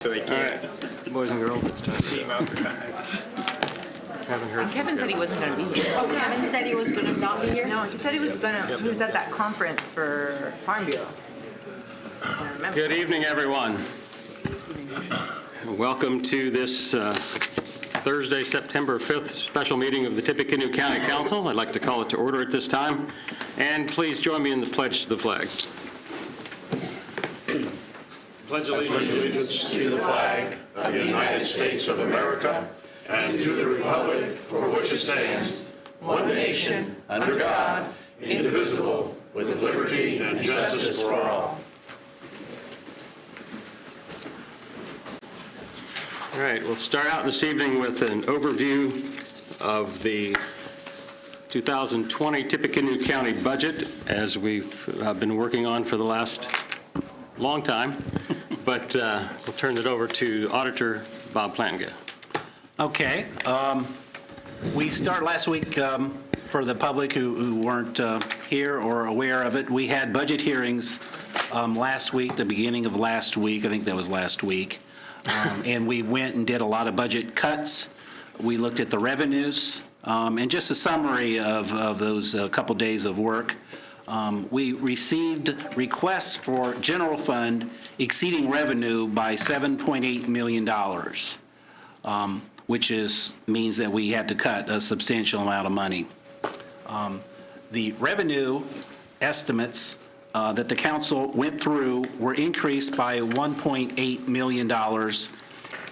So they can't. All right, boys and girls, it's time. Haven't heard. Kevin said he wasn't going to be here. Oh, Kevin said he was going to not be here? No, he said he was going to. He was at that conference for Farm Bureau. I remember. Good evening, everyone. Welcome to this Thursday, September 5th special meeting of the Tippecanoe County Council. I'd like to call it to order at this time. And please join me in the pledge to the flag. Pledge allegiance to the flag of the United States of America and to the republic for which it stands, one nation, under God, indivisible, with liberty and justice for all. All right, we'll start out this evening with an overview of the 2020 Tippecanoe County budget, as we've been working on for the last long time. But we'll turn it over to Auditor Bob Plantinga. Okay. We started last week, for the public who weren't here or aware of it, we had budget hearings last week, the beginning of last week. I think that was last week. And we went and did a lot of budget cuts. We looked at the revenues, and just a summary of those couple days of work. We received requests for general fund exceeding revenue by $7.8 million, which means that we had to cut a substantial amount of money. The revenue estimates that the council went through were increased by $1.8 million,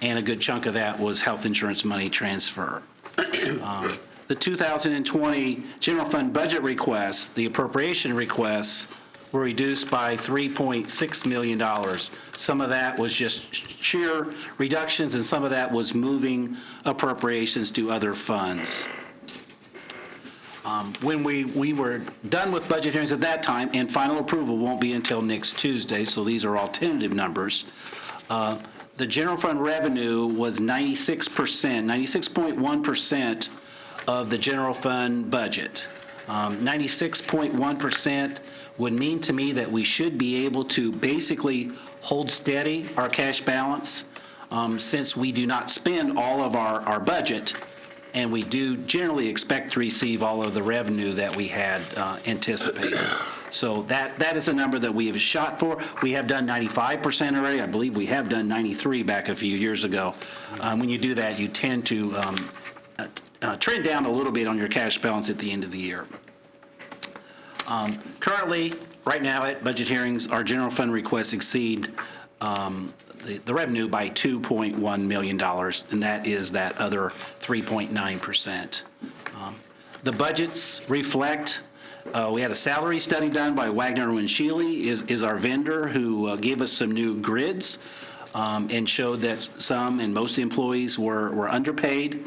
and a good chunk of that was health insurance money transfer. The 2020 general fund budget requests, the appropriation requests, were reduced by $3.6 million. Some of that was just sheer reductions, and some of that was moving appropriations to other funds. When we were done with budget hearings at that time, and final approval won't be until next Tuesday, so these are all tentative numbers, the general fund revenue was 96.1% of the general fund budget. 96.1% would mean to me that we should be able to basically hold steady our cash balance, since we do not spend all of our budget, and we do generally expect to receive all of the revenue that we had anticipated. So that is a number that we have shot for. We have done 95% already. I believe we have done 93 back a few years ago. When you do that, you tend to trend down a little bit on your cash balance at the end of the year. Currently, right now at budget hearings, our general fund requests exceed the revenue by $2.1 million, and that is that other 3.9%. The budgets reflect, we had a salary study done by Wagner and Sheely, is our vendor, who gave us some new grids and showed that some and most employees were underpaid.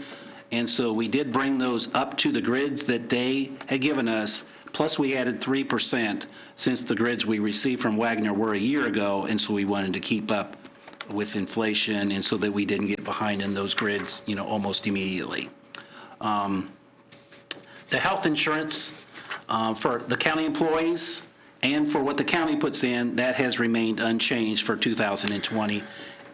And so we did bring those up to the grids that they had given us, plus we added 3% since the grids we received from Wagner were a year ago, and so we wanted to keep up with inflation, and so that we didn't get behind in those grids, almost immediately. The health insurance for the county employees and for what the county puts in, that has remained unchanged for 2020.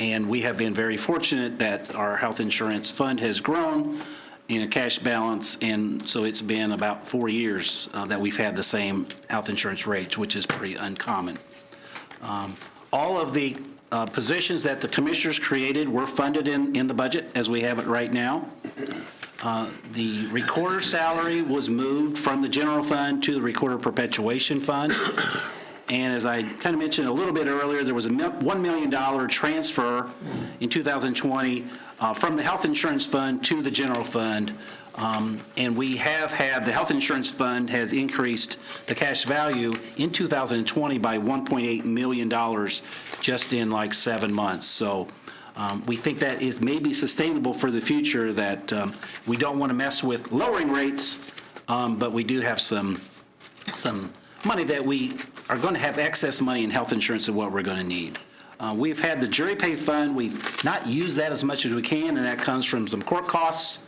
And we have been very fortunate that our health insurance fund has grown in a cash balance, and so it's been about 4 years that we've had the same health insurance rates, which is pretty uncommon. All of the positions that the commissioners created were funded in the budget as we have it right now. The recorder salary was moved from the general fund to the recorder perpetuation fund. And as I kind of mentioned a little bit earlier, there was a $1 million transfer in 2020 from the health insurance fund to the general fund. And we have had, the health insurance fund has increased the cash value in 2020 by $1.8 million just in like 7 months. So we think that is maybe sustainable for the future, that we don't want to mess with lowering rates, but we do have some money that we are going to have excess money in health insurance of what we're going to need. We've had the jury pay fund. We've not used that as much as we can, and that comes from some court costs.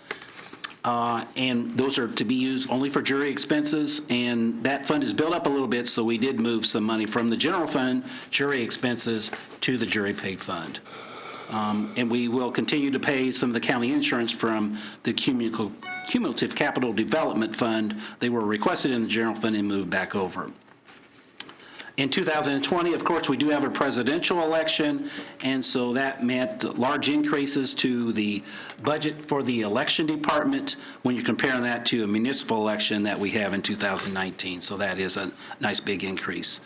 And those are to be used only for jury expenses, and that fund is built up a little bit, so we did move some money from the general fund jury expenses to the jury pay fund. And we will continue to pay some of the county insurance from the Cumulative Capital Development Fund. They were requested in the general fund and moved back over. In 2020, of course, we do have a presidential election, and so that meant large increases to the budget for the election department when you're comparing that to a municipal election that we have in 2019. So that is a nice big increase.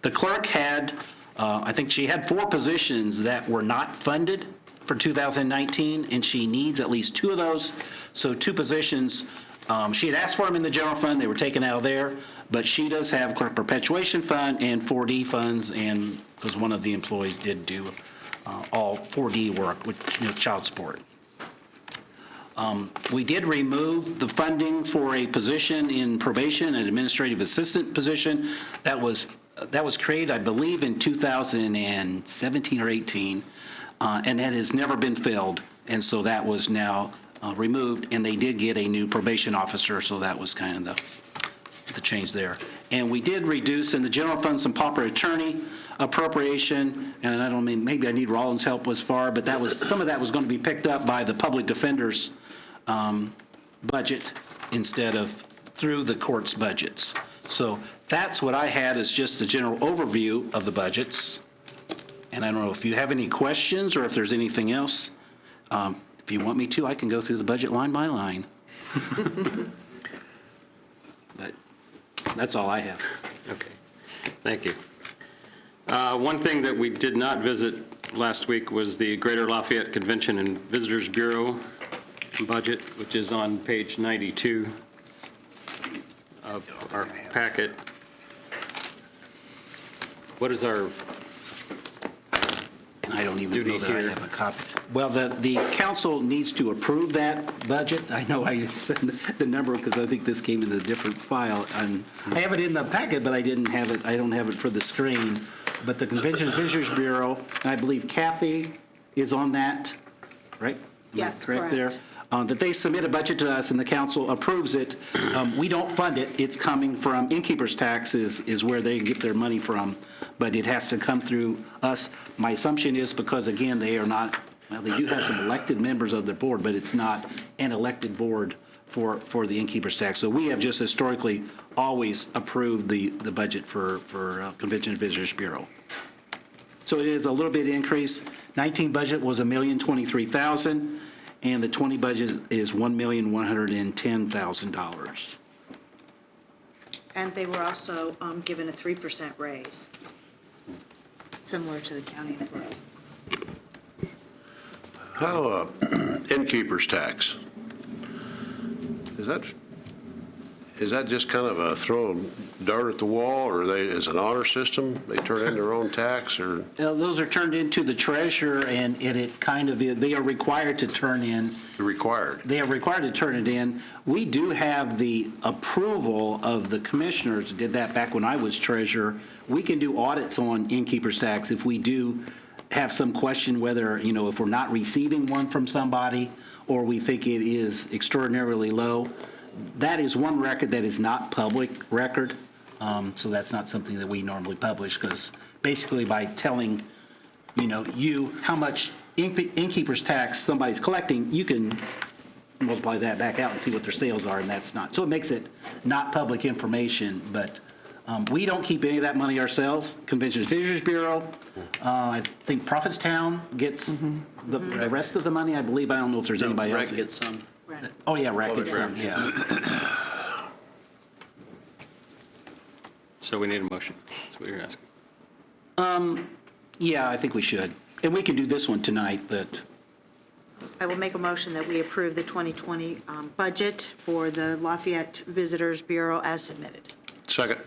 The clerk had, I think she had 4 positions that were not funded for 2019, and she needs at least 2 of those. So 2 positions, she had asked for them in the general fund, they were taken out of there, but she does have clerk perpetuation fund and 4D funds, and because one of the employees did do all 4D work with child support. We did remove the funding for a position in probation, an administrative assistant position that was created, I believe, in 2017 or 18, and that has never been filled, and so that was now removed, and they did get a new probation officer, so that was kind of the change there. And we did reduce in the general fund some pauper attorney appropriation, and I don't mean, maybe I need Rollins' help as far, but that was, some of that was going to be picked up by the public defender's budget instead of through the court's budgets. So that's what I had as just a general overview of the budgets. And I don't know if you have any questions or if there's anything else. If you want me to, I can go through the budget line by line. But that's all I have. Okay, thank you. One thing that we did not visit last week was the Greater Lafayette Convention and Visitors Bureau budget, which is on page 92 of our packet. What is our And I don't even duty know that here? I have a copy. Well, the council needs to approve that budget. I know I said the number because I think this came in a different file. And I have it in the packet, but I didn't have it, I don't have it for the screen. But the Convention and Visitors Bureau, and I believe Kathy is on that, right? Am I Yes, correct there? correct. That they submit a budget to us and the council approves it. We don't fund it. It's coming from innkeeper's tax is where they get their money from, but it has to come through us. My assumption is because, again, they are not, well, they do have some elected members of the board, but it's not an elected board for the innkeeper's tax. So we have just historically always approved the budget for Convention and Visitors Bureau. So it is a little bit increase. 19 budget was $1,023,000. And the 20 budget is $1,110,000. And they were also given a 3% raise, similar to the county employees. How, innkeeper's tax? Is that just kind of a throw dart at the wall, or is it an honor system? They turn in their own tax, or? Those are turned into the treasurer, and it kind of, they are required to turn in. Required. They are required to turn it in. We do have the approval of the commissioners, did that back when I was treasurer. We can do audits on innkeeper's tax if we do have some question whether, if we're not receiving one from somebody or we think it is extraordinarily low. That is one record that is not public record, so that's not something that we normally publish, because basically by telling, you how much innkeeper's tax somebody's collecting, you can multiply that back out and see what their sales are, and that's not. So it makes it not public information, but we don't keep any of that money ourselves. Convention and Visitors Bureau, I think Prophetstown gets the rest of the money, I believe. I don't know if there's anybody else. Rec gets some. Right. Oh, yeah, Rec gets some, yeah. So we need a motion. That's what you're asking. Yeah, I think we should. And we can do this one tonight, but I will make a motion that we approve the 2020 budget for the Lafayette Visitors Bureau as submitted. Second.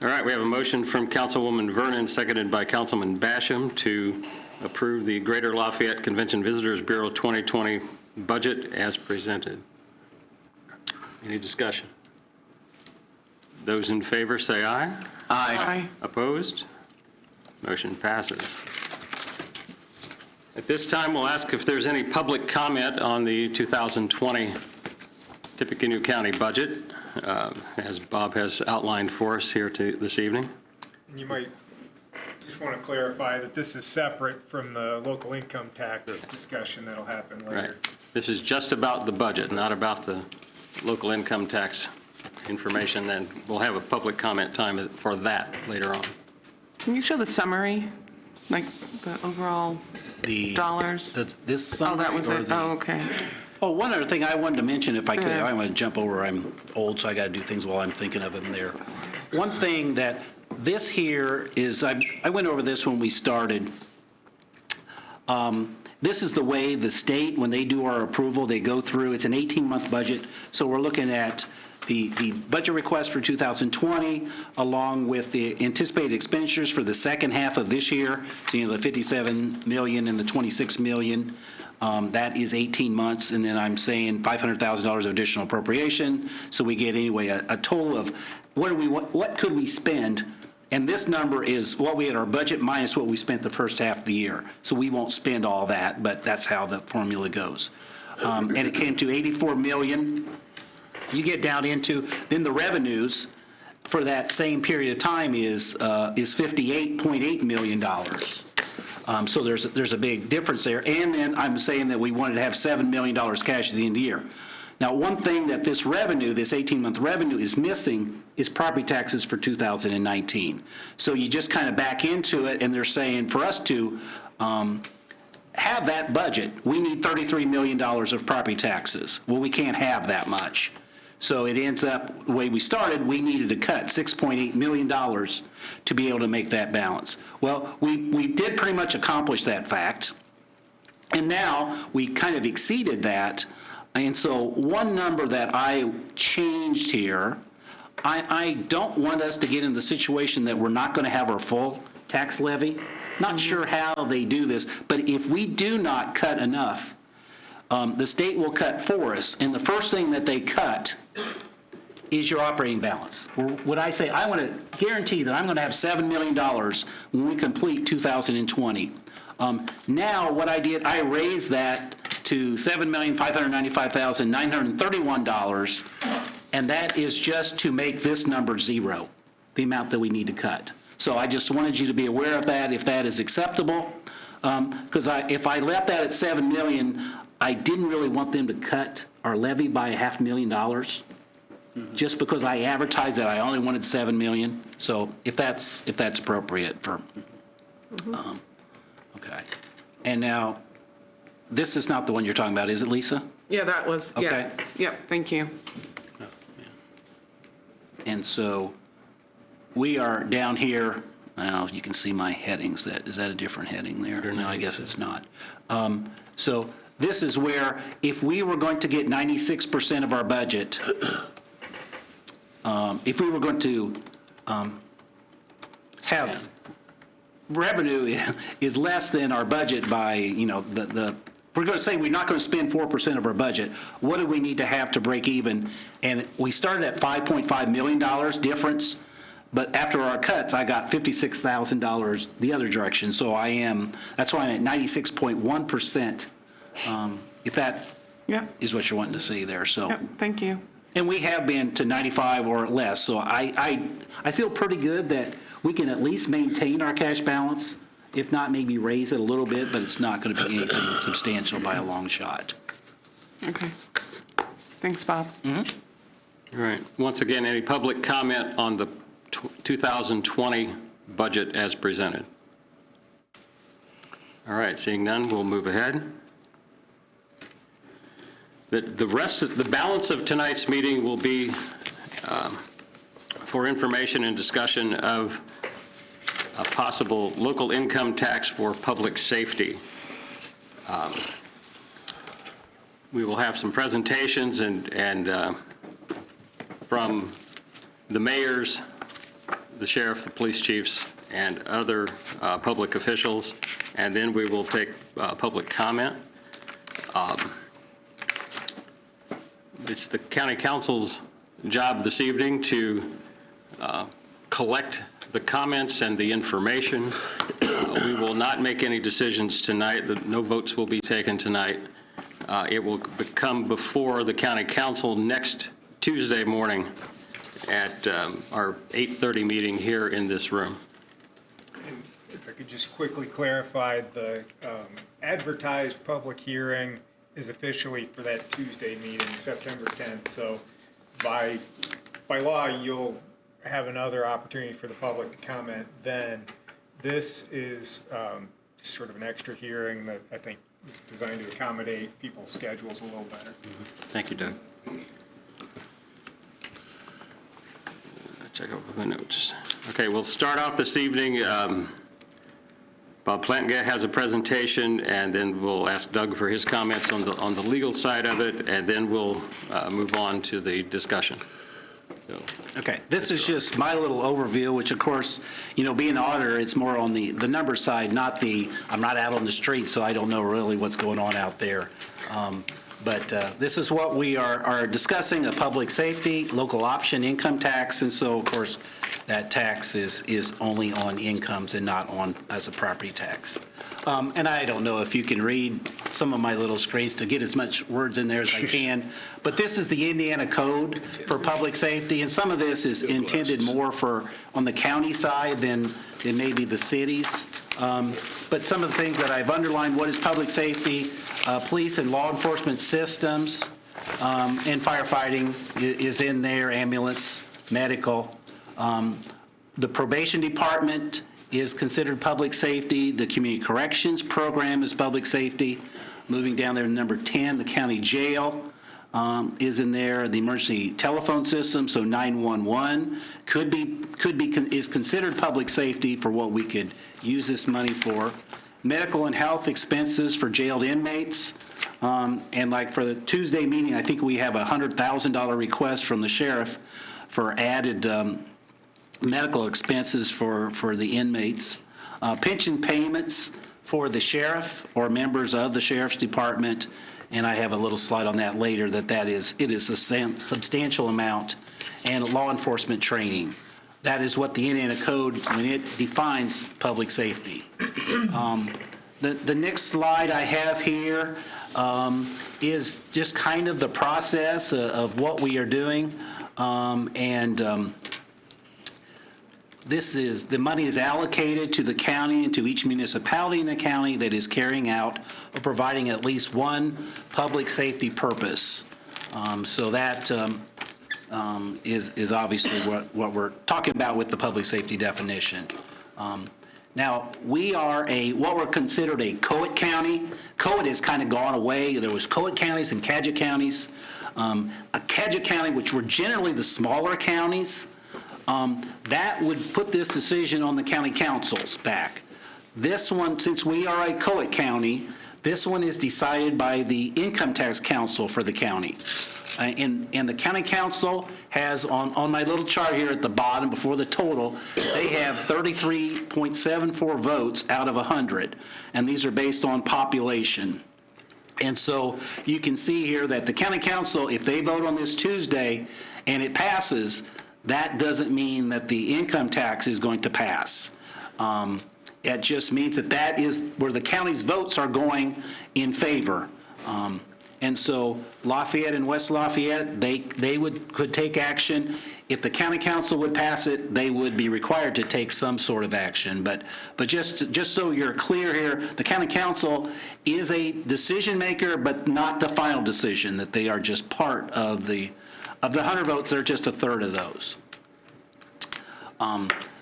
All right, we have a motion from Councilwoman Vernon, seconded by Councilman Basham, to approve the Greater Lafayette Convention Visitors Bureau 2020 budget as presented. Any discussion? Those in favor say aye. Aye. Opposed? Motion passes. At this time, we'll ask if there's any public comment on the 2020 Tippecanoe County budget, as Bob has outlined for us here this evening. And you might just want to clarify that this is separate from the local income tax discussion that'll happen Right. later. This is just about the budget, not about the local income tax information, and we'll have a public comment time for that later on. Can you show the summary, like the overall dollars? This Oh, summary? that was or it? the- Oh, okay. Oh, one other thing I wanted to mention, if I could, Yeah. I want to jump over, I'm old, so I got to do things while I'm thinking of them there. One thing that this here is, I went over this when we started. This is the way the state, when they do our approval, they go through, it's an 18-month budget, so we're looking at the budget request for 2020, along with the anticipated expenditures for the second half of this year, so, the 57 million and the 26 million. That is 18 months, and then I'm saying $500,000 of additional appropriation, so we get anyway a total of what could we spend, and this number is what we had our budget minus what we spent the first half of the year. So we won't spend all that, but that's how the formula goes. And it came to 84 million. You get down into, then the revenues for that same period of time is $58.8 million. So there's a big difference there. And then I'm saying that we wanted to have $7 million cash at the end of the year. Now, one thing that this revenue, this 18-month revenue is missing is property taxes for 2019. So you just kind of back into it, and they're saying for us to have that budget, we need $33 million of property taxes. Well, we can't have that much. So it ends up, the way we started, we needed to cut $6.8 million to be able to make that balance. Well, we did pretty much accomplish that fact, and now we kind of exceeded that. And so one number that I changed here, I don't want us to get in the situation that we're not going to have our full tax levy. Not sure how they do this, but if we do not cut enough, the state will cut for us, and the first thing that they cut is your operating balance. Or would I say, I want to guarantee that I'm going to have $7 million when we complete 2020. Now, what I did, I raised that to $7,595,931, and that is just to make this number zero, the amount that we need to cut. So I just wanted you to be aware of that, if that is acceptable, because if I left that at $7 million, I didn't really want them to cut our levy by $500,000, just because I advertised that I only wanted $7 million. So if that's appropriate for, okay. And now, this is not the one you're talking about, is it, Lisa? Yeah, that was, yeah. Okay. Yep, thank you. And so we are down here, now you can see my headings. Is that a different heading there? No, I guess it's not. So this is where, if we were going to get 96% of our budget, if we were going to have revenue is less than our budget by, we're going to say we're not going to spend 4% of our budget. What do we need to have to break even? And we started at $5.5 million difference, but after our cuts, I got $56,000 the other direction. So that's why I'm at 96.1%, if that Yep, is what you're wanting to see there. So, yep, thank you. and we have been to 95 or less. So I feel pretty good that we can at least maintain our cash balance, if not maybe raise it a little bit, but it's not going to be anything substantial by a long shot. Okay. Thanks, Bob. All right. Once again, any public comment on the 2020 budget as presented? All right, seeing none, we'll move ahead. The balance of tonight's meeting will be for information and discussion of a possible local income tax for public safety. We will have some presentations and from the mayors, the sheriff, the police chiefs, and other public officials, and then we will take public comment. It's the county council's job this evening to collect the comments and the information. We will not make any decisions tonight. No votes will be taken tonight. It will come before the county council next Tuesday morning at our 8:30 meeting here in this room. If I could just quickly clarify, the advertised public hearing is officially for that Tuesday meeting, September 10th. So by law, you'll have another opportunity for the public to comment then. This is just sort of an extra hearing that I think is designed to accommodate people's schedules a little better. Thank you, Doug. Check over the notes. Okay, we'll start off this evening. Bob Plantga has a presentation, and then we'll ask Doug for his comments on the legal side of it, and then we'll move on to the discussion. So, Okay, this is just my little overview, which of course, being an auditor, it's more on the number side, not I'm not out on the street, so I don't know really what's going on out there. But this is what we are discussing, a public safety, local option income tax, and so of course, that tax is only on incomes and not on as a property tax. And I don't know if you can read some of my little screens to get as much words in there as I can, but this is the Indiana code for public safety, and some of this is intended more for on the county side than maybe the cities. But some of the things that I've underlined, what is public safety, police and law enforcement systems, and firefighting is in there, ambulance, medical. The probation department is considered public safety. The community corrections program is public safety. Moving down there to number 10, the county jail is in there. The emergency telephone system, so 911, is considered public safety for what we could use this money for. Medical and health expenses for jailed inmates. And like for the Tuesday meeting, I think we have a $100,000 request from the sheriff for added medical expenses for the inmates. Pension payments for the sheriff or members of the sheriff's department, and I have a little slide on that later, it is a substantial amount, and law enforcement training. That is what the Indiana Code, when it defines public safety. The next slide I have here is just kind of the process of what we are doing, the money is allocated to the county and to each municipality in the county that is carrying out or providing at least one public safety purpose. So that is obviously what we're talking about with the public safety definition. Now, we are what we're considered a COIT county. COIT has kind of gone away. There was COIT counties and CADGET counties. A CADGET county, which were generally the smaller counties, that would put this decision on the county councils back. This one, since we are a COIT county, this one is decided by the income tax council for the county. And the county council has, on my little chart here at the bottom before the total, they have 33.74 votes out of 100. And these are based on population. And so you can see here that the county council, if they vote on this Tuesday and it passes, that doesn't mean that the income tax is going to pass. It just means that is where the county's votes are going in favor. And so Lafayette and West Lafayette, they could take action. If the county council would pass it, they would be required to take some sort of action. But just so you're clear here, the county council is a decision maker, but not the final decision, that they are just part of the 100 votes, they're just a third of those.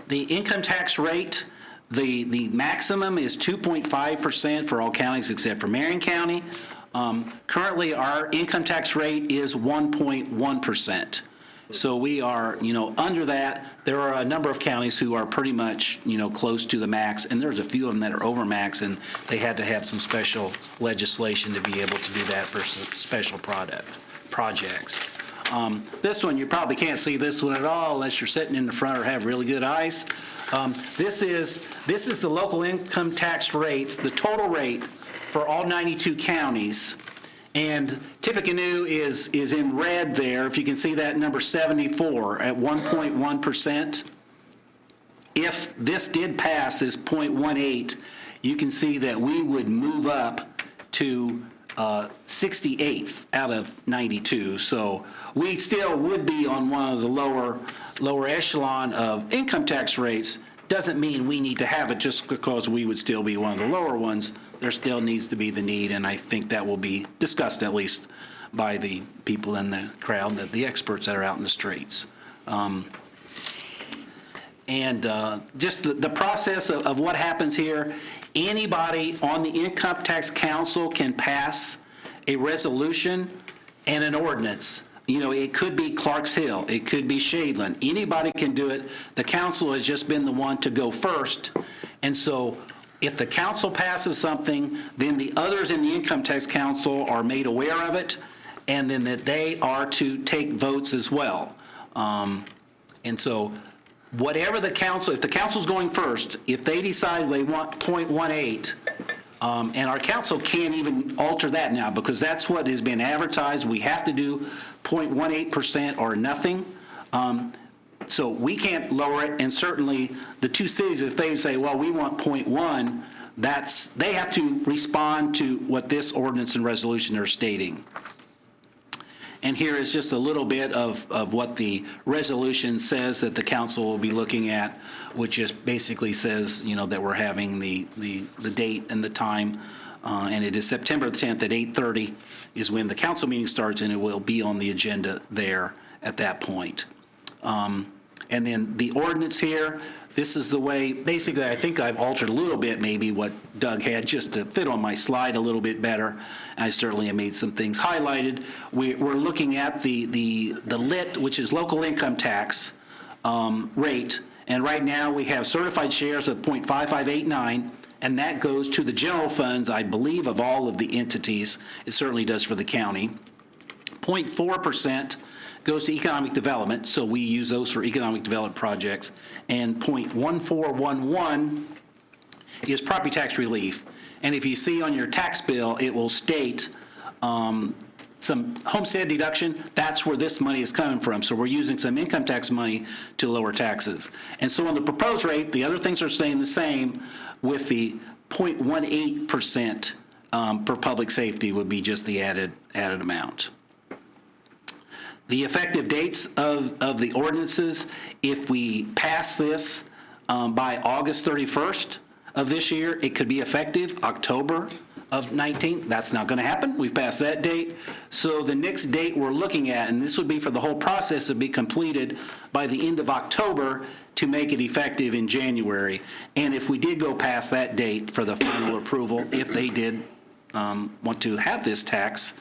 The income tax rate, the maximum is 2.5% for all counties except for Marion County. Currently, our income tax rate is 1.1%. So we are, under that. There are a number of counties who are pretty much, close to the max, and there's a few of them that are over max, and they had to have some special legislation to be able to do that for special projects. This one, you probably can't see this one at all unless you're sitting in the front or have really good eyes. This is the local income tax rates, the total rate for all 92 counties. And Tippecanoe is in red there. If you can see that, number 74 at 1.1%. If this did pass as 0.18, you can see that we would move up to 68th out of 92. So we still would be on one of the lower echelon of income tax rates, doesn't mean we need to have it just because we would still be one of the lower ones. There still needs to be the need, and I think that will be discussed at least by the people in the crowd, the experts that are out in the streets. Just the process of what happens here, anybody on the Income Tax Council can pass a resolution and an ordinance. You know, it could be Clarks Hill, it could be Shadeland, anybody can do it. The council has just been the one to go first. And so if the council passes something, then the others in the Income Tax Council are made aware of it, and then that they are to take votes as well. And so whatever the council, if the council's going first, if they decide they want 0.18, and our council can't even alter that now because that's what has been advertised. We have to do 0.18% or nothing. So we can't lower it, and certainly the two cities, if they say, well, we want 0.1, they have to respond to what this ordinance and resolution are stating. And here is just a little bit of what the resolution says that the council will be looking at, which just basically says, you know, that we're having the date and the time, and it is September 10th at 8:30 is when the council meeting starts, and it will be on the agenda there at that point. And then the ordinance here, this is the way, basically, I think I've altered a little bit maybe what Doug had just to fit on my slide a little bit better. I certainly have made some things highlighted. We're looking at the LIT, which is local income tax rate. And right now we have certified shares of 0.5589, and that goes to the general funds, I believe, of all of the entities. It certainly does for the county. 0.4% goes to economic development, so we use those for economic development projects, and 0.1411 is property tax relief. And if you see on your tax bill, it will state some homestead deduction, that's where this money is coming from. So we're using some income tax money to lower taxes. And so on the proposed rate, the other things are staying the same, with the 0.18% for public safety would be just the added amount. The effective dates of the ordinances, if we pass this by August 31st of this year, it could be effective October of 19. That's not going to happen. We've passed that date. So the next date we're looking at, and this would be for the whole process to be completed by the end of October to make it effective in January. And if we did go past that date for the final approval, if they did want to have this tax,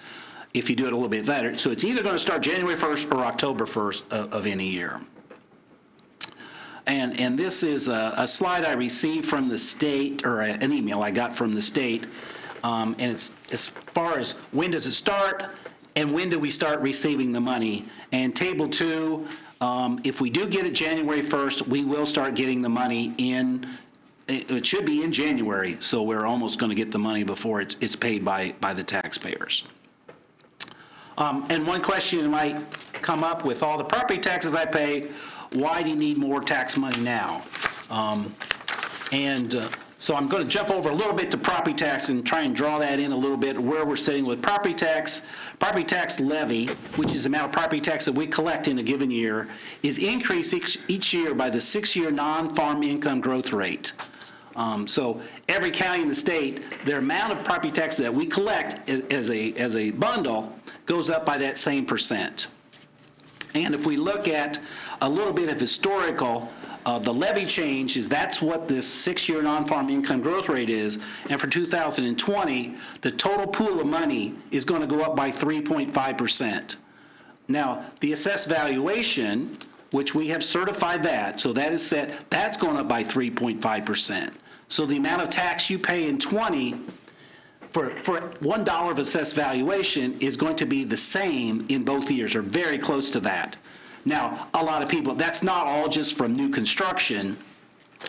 if you do it a little bit later. So it's either going to start January 1st or October 1st of any year. And this is a slide I received from the state, or an email I got from the state, and it's as far as when does it start and when do we start receiving the money. And Table 2, if we do get it January 1st, we will start getting the money in. It should be in January, so we're almost going to get the money before it's paid by the taxpayers. And one question might come up with all the property taxes I pay, why do you need more tax money now? So I'm going to jump over a little bit to property tax and try and draw that in a little bit where we're sitting with property tax. Property tax levy, which is the amount of property tax that we collect in a given year, is increased each year by the 6-year non-farm income growth rate. So every county in the state, their amount of property tax that we collect as a bundle goes up by that same percent. And if we look at a little bit of historical, the levy change is that's what this 6-year non-farm income growth rate is. And for 2020, the total pool of money is going to go up by 3.5%. Now, the assessed valuation, which we have certified that, so that is set, that's going up by 3.5%. So the amount of tax you pay in 20 for $1 of assessed valuation is going to be the same in both years, or very close to that. Now, a lot of people, that's not all just from new construction.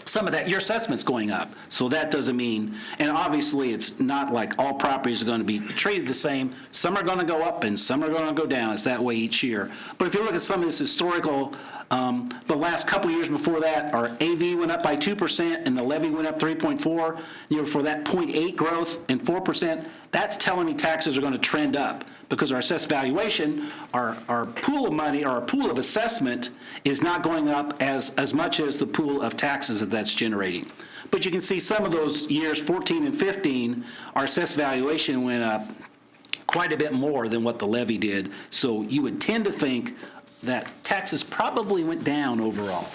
Some of that, your assessment's going up. So that doesn't mean, and obviously it's not like all properties are going to be treated the same. Some are going to go up and some are going to go down. It's that way each year. But if you look at some of this historical, the last couple of years before that, our AV went up by 2% and the levy went up 3.4. You know, for that 0.8 growth and 4%, that's telling me taxes are going to trend up because our assessed valuation, our pool of money, or our pool of assessment is not going up as much as the pool of taxes that that's generating. But you can see some of those years, 14 and 15, our assessed valuation went up quite a bit more than what the levy did. So you would tend to think that taxes probably went down overall.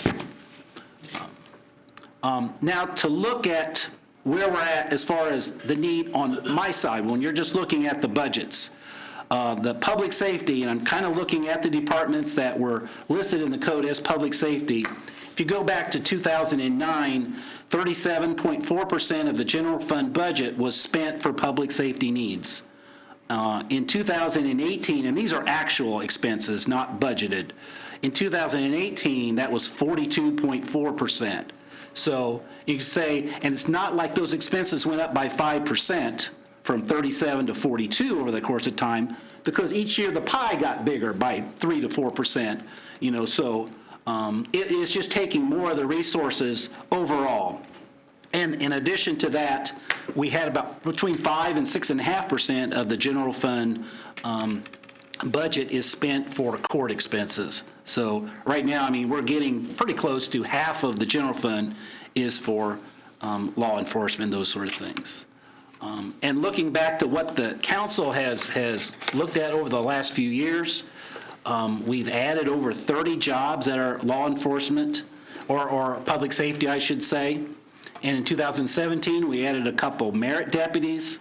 Now, to look at where we're at as far as the need on my side, when you're just looking at the budgets, the public safety, and I'm kind of looking at the departments that were listed in the code as public safety. If you go back to 2009, 37.4% of the general fund budget was spent for public safety needs. In 2018, and these are actual expenses, not budgeted, in 2018, that was 42.4%. So you can say, and it's not like those expenses went up by 5% from 37 to 42 over the course of time, because each year the pie got bigger by 3 to 4%, so it is just taking more of the resources overall. And in addition to that, we had about between 5 and 6.5% of the general fund budget is spent for court expenses. So right now, I mean, we're getting pretty close to half of the general fund is for law enforcement, those sort of things. And looking back to what the council has looked at over the last few years, we've added over 30 jobs that are law enforcement or public safety, I should say. And in 2017, we added a couple merit deputies,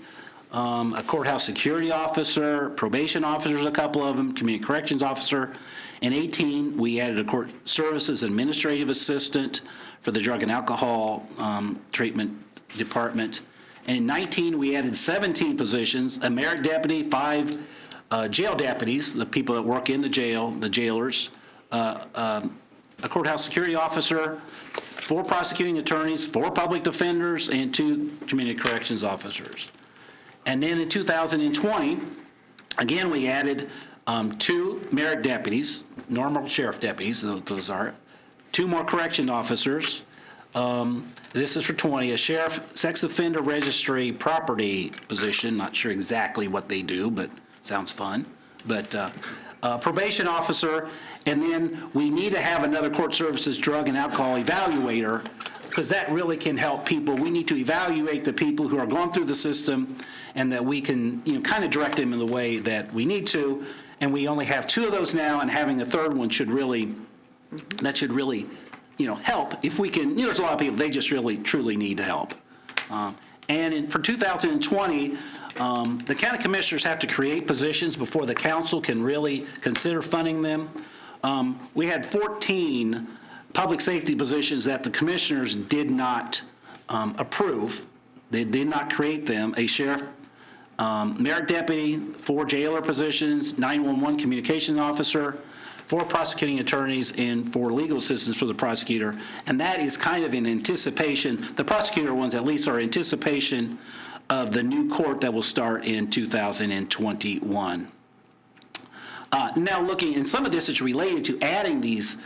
a courthouse security officer, probation officers, a couple of them, community corrections officer. In 18, we added a court services administrative assistant for the drug and alcohol treatment department. And in 19, we added 17 positions, a merit deputy, 5 jail deputies, the people that work in the jail, the jailers, a courthouse security officer, 4 prosecuting attorneys, 4 public defenders, and 2 community corrections officers. And then in 2020, again, we added 2 merit deputies, normal sheriff deputies, those are, 2 more correction officers. This is for 20, a sheriff sex offender registry property position, not sure exactly what they do, but sounds fun. But probation officer, and then we need to have another court services drug and alcohol evaluator, because that really can help people. We need to evaluate the people who are going through the system, and that we can kind of direct them in the way that we need to. And we only have 2 of those now, and having a third one should really, that should really help. If we can, there's a lot of people, they just really, truly need help. And for 2020, the county commissioners have to create positions before the council can really consider funding them. We had 14 public safety positions that the commissioners did not approve. They did not create them. A sheriff, merit deputy, 4 jailer positions, 911 communications officer, 4 prosecuting attorneys, and 4 legal assistants for the prosecutor. And that is kind of in anticipation, the prosecutor ones at least are anticipation of the new court that will start in 2021. Now looking, and some of this is related to adding these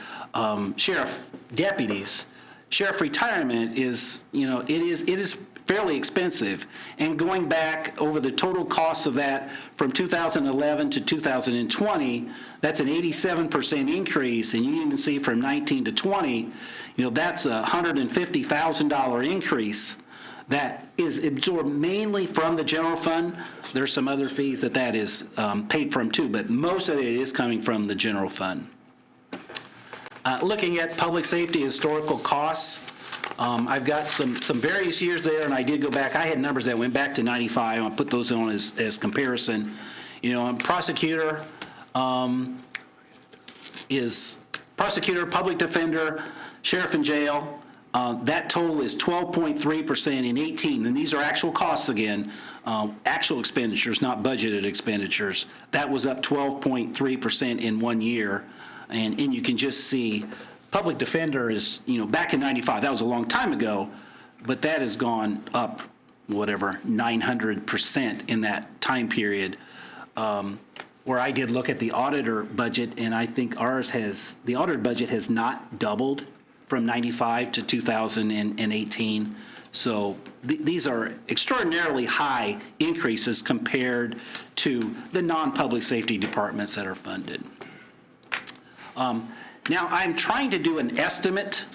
sheriff deputies. Sheriff retirement is, it is fairly expensive. And going back over the total cost of that from 2011 to 2020, that's an 87% increase. And you can even see from 19 to 20, that's a $150,000 increase that is absorbed mainly from the general fund. There's some other fees that is paid from too, but most of it is coming from the general fund. Looking at public safety historical costs, I've got some various years there, and I did go back. I had numbers that went back to 95. I'll put those on as comparison. Prosecutor is prosecutor, public defender, sheriff and jail. That total is 12.3% in 18, and these are actual costs again, actual expenditures, not budgeted expenditures. That was up 12.3% in 1 year, and you can just see public defender is, back in 95, that was a long time ago, but that has gone up, 900% in that time period. Where I did look at the auditor budget, and I think the auditor budget has not doubled from 95 to 2018. So these are extraordinarily high increases compared to the non-public safety departments that are funded. Now I'm trying to do an estimate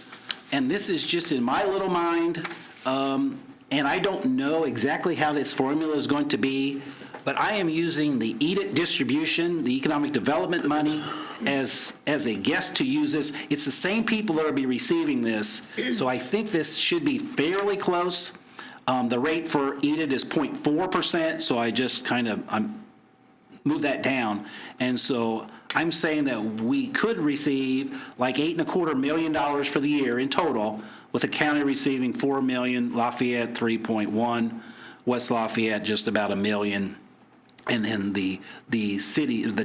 and this is just in my little mind, and I don't know exactly how this formula is going to be, but I am using the EDIT distribution, the economic development money, as a guest to use this. It's the same people that will be receiving this, so I think this should be fairly close. The rate for EDIT is 0.4%, so I just kind of move that down. And so I'm saying that we could receive like $8.25 million for the year in total, with the county receiving $4 million, Lafayette 3.1, West Lafayette just about $1 million, and then the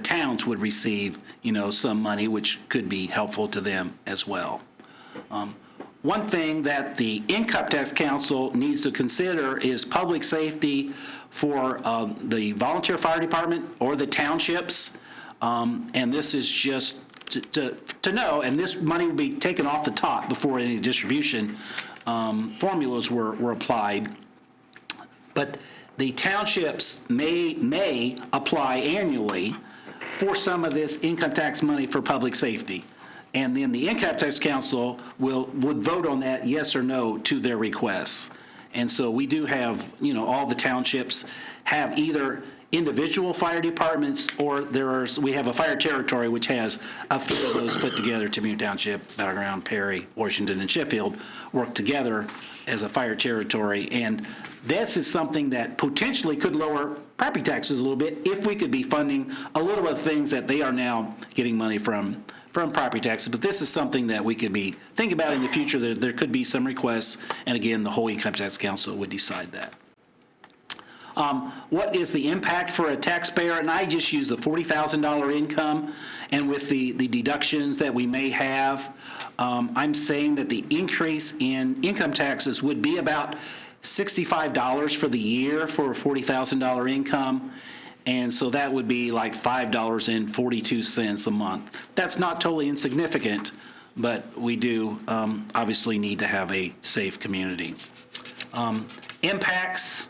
towns would receive, some money, which could be helpful to them as well. One thing that the Income Tax Council needs to consider is public safety for the volunteer fire department or the townships. And this is just to know, and this money will be taken off the top before any distribution formulas were applied. But the townships may apply annually for some of this income tax money for public safety. And then the Income Tax Council would vote on that, yes or no, to their requests. And so we do have, all the townships have either individual fire departments, or we have a fire territory which has a few of those put together. Tippecanoe Township, Battleground, Perry, Washington, and Sheffield work together as a fire territory. And this is something that potentially could lower property taxes a little bit if we could be funding a little of the things that they are now getting money from property taxes. But this is something that we could be thinking about in the future. There could be some requests, and again, the whole Income Tax Council would decide that. What is the impact for a taxpayer? And I just use the $40,000 income, and with the deductions that we may have, I'm saying that the increase in income taxes would be about $65 for the year for a $40,000 income. And so that would be like $5.42 a month. That's not totally insignificant, but we do obviously need to have a safe community. Impacts.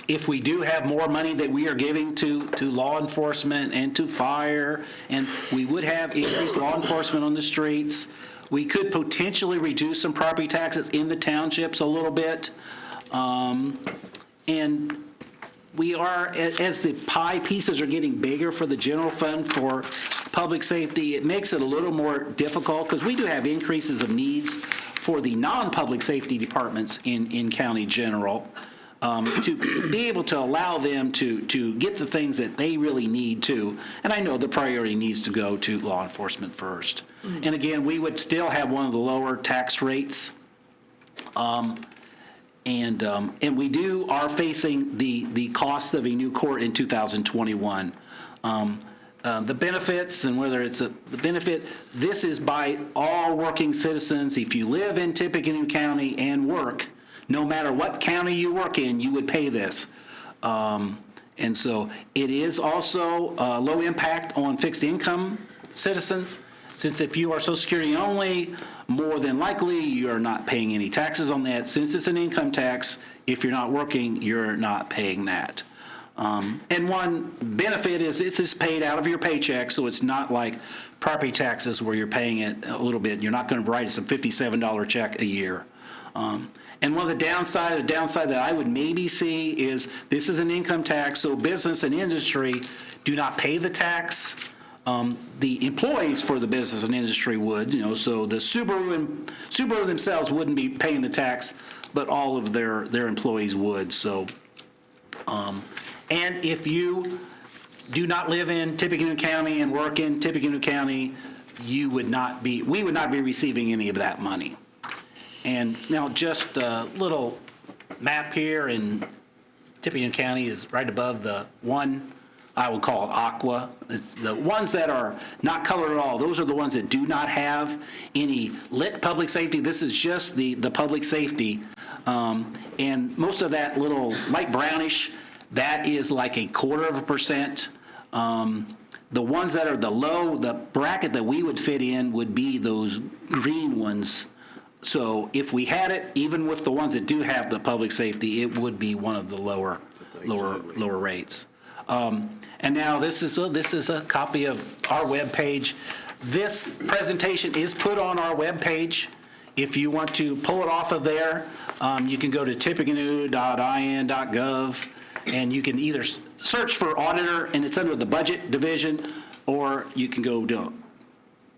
If we do have more money that we are giving to law enforcement and to fire, and we would have increased law enforcement on the streets, we could potentially reduce some property taxes in the townships a little bit. And we are, as the pie pieces are getting bigger for the general fund for public safety, it makes it a little more difficult, because we do have increases of needs for the non-public safety departments in county general, to be able to allow them to get the things that they really need to. And I know the priority needs to go to law enforcement first. And again, we would still have one of the lower tax rates. And we are facing the cost of a new court in 2021. The benefits, and whether it's the benefit, this is by all working citizens. If you live in Tippecanoe County and work, no matter what county you work in, you would pay this. And so it is also low impact on fixed income citizens, since if you are Social Security only, more than likely you're not paying any taxes on that. Since it's an income tax, if you're not working, you're not paying that. And one benefit is it's paid out of your paycheck, so it's not like property taxes where you're paying it a little bit. You're not going to write us a $57 check a year. And one of the downside that I would maybe see is this is an income tax, so business and industry do not pay the tax. The employees for the business and industry would, so the Subaru themselves wouldn't be paying the tax, but all of their employees would. So, and if you do not live in Tippecanoe County and work in Tippecanoe County, we would not be receiving any of that money. And now just a little map here, and Tippecanoe County is right above the one, I would call it aqua. It's the ones that are not colored at all. Those are the ones that do not have any lit public safety. This is just the public safety. And most of that little light brownish, that is like 0.25%. The ones that are the bracket that we would fit in would be those green ones. So if we had it, even with the ones that do have the public safety, it would be one of the lower rates. And now this is a copy of our webpage. This presentation is put on our webpage. If you want to pull it off of there, you can go to tippecanoe.in.gov, and you can either search for auditor, and it's under the budget division, or you can go to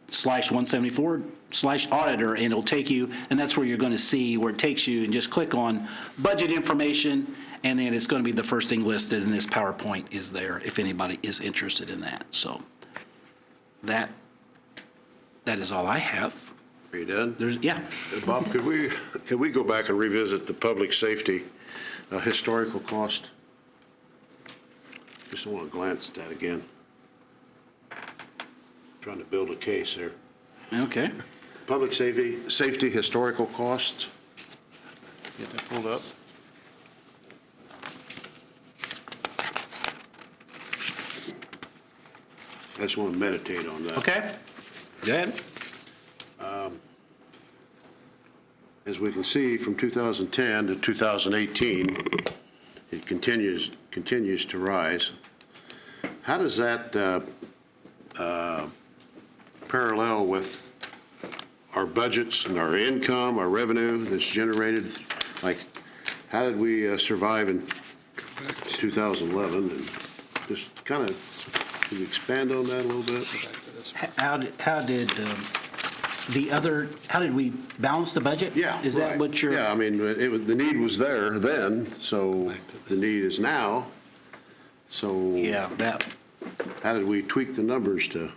/174/auditor, and it'll take you, and that's where you're going to see where it takes you, and just click on budget information, and then it's going to be the first thing listed, and this PowerPoint is there if anybody is interested in that. So that is all I have. Are you done? Yeah. Bob, could we go back and revisit the public safety historical cost? Just want to glance at that again. Trying to build a case here. Okay. Public safety historical costs. Get that pulled up. I just want to meditate on that. Okay. Go ahead. As we can see, from 2010 to 2018, it continues to rise. How does that parallel with our budgets and our income, our revenue that's generated? Like, how did we survive in 2011? And just kind of, can you expand on that a little bit? How did we balance the budget? Yeah. Is that right. what you're? Yeah, I mean, the need was there then, so the need is now. So Yeah, that. how did we tweak the numbers to?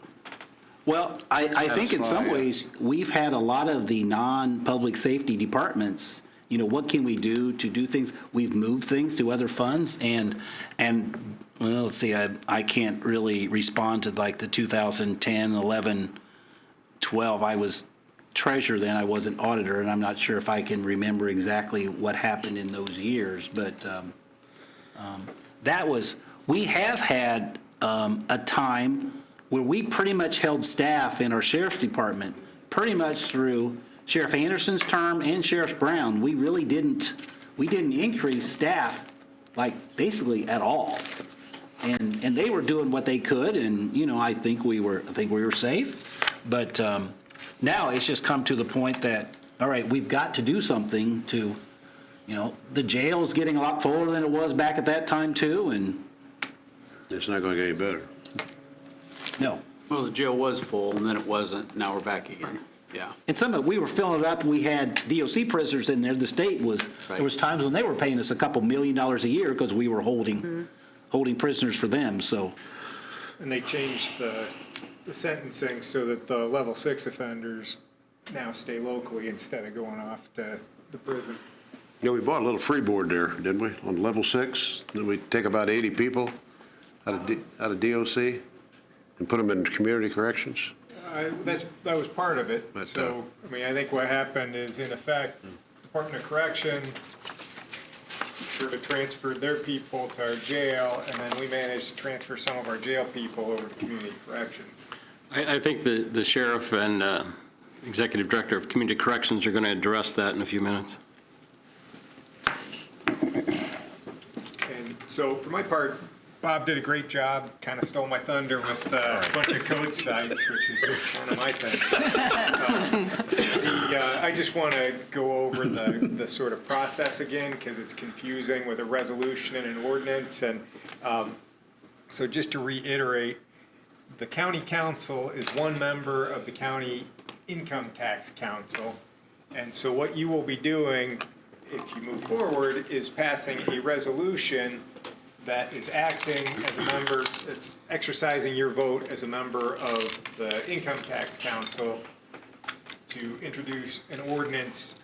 Well, I think in some Satisfy, ways, we've had a lot of the non-public safety departments, what can we do to do things? We've moved things to other funds, and well, let's see, I can't really respond to like the 2010, 11, 12. I was treasurer then, I wasn't auditor, and I'm not sure if I can remember exactly what happened in those years, but we have had a time where we pretty much held staff in our sheriff's department pretty much through Sheriff Anderson's term and Sheriff Brown. We really didn't increase staff like basically at all. And they were doing what they could, and I think we were safe. But now it's just come to the point that, all right, we've got to do something to, the jail is getting a lot fuller than it was back at that time too, and It's not going to get any better. no. Well, the jail was full, and then it wasn't. Now we're back again. Yeah. And some of it, we were filling it up. We had DOC prisoners in there. The state was, there was times when they were paying us a couple $1 million a year because we were holding prisoners for them, so. And they changed the sentencing so that the level 6 offenders now stay locally instead of going off to the prison. Yeah, we bought a little freeboard there, didn't we, on level 6? Then we take about 80 people out of DOC and put them in community corrections? That was part of it. But, So, I think what happened is, in effect, Department of Correction sort of transferred their people to our jail, and then we managed to transfer some of our jail people over to community corrections. I think the sheriff and executive director of community corrections are going to address that in a few minutes. And so, for my part, Bob did a great job, kind of stole my thunder with a bunch of code sites, which is one of my things. I just want to go over the sort of process again, because it's confusing with a resolution and an ordinance. And so just to reiterate, the county council is one member of the county income tax council. And so what you will be doing, if you move forward, is passing a resolution that is acting as a member, it's exercising your vote as a member of the Income Tax Council to introduce an ordinance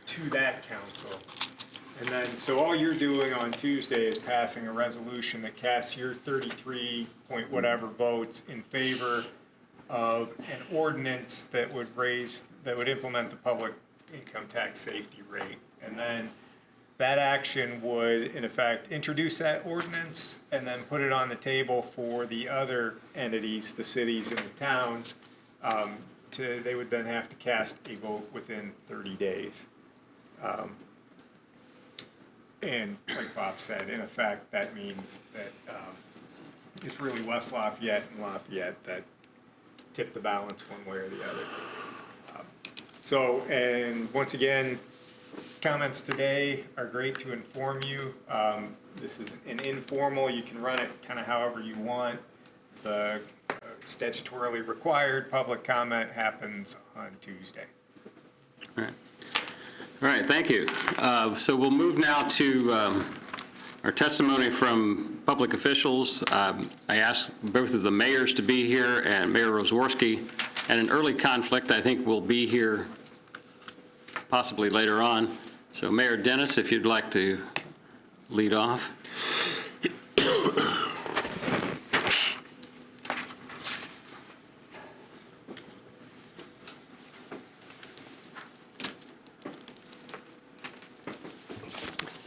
to that council. And then, so all you're doing on Tuesday is passing a resolution that casts your 33 point whatever votes in favor of an ordinance that would implement the public income tax safety rate. And then that action would, in effect, introduce that ordinance and then put it on the table for the other entities, the cities and the towns. They would then have to cast a vote within 30 days. And like Bob said, in effect, that means that it's really West Lafayette and Lafayette that tip the balance one way or the other. So, and once again, comments today are great to inform you. This is an informal, you can run it kind of however you want. The statutorily required public comment happens on Tuesday. All right. All right, thank you. So we'll move now to our testimony from public officials. I asked both of the mayors to be here, and Mayor Rosworski, and an early conflict, I think, will be here possibly later on. So Mayor Dennis, if you'd like to lead off.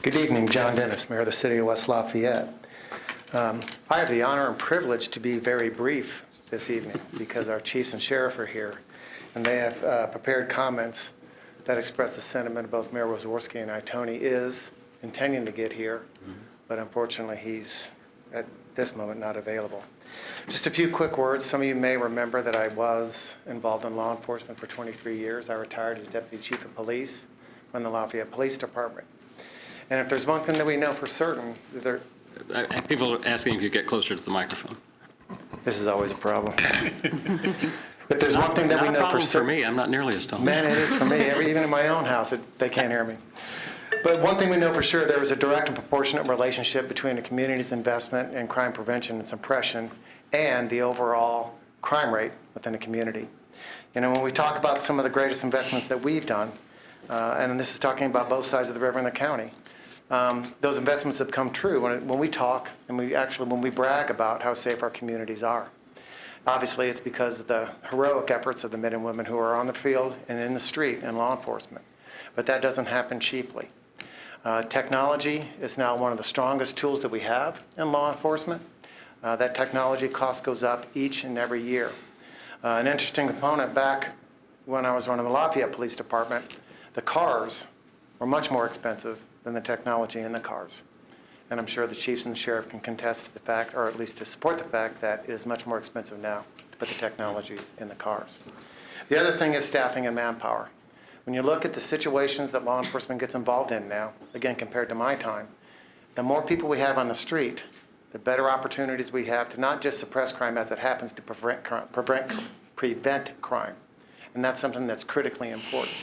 Good evening, John Dennis, Mayor of the City of West Lafayette. I have the honor and privilege to be very brief this evening because our chiefs and sheriff are here, and they have prepared comments that express the sentiment of both Mayor Rosworski and I. Tony is intending to get here, but unfortunately he's at this moment not available. Just a few quick words. Some of you may remember that I was involved in law enforcement for 23 years. I retired as Deputy Chief of Police from the Lafayette Police Department. And if there's one thing that we know for certain, People are asking if you get closer to the microphone. this is always a problem. If there's one thing that we know for certain. Not a problem for me. I'm not nearly as tall. Man, it is for me. Even in my own house, they can't hear me. But one thing we know for sure, there is a direct and proportionate relationship between a community's investment in crime prevention and suppression and the overall crime rate within a community. You know, when we talk about some of the greatest investments that we've done, and this is talking about both sides of the river in the county, those investments have come true when we talk and when we brag about how safe our communities are. Obviously, it's because of the heroic efforts of the men and women who are on the field and in the street in law enforcement. But that doesn't happen cheaply. Technology is now one of the strongest tools that we have in law enforcement. That technology cost goes up each and every year. An interesting component back when I was running the Lafayette Police Department, the cars were much more expensive than the technology in the cars. And I'm sure the chiefs and the sheriff can contest to the fact, or at least to support the fact, that it is much more expensive now to put the technologies in the cars. The other thing is staffing and manpower. When you look at the situations that law enforcement gets involved in now, again, compared to my time, the more people we have on the street, the better opportunities we have to not just suppress crime as it happens, to prevent crime. And that's something that's critically important.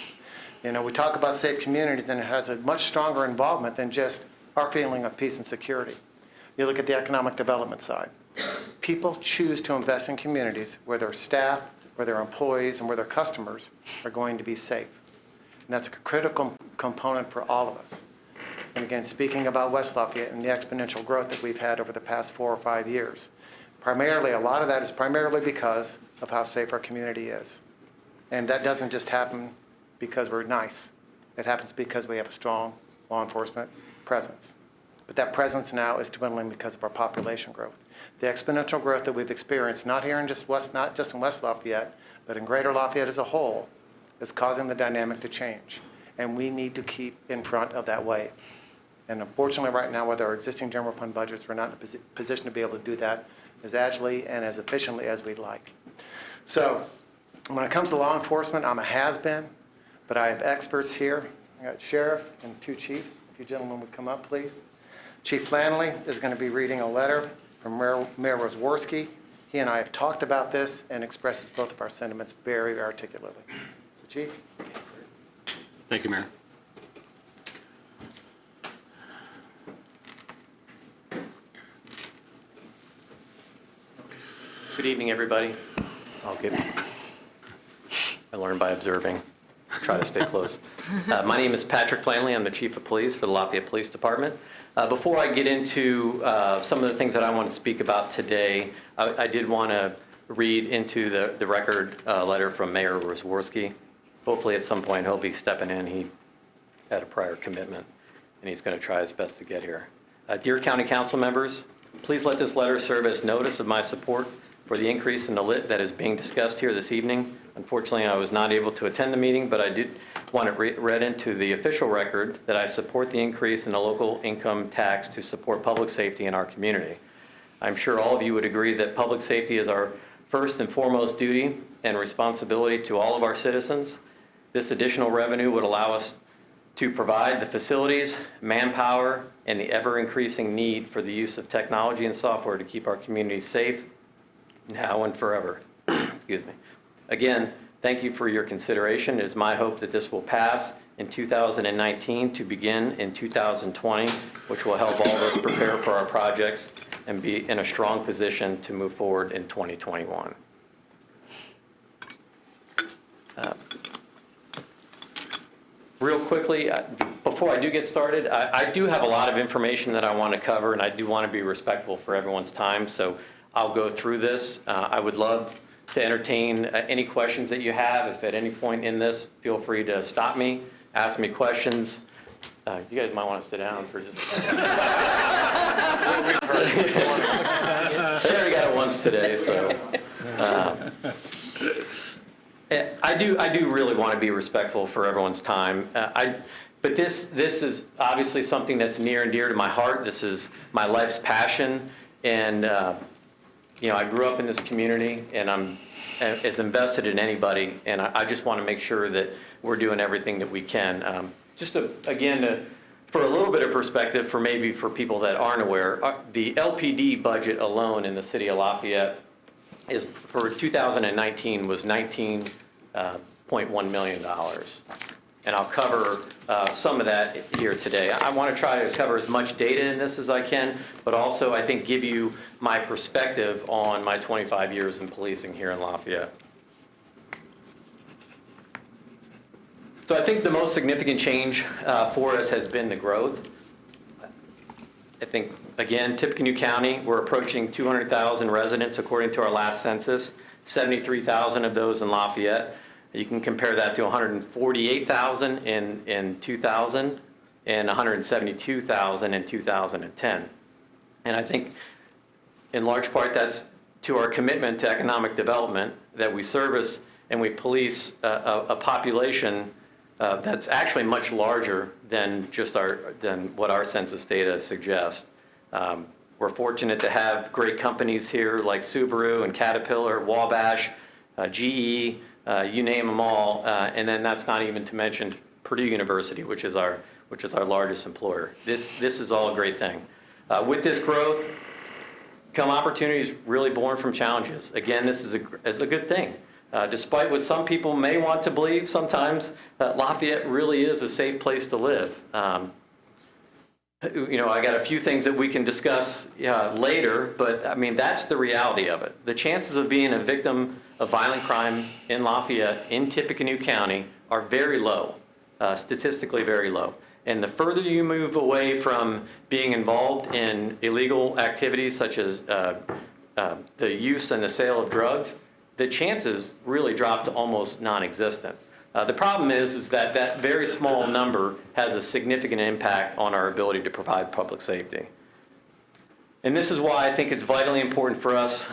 You know, we talk about safe communities, and it has a much stronger involvement than just our feeling of peace and security. You look at the economic development side. People choose to invest in communities where their staff, where their employees, and where their customers are going to be safe. And that's a critical component for all of us. And again, speaking about West Lafayette and the exponential growth that we've had over the past 4 or 5 years, primarily, a lot of that is primarily because of how safe our community is. And that doesn't just happen because we're nice. It happens because we have a strong law enforcement presence. But that presence now is dwindling because of our population growth. The exponential growth that we've experienced, not just in West Lafayette, but in Greater Lafayette as a whole, is causing the dynamic to change. And we need to keep in front of that wave. And unfortunately, right now, with our existing general fund budgets, we're not in a position to be able to do that as agilely and as efficiently as we'd like. So when it comes to law enforcement, I'm a has-been, but I have experts here. I got sheriff and 2 chiefs. If you gentlemen would come up, please. Chief Flannelly is going to be reading a letter from Mayor Rosworski. He and I have talked about this and expresses both of our sentiments very articulately. So, Chief. Yes, sir. Thank you, Mayor. Good evening, everybody. I learn by observing. Try to stay close. My name is Patrick Flannelly. I'm the Chief of Police for the Lafayette Police Department. Before I get into some of the things that I want to speak about today, I did want to read into the record letter from Mayor Rosworski. Hopefully at some point he'll be stepping in. He had a prior commitment, and he's going to try his best to get here. Dear County Council members, please let this letter serve as notice of my support for the increase in the lit that is being discussed here this evening. Unfortunately, I was not able to attend the meeting, but I did want it read into the official record that I support the increase in the local income tax to support public safety in our community. I'm sure all of you would agree that public safety is our first and foremost duty and responsibility to all of our citizens. This additional revenue would allow us to provide the facilities, manpower, and the ever-increasing need for the use of technology and software to keep our communities safe now and forever. Excuse me. Again, thank you for your consideration. It is my hope that this will pass in 2019 to begin in 2020, which will help all of us prepare for our projects and be in a strong position to move forward in 2021. Real quickly, before I do get started, I do have a lot of information that I want to cover, and I do want to be respectful for everyone's time, so I'll go through this. I would love to entertain any questions that you have. If at any point in this, feel free to stop me, ask me questions. You guys might want to sit down for just a second. They already got it once today, so. I do really want to be respectful for everyone's time. But this is obviously something that's near and dear to my heart. This is my life's passion, and I grew up in this community, and I'm as invested in anybody. And I just want to make sure that we're doing everything that we can. For a little bit of perspective, for people that aren't aware, the LPD budget alone in the city of Lafayette is for 2019 was $19.1 million. And I'll cover some of that here today. I want to try to cover as much data in this as I can, but also I think give you my perspective on my 25 years in policing here in Lafayette. So I think the most significant change for us has been the growth. I think, again, Tippecanoe County, we're approaching 200,000 residents according to our last census, 73,000 of those in Lafayette. You can compare that to 148,000 in 2000 and 172,000 in 2010. And I think in large part that's to our commitment to economic development, that we service and we police a population that's actually much larger than what our census data suggests. We're fortunate to have great companies here like Subaru and Caterpillar, Wabash, GE, you name them all, and then that's not even to mention Purdue University, which is our largest employer. This is all a great thing. With this growth come opportunities really born from challenges. Again, this is a good thing. Despite what some people may want to believe, sometimes Lafayette really is a safe place to live. I got a few things that we can discuss later, but I mean, that's the reality of it. The chances of being a victim of violent crime in Lafayette, in Tippecanoe County, are very low, statistically very low. And the further you move away from being involved in illegal activities such as the use and the sale of drugs, the chances really drop to almost non-existent. The problem is that that very small number has a significant impact on our ability to provide public safety. And this is why I think it's vitally important for us,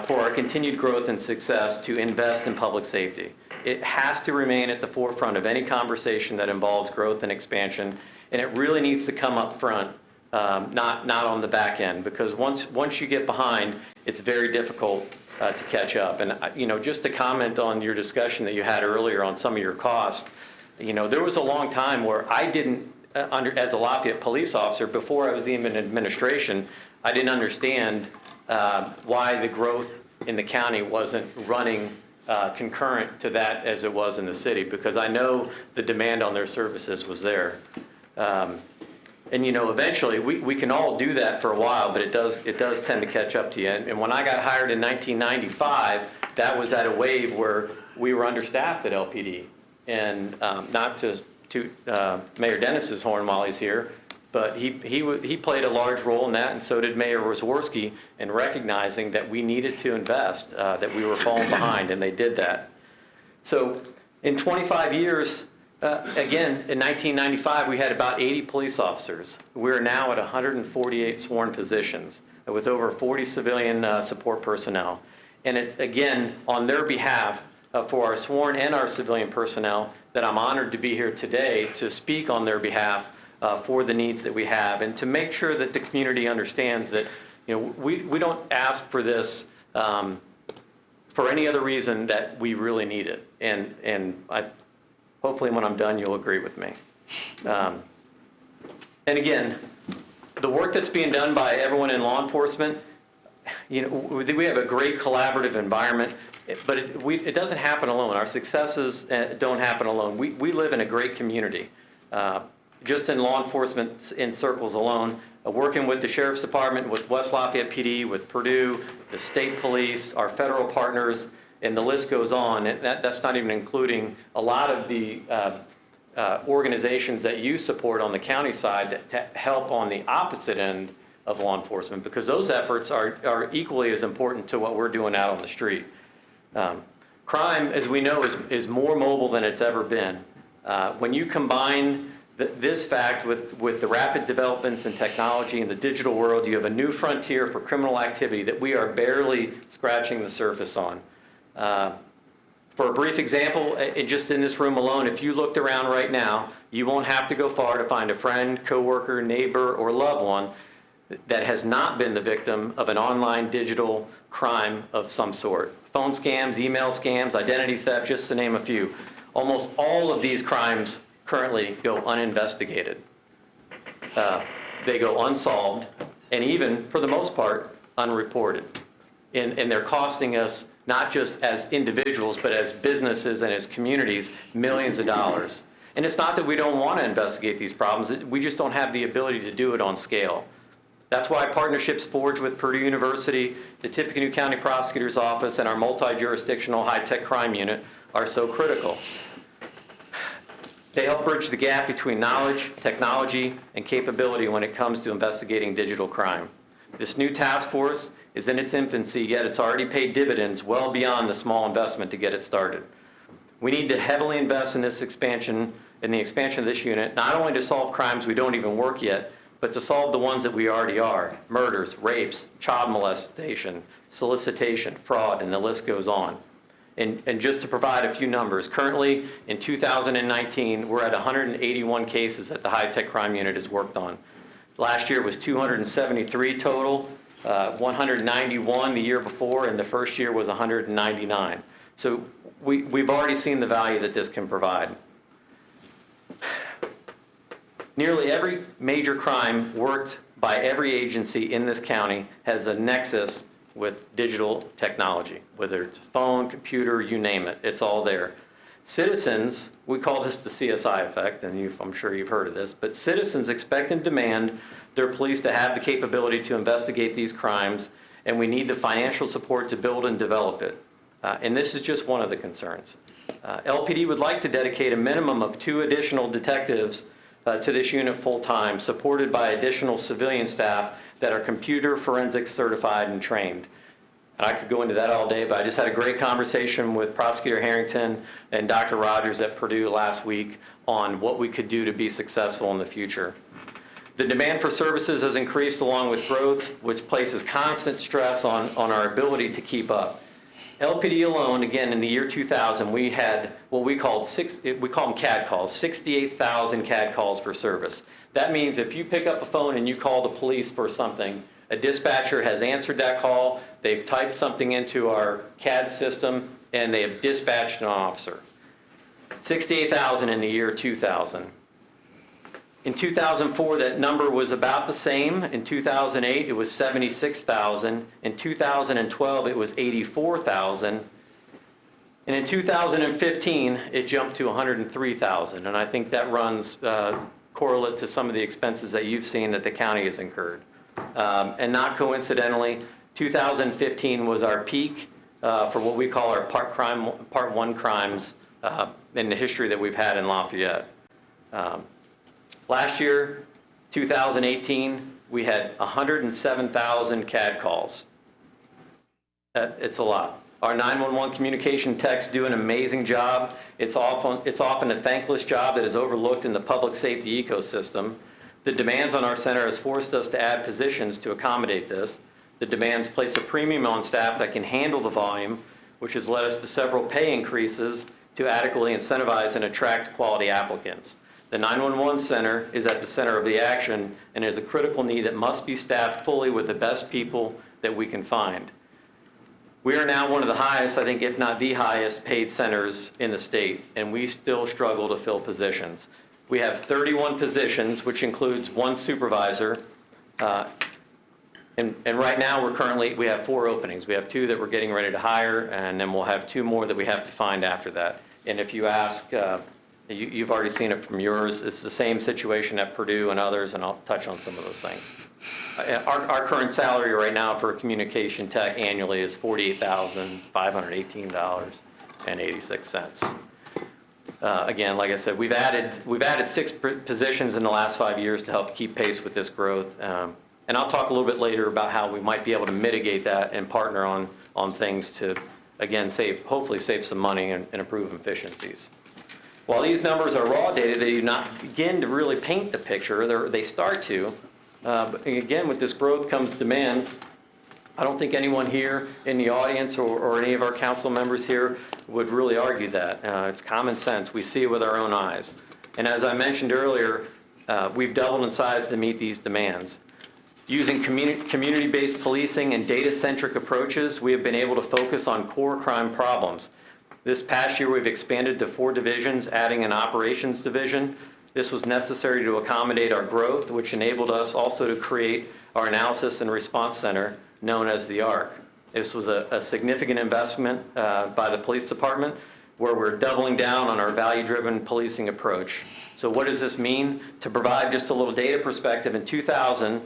for our continued growth and success, to invest in public safety. It has to remain at the forefront of any conversation that involves growth and expansion, and it really needs to come up front, not on the back end, because once you get behind, it's very difficult to catch up. And just to comment on your discussion that you had earlier on some of your costs, there was a long time where I didn't, as a Lafayette police officer, before I was even in administration, I didn't understand why the growth in the county wasn't running concurrent to that as it was in the city, because I know the demand on their services was there. And eventually we can all do that for a while, but it does tend to catch up to you. And when I got hired in 1995, that was at a wave where we were understaffed at LPD. And not to Mayor Dennis's horn while he's here, but he played a large role in that, and so did Mayor Wazorski, in recognizing that we needed to invest, that we were falling behind, and they did that. So in 25 years, again, in 1995, we had about 80 police officers. We're now at 148 sworn positions with over 40 civilian support personnel. And it's, again, on their behalf, for our sworn and our civilian personnel, that I'm honored to be here today to speak on their behalf for the needs that we have, and to make sure that the community understands that we don't ask for this for for any other reason that we really need it. And hopefully when I'm done, you'll agree with me. And again, the work that's being done by everyone in law enforcement, you know, we have a great collaborative environment, but it doesn't happen alone. Our successes don't happen alone. We live in a great community. Just in law enforcement in circles alone, working with the Sheriff's Department, with West Lafayette PD, with Purdue, the state police, our federal partners, and the list goes on. And that's not even including a lot of the organizations that you support on the county side to help on the opposite end of law enforcement, because those efforts are equally as important to what we're doing out on the street. Crime, as we know, is more mobile than it's ever been. When you combine this fact with the rapid developments in technology in the digital world, you have a new frontier for criminal activity that we are barely scratching the surface on. For a brief example, just in this room alone, if you looked around right now, you won't have to go far to find a friend, coworker, neighbor, or loved one that has not been the victim of an online digital crime of some sort. Phone scams, email scams, identity theft, just to name a few. Almost all of these crimes currently go uninvestigated. They go unsolved, and even, for the most part, unreported. And they're costing us, not just as individuals, but as businesses and as communities, millions of dollars. And it's not that we don't want to investigate these problems, we just don't have the ability to do it on scale. That's why partnerships forged with Purdue University, the Tippecanoe County Prosecutor's Office, and our multi-jurisdictional high-tech crime unit are so critical. They help bridge the gap between knowledge, technology, and capability when it comes to investigating digital crime. This new task force is in its infancy, yet it's already paid dividends well beyond the small investment to get it started. We need to heavily invest in this expansion, in the expansion of this unit, not only to solve crimes we don't even work yet, but to solve the ones that we already are: murders, rapes, child molestation, solicitation, fraud, and the list goes on. And just to provide a few numbers, currently in 2019, we're at 181 cases that the high-tech crime unit has worked on. Last year was 273 total, 191 the year before, and the first year was 199. So we've already seen the value that this can provide. Nearly every major crime worked by every agency in this county has a nexus with digital technology, whether it's phone, computer, you name it, it's all there. Citizens, we call this the CSI effect, and I'm sure you've heard of this, but citizens expect and demand their police to have the capability to investigate these crimes, and we need the financial support to build and develop it. And this is just one of the concerns. LPD would like to dedicate a minimum of 2 additional detectives to this unit full-time, supported by additional civilian staff that are computer forensics certified and trained. And I could go into that all day, but I just had a great conversation with Prosecutor Harrington and Dr. Rogers at Purdue last week on what we could do to be successful in the future. The demand for services has increased along with growth, which places constant stress on our ability to keep up. LPD alone, again, in the year 2000, we had what we call them CAD calls, 68,000 CAD calls for service. That means if you pick up a phone and you call the police for something, a dispatcher has answered that call, they've typed something into our CAD system, and they have dispatched an officer. 68,000 in the year 2000. In 2004, that number was about the same. In 2008, it was 76,000. In 2012, it was 84,000. And in 2015, it jumped to 103,000. And I think that runs correlate to some of the expenses that you've seen that the county has incurred. And not coincidentally, 2015 was our peak for what we call our Part 1 crimes in the history that we've had in Lafayette. Last year, 2018, we had 107,000 CAD calls. It's a lot. Our 911 communication techs do an amazing job. It's often a thankless job that is overlooked in the public safety ecosystem. The demands on our center has forced us to add positions to accommodate this. The demands place a premium on staff that can handle the volume, which has led us to several pay increases to adequately incentivize and attract quality applicants. The 911 center is at the center of the action and is a critical need that must be staffed fully with the best people that we can find. We are now one of the highest, I think, if not the highest paid centers in the state, and we still struggle to fill positions. We have 31 positions, which includes 1 supervisor. And right now, we have 4 openings. We have 2 that we're getting ready to hire, and then we'll have 2 more that we have to find after that. And if you ask, you've already seen it from yours, it's the same situation at Purdue and others, and I'll touch on some of those things. Our current salary right now for a communication tech annually is $48,518.86. Again, like I said, we've added 6 positions in the last 5 years to help keep pace with this growth. And I'll talk a little bit later about how we might be able to mitigate that and partner on things to, again, hopefully save some money and improve efficiencies. While these numbers are raw data, they do not begin to really paint the picture. They start to. But again, with this growth comes demand. I don't think anyone here in the audience or any of our council members here would really argue that. It's common sense. We see it with our own eyes. And as I mentioned earlier, we've doubled in size to meet these demands. Using community-based policing and data-centric approaches, we have been able to focus on core crime problems. This past year, we've expanded to 4 divisions, adding an operations division. This was necessary to accommodate our growth, which enabled us also to create our analysis and response center, known as the ARC. This was a significant investment by the police department, where we're doubling down on our value-driven policing approach. So what does this mean? To provide just a little data perspective, in 2000,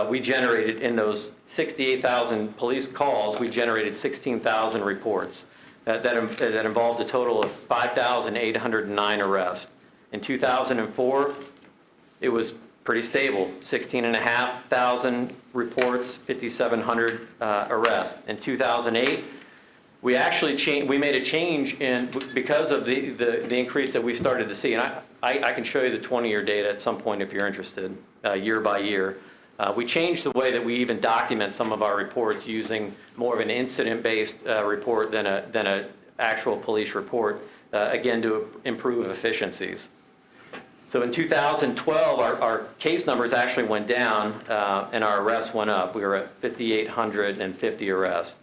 we generated, in those 68,000 police calls, we generated 16,000 reports. That involved a total of 5,809 arrests. In 2004, it was pretty stable, 16,500 reports, 5,700 arrests. In 2008, we actually we made a change because of the increase that we started to see. And I can show you the 20-year data at some point if you're interested, year by year. We changed the way that we even document some of our reports using more of an incident-based report than an actual police report, again, to improve efficiencies. So in 2012, our case numbers actually went down and our arrests went up. We were at 5,850 arrests.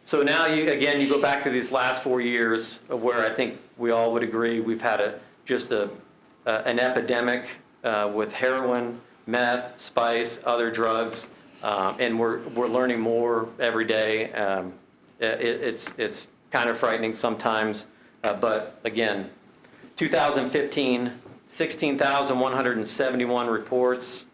So now, again, you go back to these last 4 years where I think we all would agree we've had an epidemic with heroin, meth, spice, other drugs, and we're learning more every day. It's kind of frightening sometimes, but again, 2015, 16,171 reports,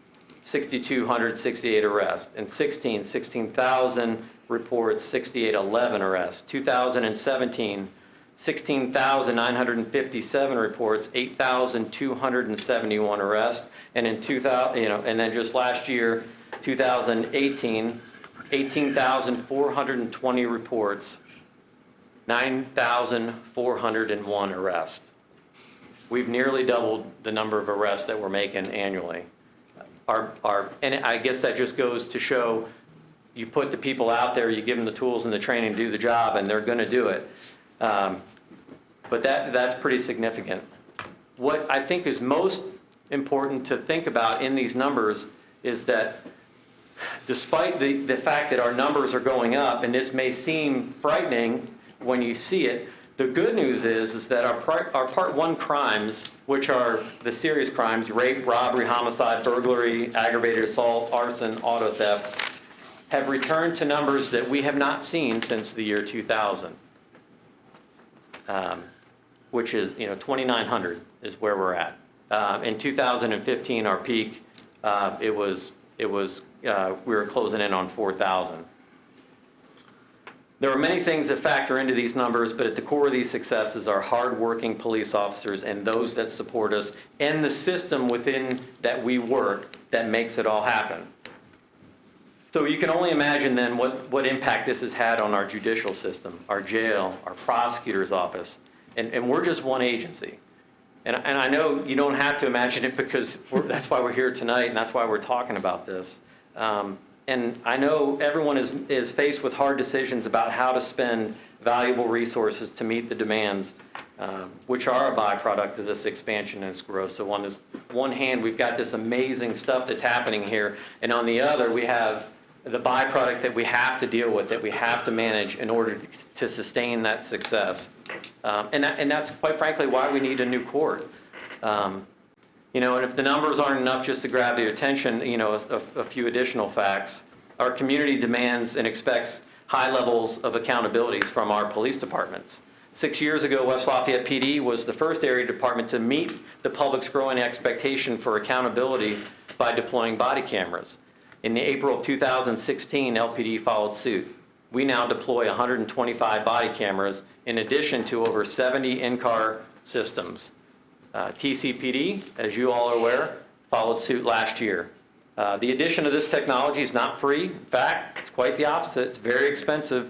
6,268 arrests. In 16,000 reports, 6,811 arrests. 2017, 16,957 reports, 8,271 arrests. And in 2000, and then just last year, 2018, 18,420 reports, 9,401 arrests. We've nearly doubled the number of arrests that we're making annually. And I guess that just goes to show you put the people out there, you give them the tools and the training to do the job, and they're going to do it. But that's pretty significant. What I think is most important to think about in these numbers is that despite the fact that our numbers are going up, and this may seem frightening when you see it, the good news is that our Part 1 crimes, which are the serious crimes, rape, robbery, homicide, burglary, aggravated assault, arson, auto theft, have returned to numbers that we have not seen since the year 2000, which is 2,900 is where we're at. In 2015, our peak, we were closing in on 4,000. There are many things that factor into these numbers, but at the core of these successes are hardworking police officers and those that support us and the system within that we work that makes it all happen. So you can only imagine then what impact this has had on our judicial system, our jail, our prosecutor's office, and we're just one agency. And I know you don't have to imagine it because that's why we're here tonight and that's why we're talking about this. And I know everyone is faced with hard decisions about how to spend valuable resources to meet the demands, which are a byproduct of this expansion and this growth. So on this one hand, we've got this amazing stuff that's happening here, and on the other, we have the byproduct that we have to deal with, that we have to manage in order to sustain that success. And that's quite frankly why we need a new court. You know, and if the numbers aren't enough just to grab your attention, you know, a few additional facts. Our community demands and expects high levels of accountabilities from our police departments. 6 years ago, West Lafayette PD was the first area department to meet the public's growing expectation for accountability by deploying body cameras. In the April of 2016, LPD followed suit. We now deploy 125 body cameras in addition to over 70 in-car systems. TCPD, as you all are aware, followed suit last year. The addition of this technology is not free. In fact, it's quite the opposite. It's very expensive.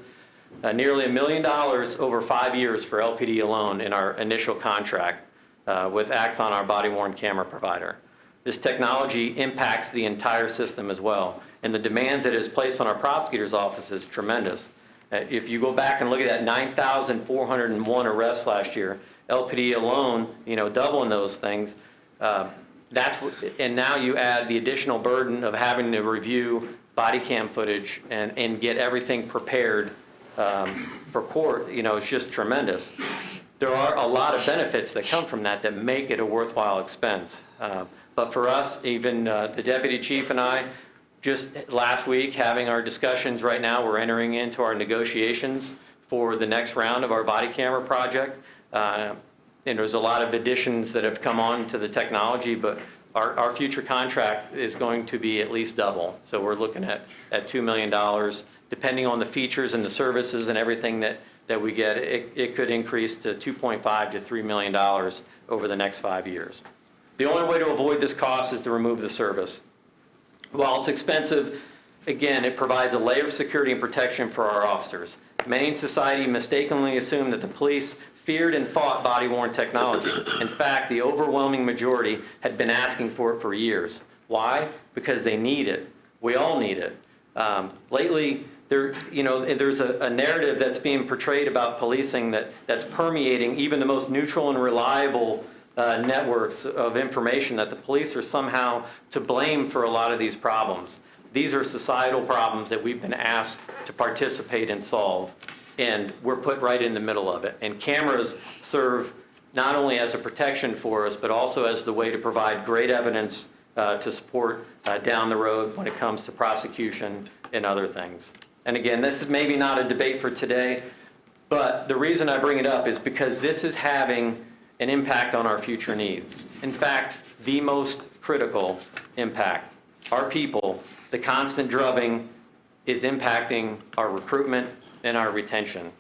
Nearly $1 million over 5 years for LPD alone in our initial contract with Axon, our body-worn camera provider. This technology impacts the entire system as well, and the demands it has placed on our prosecutor's office is tremendous. If you go back and look at that 9,401 arrests last year, LPD alone, you know, doubling those things, and now you add the additional burden of having to review body cam footage and get everything prepared for court, you know, it's just tremendous. There are a lot of benefits that come from that make it a worthwhile expense. But for us, even the deputy chief and I, just last week, having our discussions right now, we're entering into our negotiations for the next round of our body camera project. And there's a lot of additions that have come on to the technology, but our future contract is going to be at least double. So we're looking at $2 million. Depending on the features and the services and everything that we get, it could increase to $2.5 to $3 million over the next 5 years. The only way to avoid this cost is to remove the service. While it's expensive, again, it provides a layer of security and protection for our officers. Many in society mistakenly assume that the police feared and fought body-worn technology. In fact, the overwhelming majority had been asking for it for years. Why? Because they need it. We all need it. Lately, there's a narrative that's being portrayed about policing that's permeating even the most neutral and reliable networks of information, that the police are somehow to blame for a lot of these problems. These are societal problems that we've been asked to participate and solve, and we're put right in the middle of it. And cameras serve not only as a protection for us, but also as the way to provide great evidence to support down the road when it comes to prosecution and other things. And again, this is maybe not a debate for today, but the reason I bring it up is because this is having an impact on our future needs. In fact, the most critical impact. Our people, the constant drubbing is impacting our recruitment and our retention.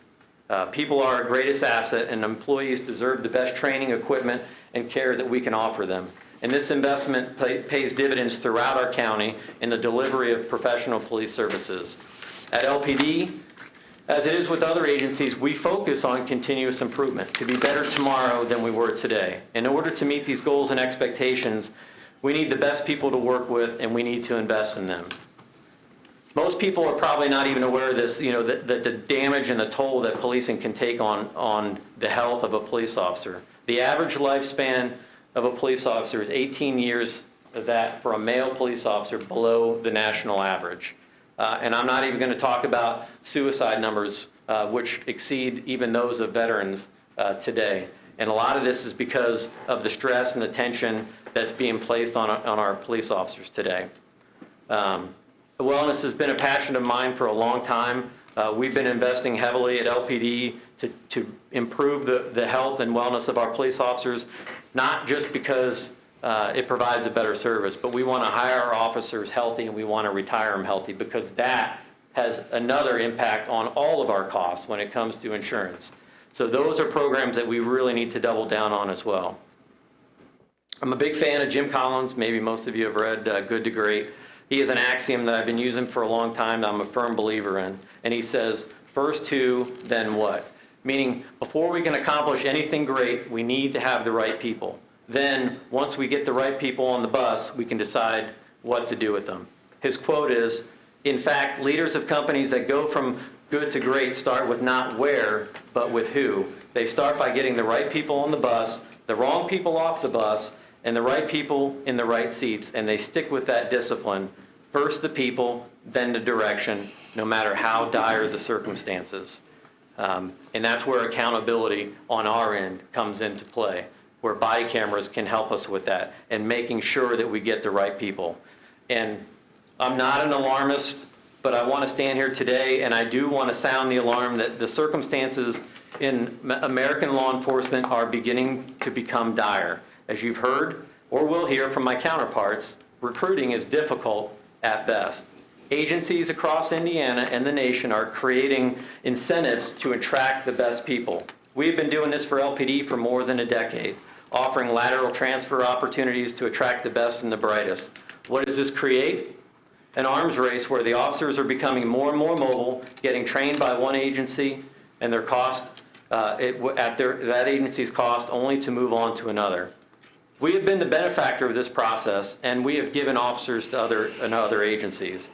People are our greatest asset, and employees deserve the best training, equipment, and care that we can offer them. And this investment pays dividends throughout our county in the delivery of professional police services. At LPD, as it is with other agencies, we focus on continuous improvement to be better tomorrow than we were today. In order to meet these goals and expectations, we need the best people to work with, and we need to invest in them. Most people are probably not even aware of this, the damage and the toll that policing can take on the health of a police officer. The average lifespan of a police officer is 18 years of that for a male police officer, below the national average. And I'm not even going to talk about suicide numbers, which exceed even those of veterans today. And a lot of this is because of the stress and the tension that's being placed on our police officers today. Wellness has been a passion of mine for a long time. We've been investing heavily at LPD to improve the health and wellness of our police officers, not just because it provides a better service, but we want to hire our officers healthy and we want to retire them healthy, because that has another impact on all of our costs when it comes to insurance. So those are programs that we really need to double down on as well. I'm a big fan of Jim Collins. Maybe most of you have read Good to Great. He has an axiom that I've been using for a long time that I'm a firm believer in. And he says, first who, then what? Meaning, before we can accomplish anything great, we need to have the right people. Then, once we get the right people on the bus, we can decide what to do with them. His quote is, in fact, leaders of companies that go from good to great start with not where, but with who. They start by getting the right people on the bus, the wrong people off the bus, and the right people in the right seats, and they stick with that discipline First the people, then the direction, no matter how dire the circumstances. And that's where accountability on our end comes into play, where body cameras can help us with that and making sure that we get the right people. And I'm not an alarmist, but I want to stand here today and I do want to sound the alarm that the circumstances in American law enforcement are beginning to become dire. As you've heard or will hear from my counterparts, recruiting is difficult at best. Agencies across Indiana and the nation are creating incentives to attract the best people. We've been doing this for LPD for more than a decade, offering lateral transfer opportunities to attract the best and the brightest. What does this create? An arms race where the officers are becoming more and more mobile, getting trained by one agency, and their cost that agency's cost only to move on to another. We have been the benefactor of this process, and we have given officers to other agencies.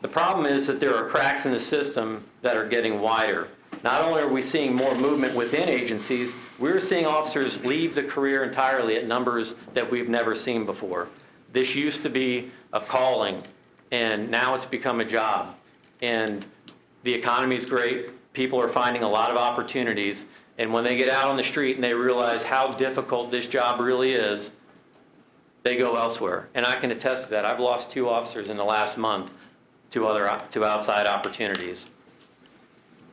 The problem is that there are cracks in the system that are getting wider. Not only are we seeing more movement within agencies, we're seeing officers leave the career entirely at numbers that we've never seen before. This used to be a calling, and now it's become a job. And the economy's great. People are finding a lot of opportunities. And when they get out on the street and they realize how difficult this job really is, they go elsewhere. And I can attest to that. I've lost 2 officers in the last month to outside opportunities.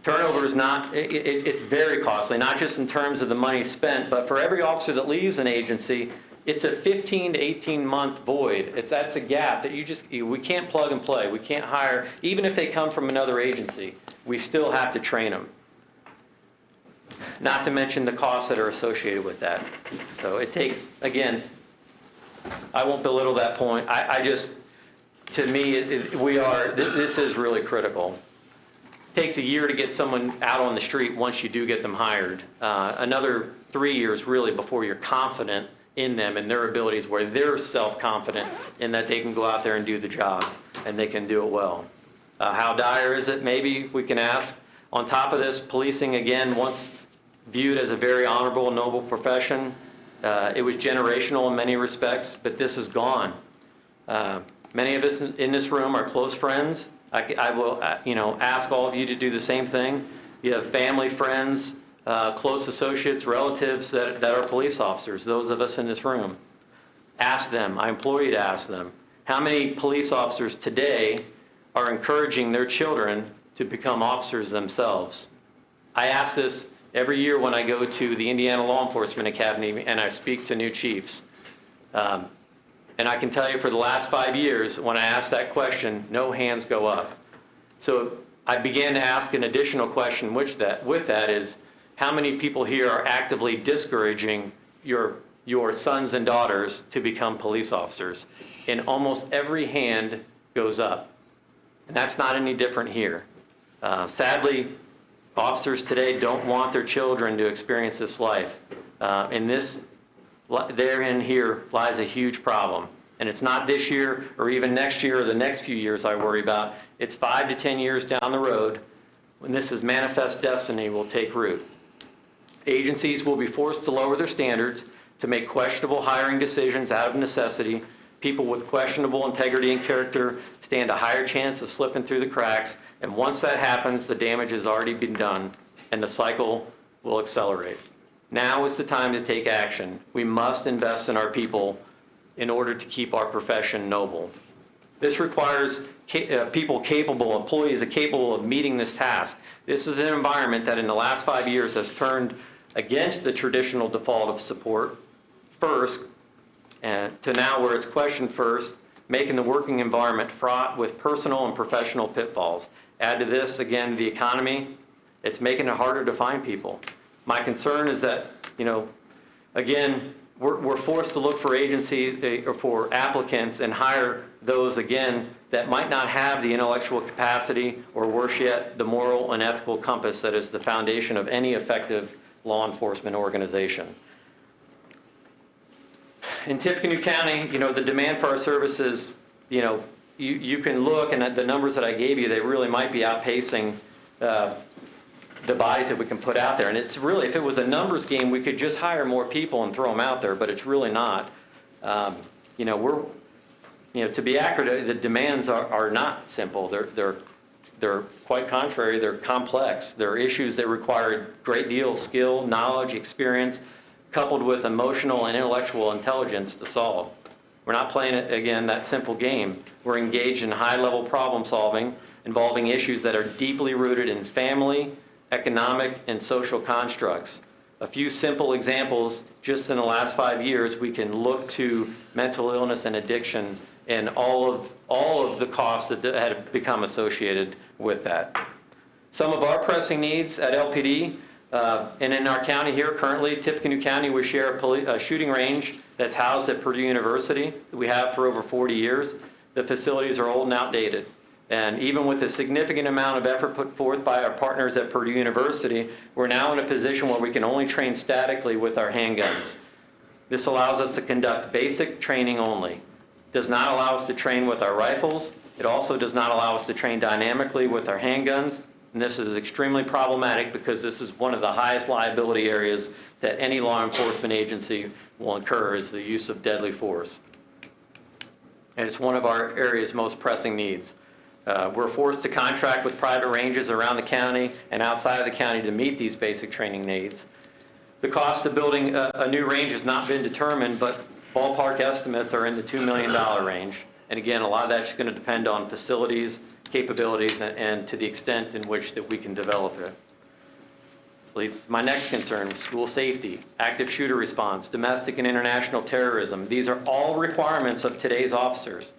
Turnover is not, it's very costly, not just in terms of the money spent, but for every officer that leaves an agency, it's a 15 to 18 month void. That's a gap that we can't plug and play. We can't hire, even if they come from another agency, we still have to train them. Not to mention the costs that are associated with that. So it takes, again, I won't belittle that point. To me, this is really critical. It takes a year to get someone out on the street once you do get them hired. Another 3 years really before you're confident in them and their abilities, where they're self-confident in that they can go out there and do the job and they can do it well. How dire is it? Maybe we can ask. On top of this, policing, again, once viewed as a very honorable and noble profession, it was generational in many respects, but this is gone. Many of us in this room are close friends. I will ask all of you to do the same thing. You have family, friends, close associates, relatives that are police officers, those of us in this room. Ask them. I implore you to ask them. How many police officers today are encouraging their children to become officers themselves? I ask this every year when I go to the Indiana Law Enforcement Academy and I speak to new chiefs. And I can tell you for the last 5 years, when I ask that question, no hands go up. So I began to ask an additional question, with that is, how many people here are actively discouraging your sons and daughters to become police officers? And almost every hand goes up. And that's not any different here. Sadly, officers today don't want their children to experience this life. Therein here lies a huge problem. And it's not this year or even next year or the next few years I worry about. It's 5 to 10 years down the road when this is manifest destiny will take root. Agencies will be forced to lower their standards to make questionable hiring decisions out of necessity. People with questionable integrity and character stand a higher chance of slipping through the cracks. And once that happens, the damage has already been done and the cycle will accelerate. Now is the time to take action. We must invest in our people in order to keep our profession noble. This requires people capable, employees are capable of meeting this task. This is an environment that in the last 5 years has turned against the traditional default of support first, and to now where it's question first, making the working environment fraught with personal and professional pitfalls. Add to this, again, the economy, it's making it harder to find people. My concern is that, again, we're forced to look for agencies or for applicants and hire those, again, that might not have the intellectual capacity or worse yet, the moral and ethical compass that is the foundation of any effective law enforcement organization. In Tippecanoe County, the demand for our services, you can look, and the numbers that I gave you, they really might be outpacing the bodies that we can put out there. And it's really, if it was a numbers game, we could just hire more people and throw them out there, but it's really not. to be accurate, the demands are not simple. They're quite contrary. They're complex. They're issues that require a great deal of skill, knowledge, experience, coupled with emotional and intellectual intelligence to solve. We're not playing, again, that simple game. We're engaged in high-level problem solving involving issues that are deeply rooted in family, economic, and social constructs. A few simple examples, just in the last 5 years, we can look to mental illness and addiction and all of the costs that had become associated with that. Some of our pressing needs at LPD, and in our county here currently, Tippecanoe County, we share a shooting range that's housed at Purdue University that we have for over 40 years. The facilities are old and outdated. And even with the significant amount of effort put forth by our partners at Purdue University, we're now in a position where we can only train statically with our handguns. This allows us to conduct basic training only. Does not allow us to train with our rifles. It also does not allow us to train dynamically with our handguns. And this is extremely problematic because this is one of the highest liability areas that any law enforcement agency will incur, is the use of deadly force. And it's one of our area's most pressing needs. We're forced to contract with private ranges around the county and outside of the county to meet these basic training needs. The cost of building a new range has not been determined, but ballpark estimates are in the $2 million range. And again, a lot of that's going to depend on facilities, capabilities, and to the extent in which that we can develop it. Leads to my next concern, school safety, active shooter response, domestic and international terrorism. These are all requirements of today's officers.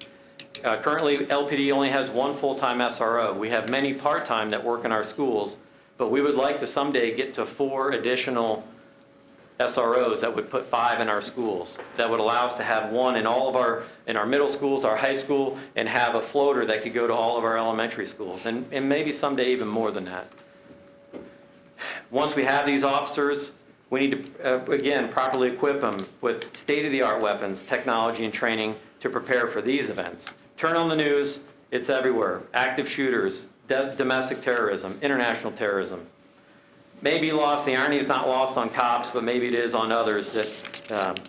Currently, LPD only has one full-time SRO. We have many part-time that work in our schools, but we would like to someday get to 4 additional SROs that would put 5 in our schools. That would allow us to have one in all of our middle schools, our high school, and have a floater that could go to all of our elementary schools, and maybe someday even more than that. Once we have these officers, we need to, again, properly equip them with state-of-the-art weapons, technology, and training to prepare for these events. Turn on the news, it's everywhere. Active shooters, domestic terrorism, international terrorism. Maybe lost, the irony is not lost on cops, but maybe it is on others, that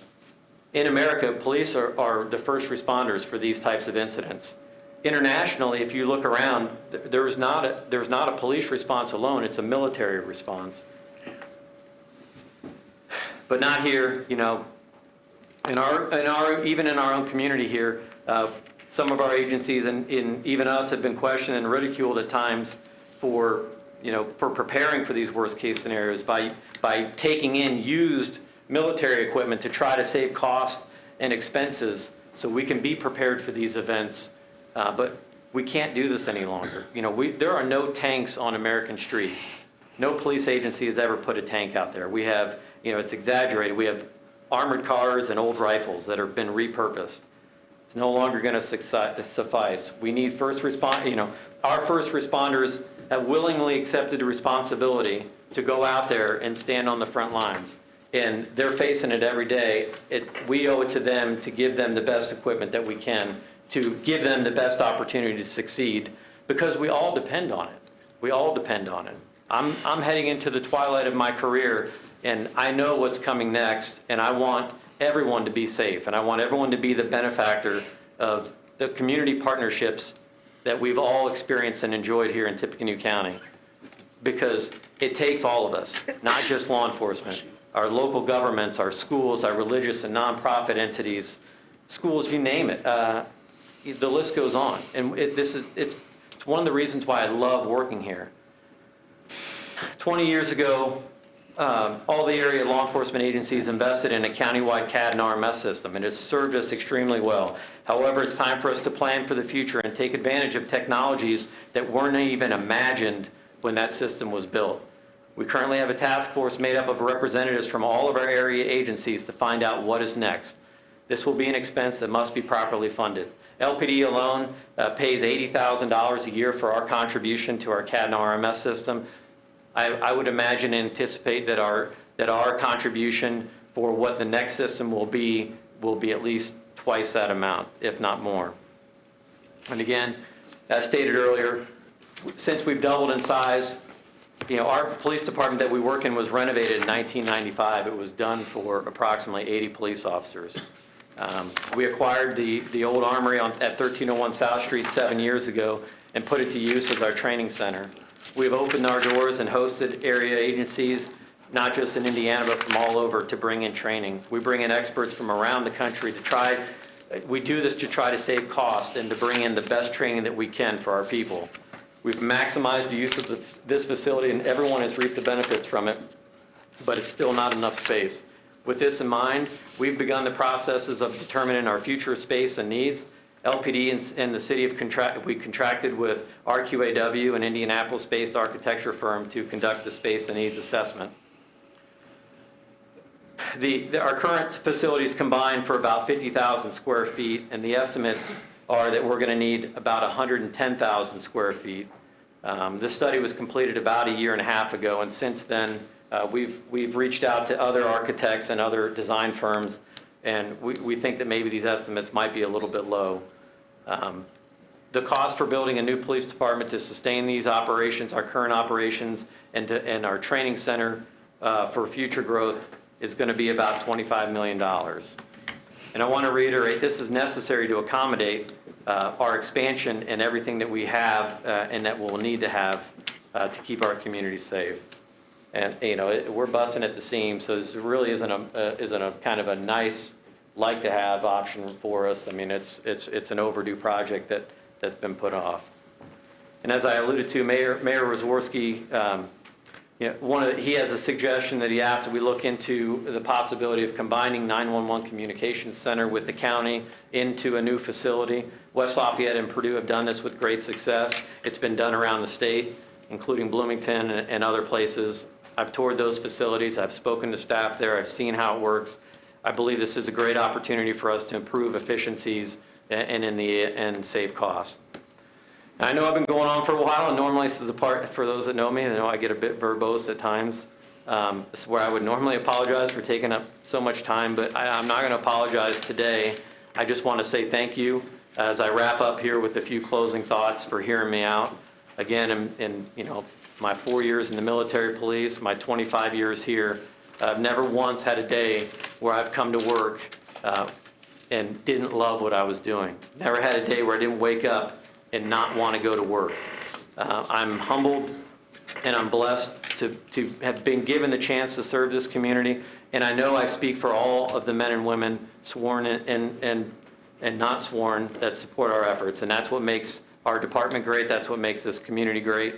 in America, police are the first responders for these types of incidents. Internationally, if you look around, there's not a police response alone, it's a military response. But not here, even in our own community here, some of our agencies and even us have been questioned and ridiculed at times for preparing for these worst case scenarios by taking in used military equipment to try to save costs and expenses so we can be prepared for these events. But we can't do this any longer. There are no tanks on American streets. No police agency has ever put a tank out there. We have, it's exaggerated. We have armored cars and old rifles that have been repurposed. It's no longer going to suffice. We need our first responders have willingly accepted the responsibility to go out there and stand on the front lines. And they're facing it every day. We owe it to them to give them the best equipment that we can, to give them the best opportunity to succeed, because we all depend on it. We all depend on it. I'm heading into the twilight of my career, and I know what's coming next, and I want everyone to be safe, and I want everyone to be the benefactor of the community partnerships that we've all experienced and enjoyed here in Tippecanoe County, because it takes all of us, not just law enforcement, our local governments, our schools, our religious and nonprofit entities, schools, you name it. The list goes on, and it's one of the reasons why I love working here. 20 years ago, all the area law enforcement agencies invested in a countywide CAD and RMS system, and it's served us extremely well. However, it's time for us to plan for the future and take advantage of technologies that weren't even imagined when that system was built. We currently have a task force made up of representatives from all of our area agencies to find out what is next. This will be an expense that must be properly funded. LPD alone pays $80,000 a year for our contribution to our CAD and RMS system. I would imagine and anticipate that our contribution for what the next system will be at least twice that amount, if not more. And again, as stated earlier, since we've doubled in size, our police department that we work in was renovated in 1995. It was done for approximately 80 police officers. We acquired the old armory at 1301 South Street 7 years ago and put it to use as our training center. We've opened our doors and hosted area agencies, not just in Indiana, but from all over, to bring in training. We bring in experts from around the country we do this to try to save cost and to bring in the best training that we can for our people. We've maximized the use of this facility, and everyone has reaped the benefits from it, but it's still not enough space. With this in mind, we've begun the processes of determining our future space and needs. LPD and the city we contracted with RQAW, an Indianapolis-based architecture firm, to conduct the space and needs assessment. Our current facilities combine for about 50,000 square feet, and the estimates are that we're going to need about 110,000 square feet. This study was completed about a year and a half ago, and since then we've reached out to other architects and other design firms, and we think that maybe these estimates might be a little bit low. The cost for building a new police department to sustain these operations, our current operations, and our training center for future growth is going to be about $25 million. And I want to reiterate, this is necessary to accommodate our expansion and everything that we have and that we'll need to have to keep our community safe. And we're busting at the seams, so this really isn't a kind of a nice, like-to-have option for us. I mean, it's an overdue project that's been put off. And as I alluded to, Mayor Rosworski, he has a suggestion that he asked that we look into the possibility of combining 911 Communications Center with the county into a new facility. West Lafayette and Purdue have done this with great success. It's been done around the state, including Bloomington and other places. I've toured those facilities. I've spoken to staff there. I've seen how it works. I believe this is a great opportunity for us to improve efficiencies and in the end save costs. I know I've been going on for a while, and normally this is a part, for those that know me, they know I get a bit verbose at times. This is where I would normally apologize for taking up so much time, but I'm not going to apologize today. I just want to say thank you as I wrap up here with a few closing thoughts for hearing me out. Again, in my 4 years in the military police, my 25 years here, I've never once had a day where I've come to work and didn't love what I was doing. Never had a day where I didn't wake up and not want to go to work. I'm humbled and I'm blessed to have been given the chance to serve this community, and I know I speak for all of the men and women, sworn and not sworn, that support our efforts, and that's what makes our department great, that's what makes this community great.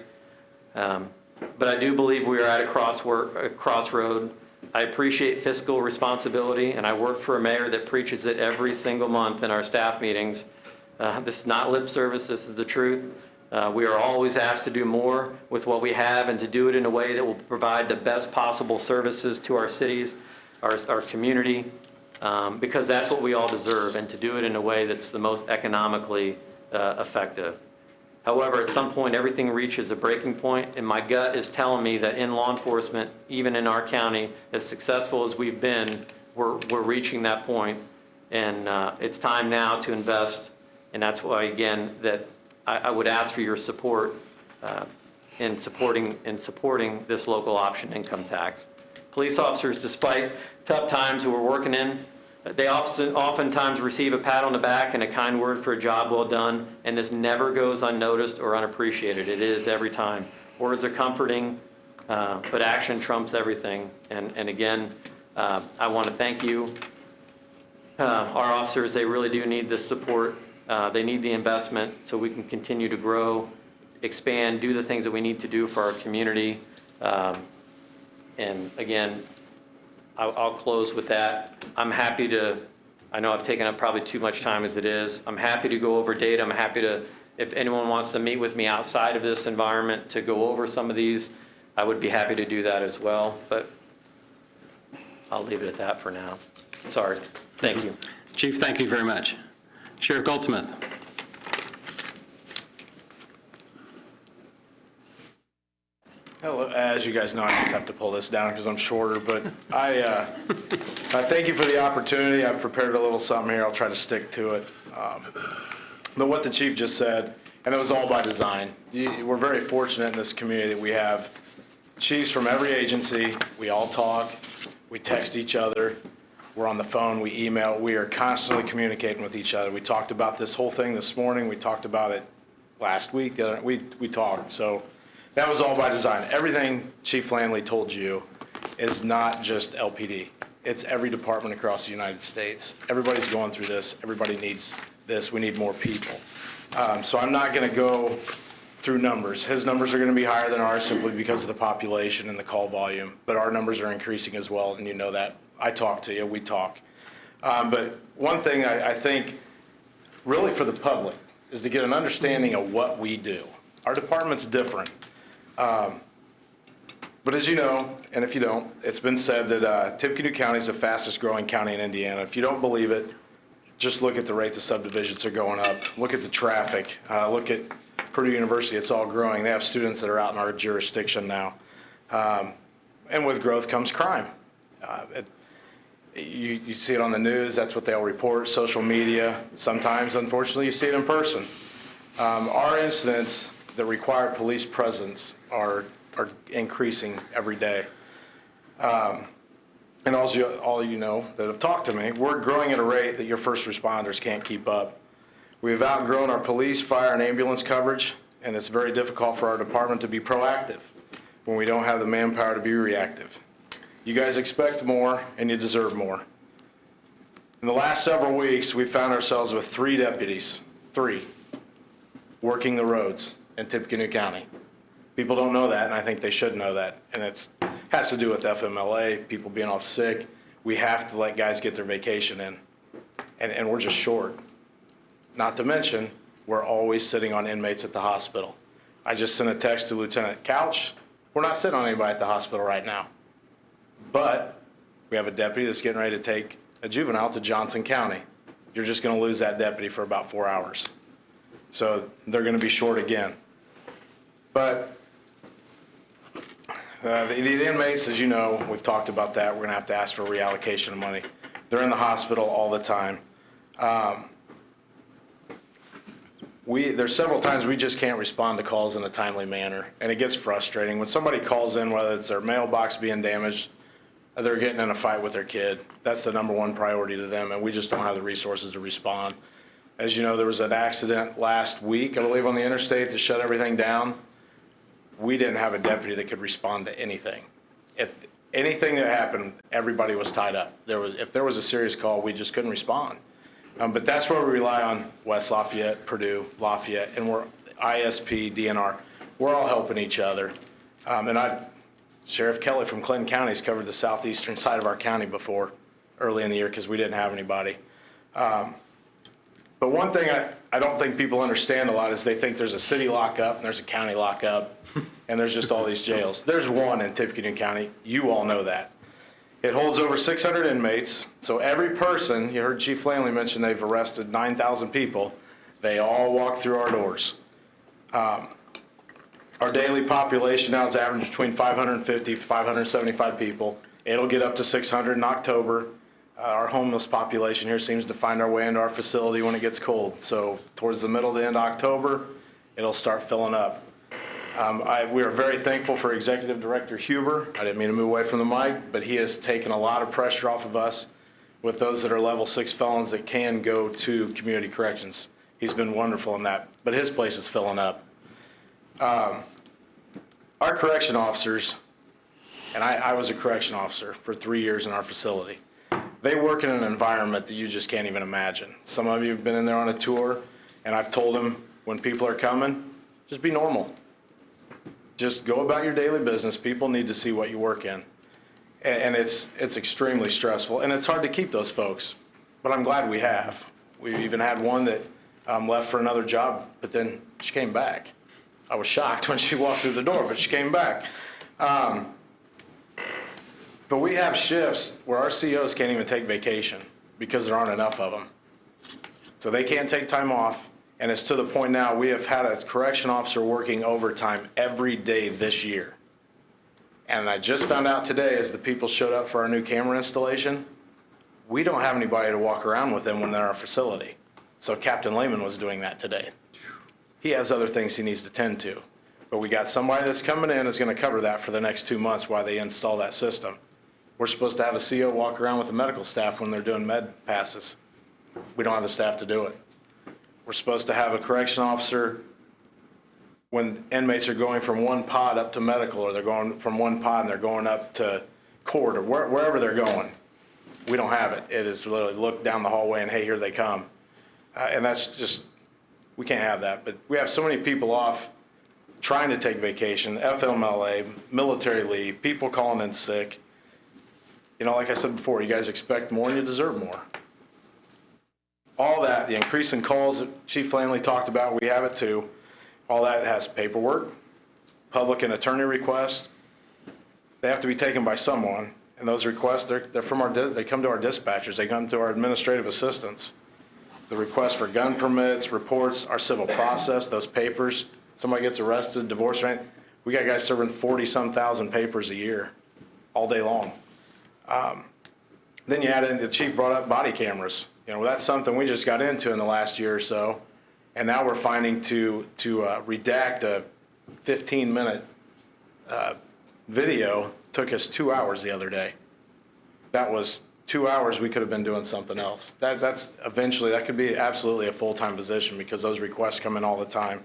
But I do believe we are at a crossroad. I appreciate fiscal responsibility, and I work for a mayor that preaches it every single month in our staff meetings. This is not lip service, this is the truth. We are always asked to do more with what we have and to do it in a way that will provide the best possible services to our cities, our community, because that's what we all deserve, and to do it in a way that's the most economically effective. However, at some point, everything reaches a breaking point, and my gut is telling me that in law enforcement, even in our county, as successful as we've been, we're reaching that point, and it's time now to invest. And that's why, again, that I would ask for your support in supporting this local option income tax. Police officers, despite tough times who are working in, they oftentimes receive a pat on the back and a kind word for a job well done, and this never goes unnoticed or unappreciated. It is every time. Words are comforting, but action trumps everything. And again, I want to thank you. Our officers, they really do need this support. They need the investment so we can continue to grow, expand, do the things that we need to do for our community. And again, I'll close with that. I'm happy to, I know I've taken up probably too much time as it is. I'm happy to go over data. I'm happy to, if anyone wants to meet with me outside of this environment to go over some of these, I would be happy to do that as well. But I'll leave it at that for now. Sorry. Thank you. Chief, thank you very much. Sheriff Goldsmith. Hello. As you guys know, I just have to pull this down because I'm shorter, but I thank you for the opportunity. I've prepared a little something here. I'll try to stick to it. But what the chief just said, and it was all by design. We're very fortunate in this community that we have chiefs from every agency. We all talk. We text each other. We're on the phone, we email, we are constantly communicating with each other. We talked about this whole thing this morning, we talked about it last week, we talked. So that was all by design. Everything Chief Lanley told you is not just LPD. It's every department across the United States. Everybody's going through this, everybody needs this, we need more people. So I'm not gonna go through numbers. His numbers are gonna be higher than ours simply because of the population and the call volume, but our numbers are increasing as well, and you know that. I talk to you, we talk. But one thing I think really for the public is to get an understanding of what we do. Our department's different. But as you know, and if you don't, it's been said that Tippecanoe County is the fastest growing county in Indiana. If you don't believe it, just look at the rate the subdivisions are going up. Look at the traffic. Look at Purdue University, it's all growing. They have students that are out in our jurisdiction now. And with growth comes crime. You see it on the news, that's what they'll report, social media. Sometimes, unfortunately, you see it in person. Our incidents that require police presence are increasing every day. And all you know that have talked to me, we're growing at a rate that your first responders can't keep up. We've outgrown our police, fire, and ambulance coverage, and it's very difficult for our department to be proactive when we don't have the manpower to be reactive. You guys expect more, and you deserve more. In the last several weeks, we found ourselves with 3 deputies, 3, working the roads in Tippecanoe County. People don't know that, and I think they should know that. And it has to do with FMLA, people being off sick. We have to let guys get their vacation in, and we're just short. Not to mention, we're always sitting on inmates at the hospital. I just sent a text to Lieutenant Couch. We're not sitting on anybody at the hospital right now. But we have a deputy that's getting ready to take a juvenile to Johnson County. You're just going to lose that deputy for about 4 hours. So they're going to be short again. But the inmates, as you know, we've talked about that. We're going to have to ask for reallocation of money. They're in the hospital all the time. There's several times we just can't respond to calls in a timely manner, and it gets frustrating. When somebody calls in, whether it's their mailbox being damaged, they're getting in a fight with their kid. That's the #1 priority to them, and we just don't have the resources to respond. As you know, there was an accident last week, I believe, on the interstate that shut everything down. We didn't have a deputy that could respond to anything. If anything that happened, everybody was tied up. If there was a serious call, we just couldn't respond. But that's where we rely on West Lafayette, Purdue, Lafayette, and we're ISP, DNR. We're all helping each other. Sheriff Kelly from Clinton County has covered the southeastern side of our county before, early in the year, because we didn't have anybody. But one thing I don't think people understand a lot is they think there's a city lockup and there's a county lockup, and there's just all these jails. There's one in Tippecanoe County. You all know that. It holds over 600 inmates, so every person, you heard Chief Lanley mention they've arrested 9,000 people, they all walk through our doors. Our daily population now is average between 550 to 575 people. It'll get up to 600 in October. Our homeless population here seems to find our way into our facility when it gets cold. So towards the middle to end of October, it'll start filling up. We are very thankful for Executive Director Huber. I didn't mean to move away from the mic, but he has taken a lot of pressure off of us with those that are level 6 felons that can go to community corrections. He's been wonderful in that, but his place is filling up. Our correction officers, and I was a correction officer for 3 years in our facility. They work in an environment that you just can't even imagine. Some of you have been in there on a tour, and I've told them when people are coming, just be normal. Just go about your daily business. People need to see what you work in. And it's extremely stressful, and it's hard to keep those folks, but I'm glad we have. We even had one that left for another job, but then she came back. I was shocked when she walked through the door, but she came back. But we have shifts where our COs can't even take vacation because there aren't enough of them. So they can't take time off, and it's to the point now we have had a correction officer working overtime every day this year. And I just found out today as the people showed up for our new camera installation, we don't have anybody to walk around with them when they're in our facility. So Captain Lehman was doing that today. He has other things he needs to tend to. But we got somebody that's coming in that's going to cover that for the next 2 months while they install that system. We're supposed to have a CO walk around with the medical staff when they're doing med passes. We don't have the staff to do it. We're supposed to have a correction officer when inmates are going from one pod up to medical, or they're going from one pod and they're going up to court, or wherever they're going. We don't have it. It is literally look down the hallway and, hey, here they come. And that's just, we can't have that. But we have so many people off trying to take vacation, FMLA, military leave, people calling in sick. You know, like I said before, you guys expect more and you deserve more. All that, the increase in calls that Chief Flanley talked about, we have it too. All that has paperwork, public and attorney requests. They have to be taken by someone. And those requests, they're from they come to our dispatchers, they come to our administrative assistants. The requests for gun permits, reports, our civil process, those papers, somebody gets arrested, divorced, or anything. We got guys serving 40-some thousand papers a year, all day long. Then you add in, the chief brought up body cameras. You know, that's something we just got into in the last year or so. And now we're finding to redact a 15-minute video took us 2 hours the other day. That was 2 hours we could have been doing something else. That's eventually, that could be absolutely a full-time position because those requests come in all the time.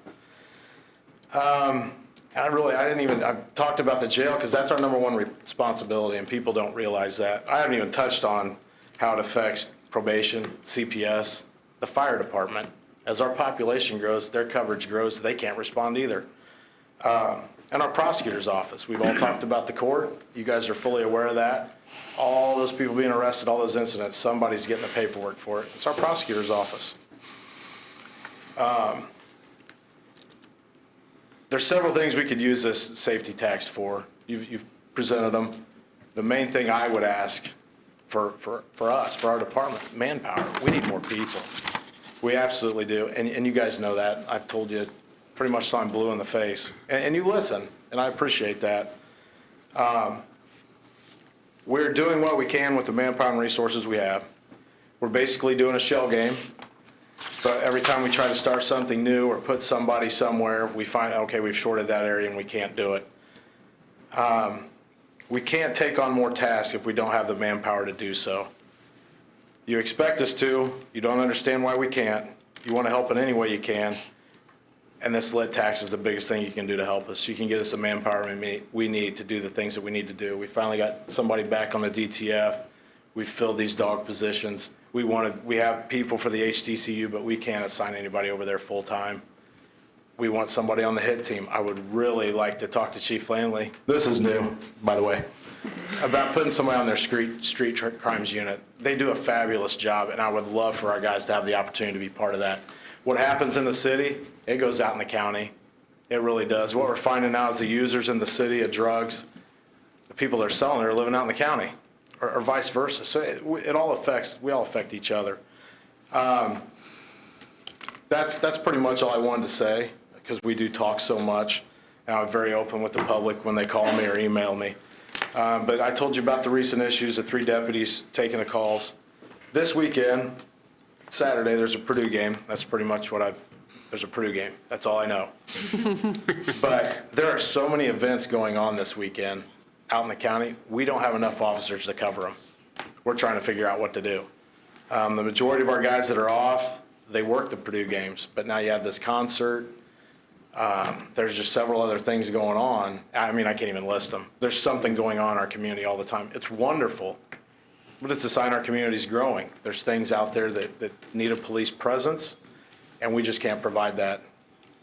I've talked about the jail because that's our #1 responsibility and people don't realize that. I haven't even touched on how it affects probation, CPS, the fire department. As our population grows, their coverage grows, they can't respond either. And our prosecutor's office. We've all talked about the court. You guys are fully aware of that. All those people being arrested, all those incidents, somebody's getting the paperwork for it. It's our prosecutor's office. There's several things we could use this safety tax for. You've presented them. The main thing I would ask for us, for our department, manpower. We need more people. We absolutely do, and you guys know that. I've told you pretty much till I'm blue in the face, and you listen, and I appreciate that. We're doing what we can with the manpower and resources we have. We're basically doing a shell game, but every time we try to start something new or put somebody somewhere, we find, okay, we've shorted that area and we can't do it. We can't take on more tasks if we don't have the manpower to do so. You expect us to, you don't understand why we can't, you want to help in any way you can, and this lit tax is the biggest thing you can do to help us. You can get us the manpower we need to do the things that we need to do. We finally got somebody back on the DTF. We've filled these dog positions. We have people for the HTCU, but we can't assign anybody over there full time. We want somebody on the HIT team. I would really like to talk to Chief Flanley. This is new, by the way, about putting somebody on their street crimes unit. They do a fabulous job, and I would love for our guys to have the opportunity to be part of that. What happens in the city, it goes out in the county. It really does. What we're finding now is the users in the city of drugs, the people that are selling it are living out in the county, or vice versa. So it all affects, we all affect each other. That's pretty much all I wanted to say, because we do talk so much. And I'm very open with the public when they call me or email me. But I told you about the recent issues, the 3 deputies taking the calls. This weekend, Saturday, there's a Purdue game. That's pretty much what there's a Purdue game. That's all I know. But there are so many events going on this weekend out in the county. We don't have enough officers to cover them. We're trying to figure out what to do. The majority of our guys that are off, they work the Purdue games, but now you have this concert. There's just several other things going on. I mean, I can't even list them. There's something going on in our community all the time. It's wonderful, but it's a sign our community's growing. There's things out there that need a police presence, and we just can't provide that.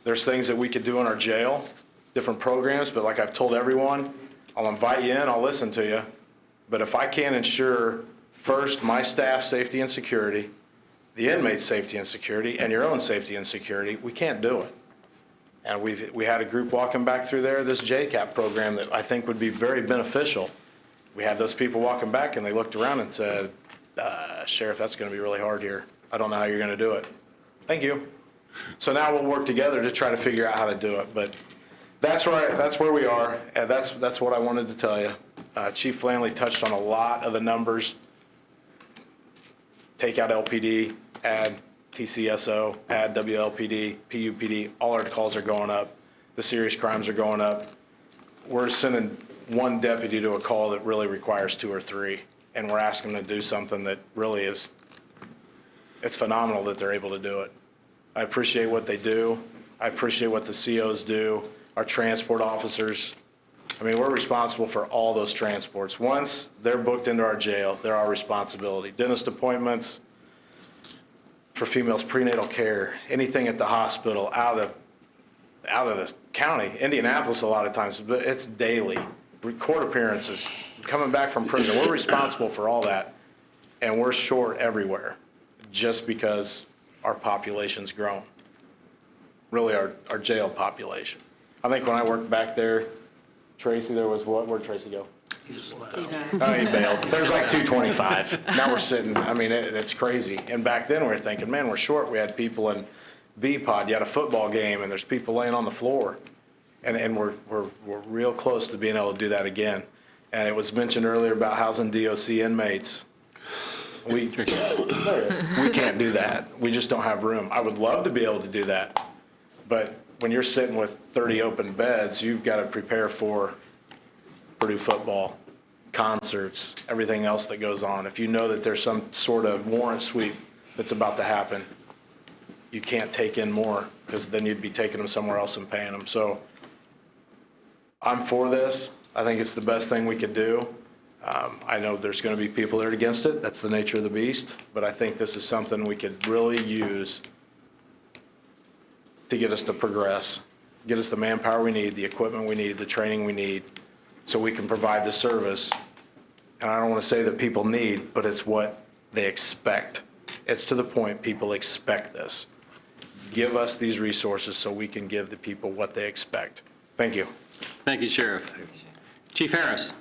There's things that we could do in our jail, different programs, but like I've told everyone, I'll invite you in, I'll listen to you, but if I can't ensure first my staff's safety and security, the inmates' safety and security, and your own safety and security, we can't do it. And we had a group walking back through there, this JCAP program that I think would be very beneficial. We had those people walking back and they looked around and said, Sheriff, that's going to be really hard here. I don't know how you're going to do it. Thank you. So now we'll work together to try to figure out how to do it. But that's where we are, and that's what I wanted to tell you. Chief Flanley touched on a lot of the numbers. Take out LPD, add TCSO, add WLPD, PUPD, all our calls are going up. The serious crimes are going up. We're sending one deputy to a call that really requires 2 or 3, and we're asking them to do something that really is, it's phenomenal that they're able to do it. I appreciate what they do. I appreciate what the COs do, our transport officers. I mean, we're responsible for all those transports. Once they're booked into our jail, they're our responsibility. Dentist appointments, for females, prenatal care, anything at the hospital, out of the county, Indianapolis a lot of times, but it's daily. Court appearances, coming back from prison, we're responsible for all that, and we're short everywhere just because our population's grown. Really, our jail population. I think when I worked back there, Tracy, there was what? Where'd Tracy go? He Bailed. There's like 225. Now we're sitting, I mean, it's crazy. And back then we were thinking, man, we're short. We had people in B-Pod. You had a football game and there's people laying on the floor. And we're real close to being able to do that again. And it was mentioned earlier about housing DOC inmates. We can't do that. We just don't have room. I would love to be able to do that. But when you're sitting with 30 open beds, you've got to prepare for Purdue football, concerts, everything else that goes on. If you know that there's some sort of warrant sweep that's about to happen, you can't take in more because then you'd be taking them somewhere else and paying them. So I'm for this. I think it's the best thing we could do. I know there's going to be people that are against it. That's the nature of the beast. But I think this is something we could really use to get us to progress, get us the manpower we need, the equipment we need, the training we need, so we can provide the service. And I don't want to say that people need, but it's what they expect. It's to the point people expect this. Give us these resources so we can give the people what they expect. Thank you. Thank you, Sheriff. Chief Harris.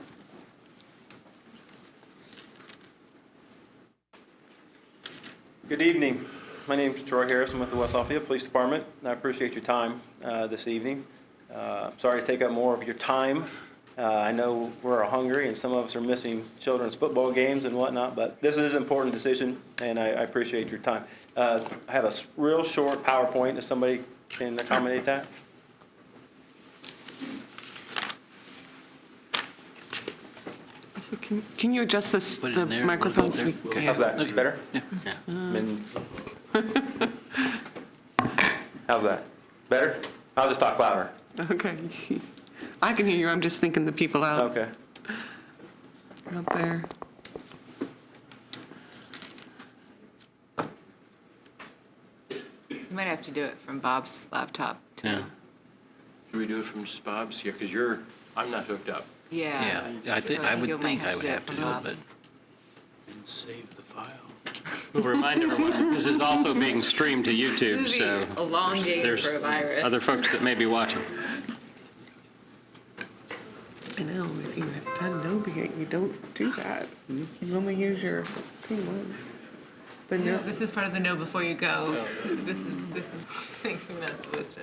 Good evening. My name is Troy Harris. I'm with the West Lafayette Police Department. I appreciate your time this evening. Sorry to take up more of your time. I know we're hungry and some of us are missing children's football games and whatnot, but this is an important decision and I appreciate your time. I have a real short PowerPoint if somebody can accommodate that. So can you adjust the microphone? So How's that? Better? Yeah. How's that? Better? I'll just talk louder. Okay. I can hear you. I'm just thinking the people out Okay. there. You might have to do it from Bob's laptop, too. Yeah. Should we do it from just Bob's here? Because I'm not hooked up. Yeah. Yeah, I you would think I would have to from do it, Bob's. but And save the file. We'll remind everyone that this is also being streamed to YouTube, This so would be a long game there's for a virus. other folks that may be watching. I know, if you have done Noviate, you don't do that. You only use your thing once. But no, This is part of the know before you go. This is things we're not supposed to.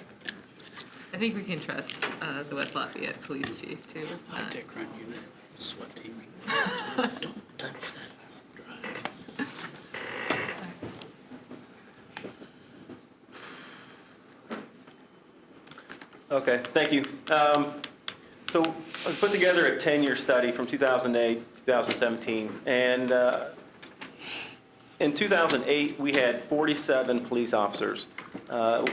I think we can trust the West Lafayette Police Chief, too. High-tech crime unit, SWAT team. Don't touch that. Okay, thank you. So I put together a 10-year study from 2008 to 2017, and in 2008 we had 47 police officers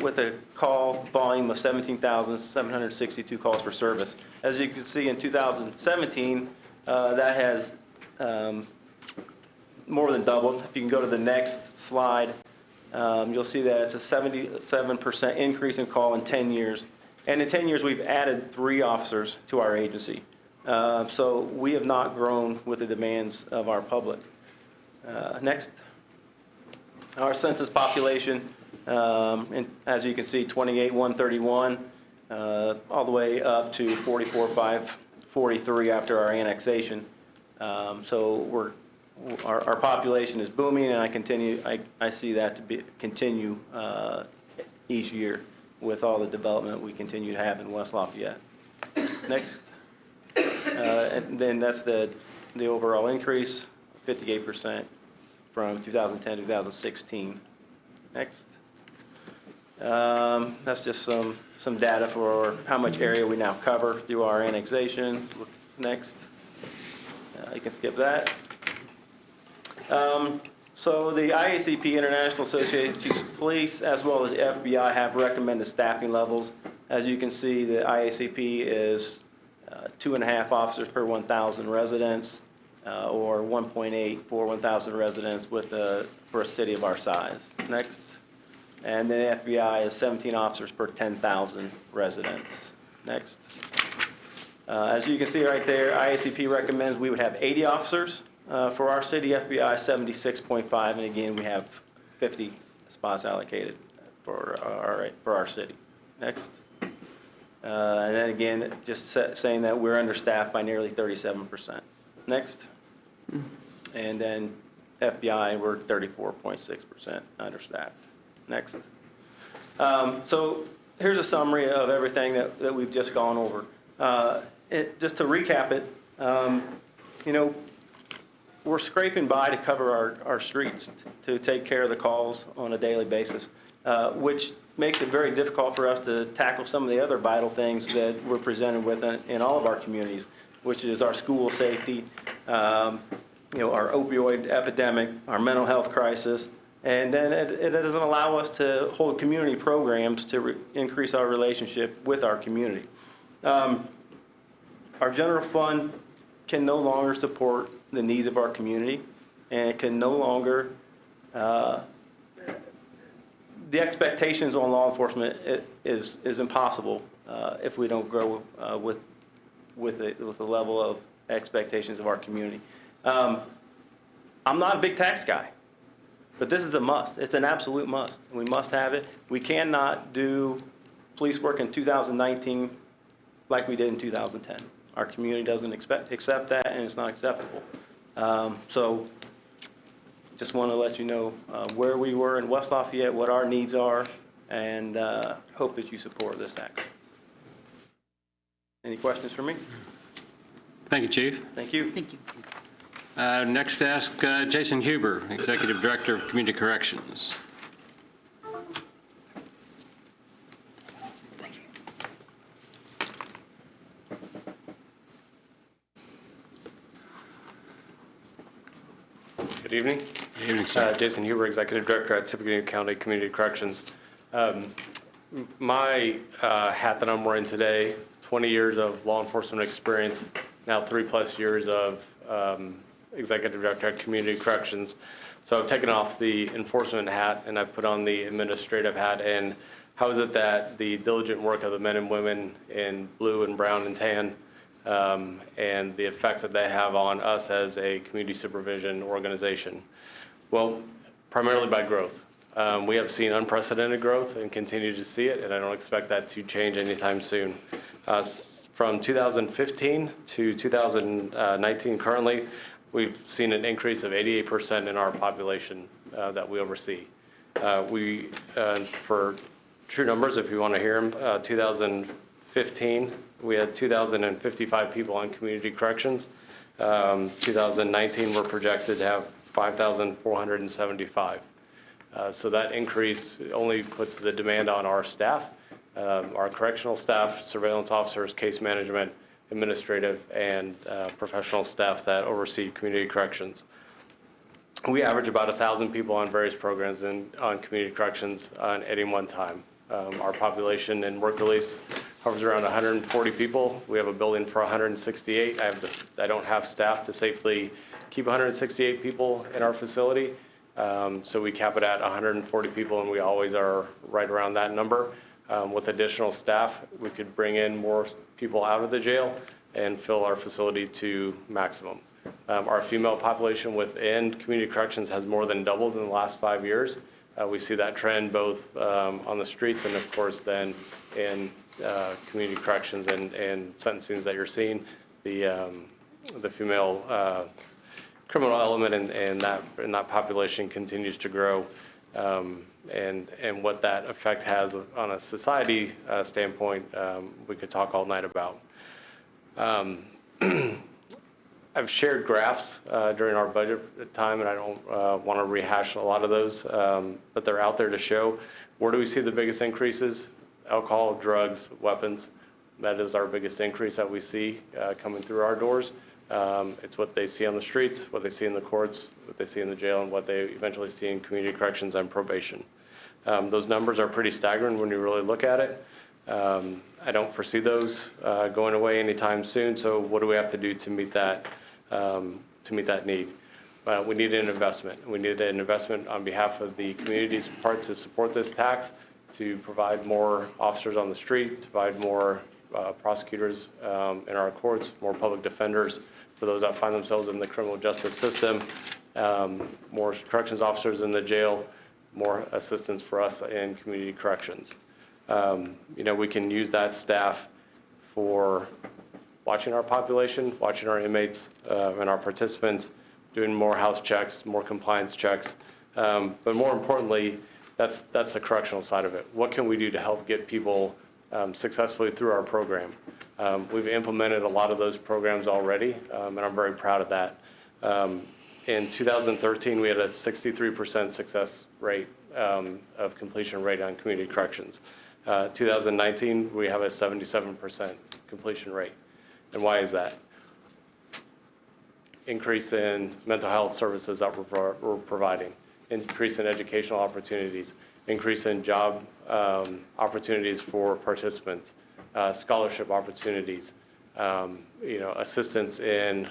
with a call volume of 17,762 calls for service. As you can see in 2017, that has more than doubled. If you can go to the next slide, you'll see that it's a 77% increase in call in 10 years. And in 10 years, we've added 3 officers to our agency. So we have not grown with the demands of our public. Next. Our census population, and as you can see, 28,131, all the way up to 44,543 after our annexation. So our population is booming, and I see that to continue each year with all the development we continue to have in West Lafayette. Next. And then that's the overall increase, 58% from 2010 to 2016. Next. That's just some data for how much area we now cover through our annexation. Next. You can skip that. So the IACP, International Association of Chiefs of Police, as well as the FBI, have recommended staffing levels. As you can see, the IACP is 2.5 officers per 1,000 residents, or 1.8 for 1,000 residents for a city of our size. Next. And the FBI is 17 officers per 10,000 residents. Next. As you can see right there, IACP recommends we would have 80 officers. For our city, FBI 76.5, and again, we have 50 spots allocated for our city. Next. And then again, just saying that we're understaffed by nearly 37%. Next. And then FBI, we're 34.6% understaffed. Next. So here's a summary of everything that we've just gone over. Just to recap it, you know, we're scraping by to cover our streets, to take care of the calls on a daily basis, which makes it very difficult for us to tackle some of the other vital things that we're presented with in all of our communities, which is our school safety, you know, our opioid epidemic, our mental health crisis, and then it doesn't allow us to hold community programs to increase our relationship with our community. Our general fund can no longer support the needs of our community, and it can no longer, the expectations on law enforcement is impossible if we don't grow with the level of expectations of our community. I'm not a big tax guy, but this is a must. It's an absolute must. We must have it. We cannot do police work in 2019 like we did in 2010. Our community doesn't accept that, and it's not acceptable. So just want to let you know where we were in West Lafayette, what our needs are, and hope that you support this act. Any questions for me? Thank you, Chief. Thank you. Thank you. Next, ask Jason Huber, Executive Director of Community Corrections. Good evening. Good evening, sir. Jason Huber, Executive Director at Tippecanoe County Community Corrections. My hat that I'm wearing today, 20 years of law enforcement experience, now 3+ years of Executive Director at Community Corrections. So I've taken off the enforcement hat and I've put on the administrative hat. And how is it that the diligent work of the men and women in blue and brown and tan and the effects that they have on us as a community supervision organization? Well, primarily by growth. We have seen unprecedented growth and continue to see it, and I don't expect that to change anytime soon. From 2015 to 2019 currently, we've seen an increase of 88% in our population that we oversee. For true numbers, if you want to hear them, 2015, we had 2,055 people on community corrections. 2019, we're projected to have 5,475. So that increase only puts the demand on our staff, our correctional staff, surveillance officers, case management, administrative, and professional staff that oversee community corrections. We average about 1,000 people on various programs on community corrections at any one time. Our population in work release hovers around 140 people. We have a building for 168. I don't have staff to safely keep 168 people in our facility. So we cap it at 140 people, and we always are right around that number. With additional staff, we could bring in more people out of the jail and fill our facility to maximum. Our female population within community corrections has more than doubled in the last 5 years. We see that trend both on the streets and, of course, then in community corrections and sentencings that you're seeing. The female criminal element in that population continues to grow, and what that effect has on a society standpoint, we could talk all night about. I've shared graphs during our budget time, and I don't want to rehash a lot of those, but they're out there to show where do we see the biggest increases: alcohol, drugs, weapons. That is our biggest increase that we see coming through our doors. It's what they see on the streets, what they see in the courts, what they see in the jail, and what they eventually see in community corrections and probation. Those numbers are pretty staggering when you really look at it. I don't foresee those going away anytime soon, so what do we have to do to meet that need? We need an investment. We need an investment on behalf of the community's part to support this tax, to provide more officers on the street, to provide more prosecutors in our courts, more public defenders for those that find themselves in the criminal justice system, more corrections officers in the jail, more assistance for us in community corrections. We can use that staff for watching our population, watching our inmates and our participants, doing more house checks, more compliance checks. But more importantly, that's the correctional side of it. What can we do to help get people successfully through our program? We've implemented a lot of those programs already, and I'm very proud of that. In 2013, we had a 63% success rate of completion rate on community corrections. 2019, we have a 77% completion rate. And why is that? Increase in mental health services that we're providing, increase in educational opportunities, increase in job opportunities for participants, scholarship opportunities, assistance in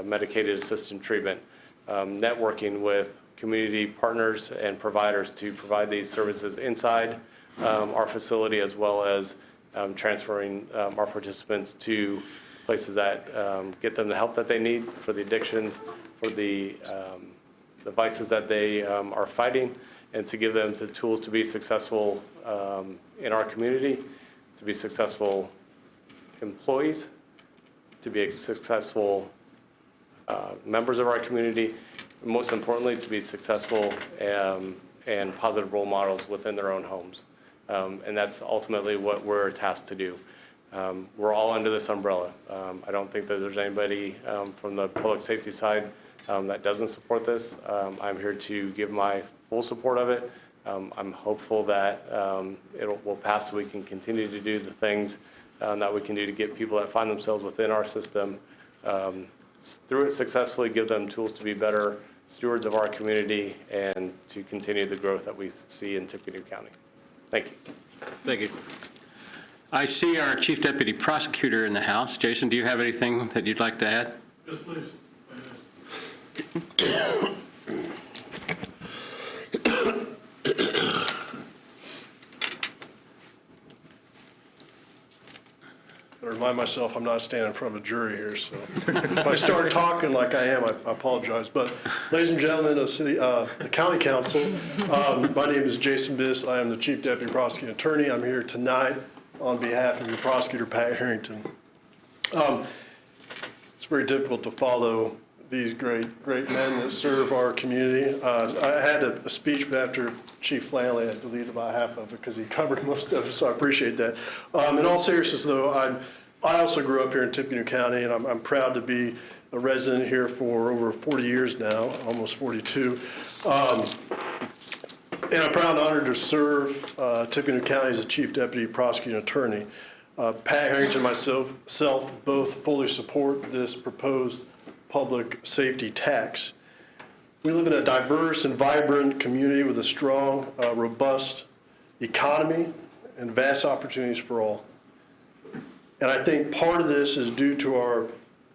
medicated assisted treatment, networking with community partners and providers to provide these services inside our facility, as well as transferring our participants to places that get them the help that they need for the addictions, for the vices that they are fighting, and to give them the tools to be successful in our community, to be successful employees, to be successful members of our community, and most importantly, to be successful and positive role models within their own homes. And that's ultimately what we're tasked to do. We're all under this umbrella. I don't think that there's anybody from the public safety side that doesn't support this. I'm here to give my full support of it. I'm hopeful that it will pass so we can continue to do the things that we can do to get people that find themselves within our system through it successfully, give them tools to be better stewards of our community and to continue the growth that we see in Tippecanoe County. Thank you. Thank you. I see our Chief Deputy Prosecutor in the house. Jason, do you have anything that you'd like to add? Yes, please. I remind myself I'm not standing in front of a jury here, so if I start talking like I am, I apologize. But ladies and gentlemen of the County Council, my name is Jason Biss. I am the Chief Deputy Prosecuting Attorney. I'm here tonight on behalf of your prosecutor, Pat Harrington. It's very difficult to follow these great men that serve our community. I had a speech, but after Chief Flanley, I had to leave about half of it because he covered most of it, so I appreciate that. In all seriousness, though, I also grew up here in Tippecanoe County, and I'm proud to be a resident here for over 40 years now, almost 42. And I'm proud and honored to serve Tippecanoe County as the Chief Deputy Prosecuting Attorney. Pat Harrington and myself both fully support this proposed public safety tax. We live in a diverse and vibrant community with a strong, robust economy and vast opportunities for all. And I think part of this is due to our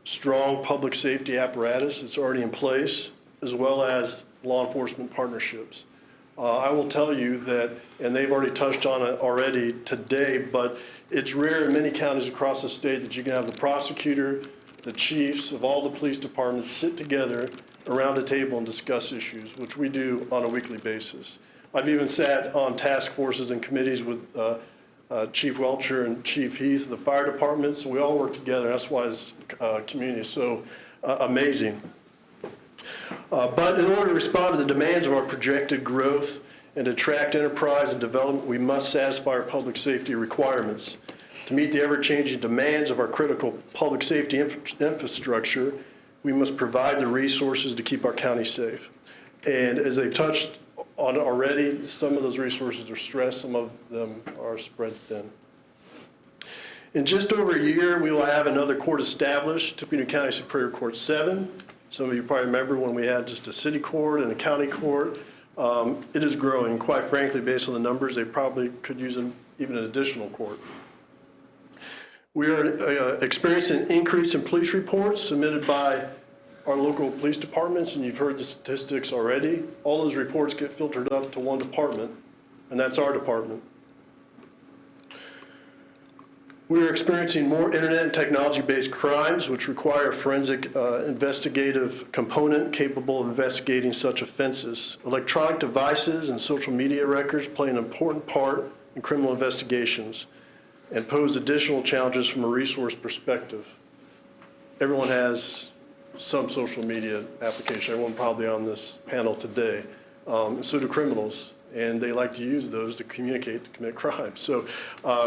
strong public safety apparatus that's already in place, as well as law enforcement partnerships. I will tell you that, and they've already touched on it already today, but it's rare in many counties across the state that you can have the prosecutor, the chiefs of all the police departments sit together around a table and discuss issues, which we do on a weekly basis. I've even sat on task forces and committees with Chief Welcher and Chief Heath of the fire department, so we all work together. That's why this community is so amazing. But in order to respond to the demands of our projected growth and attract enterprise and development, we must satisfy our public safety requirements. To meet the ever-changing demands of our critical public safety infrastructure, we must provide the resources to keep our county safe. And as they've touched on already, some of those resources are stressed, some of them are spread thin. In just over a year, we will have another court established, Tippecanoe County Superior Court 7. Some of you probably remember when we had just a city court and a county court. It is growing. Quite frankly, based on the numbers, they probably could use even an additional court. We are experiencing an increase in police reports submitted by our local police departments, and you've heard the statistics already. All those reports get filtered up to one department, and that's our department. We are experiencing more internet and technology-based crimes, which require a forensic investigative component capable of investigating such offenses. Electronic devices and social media records play an important part in criminal investigations and pose additional challenges from a resource perspective. Everyone has some social media application, everyone probably on this panel today, and so do criminals, and they like to use those to communicate, to commit crimes. So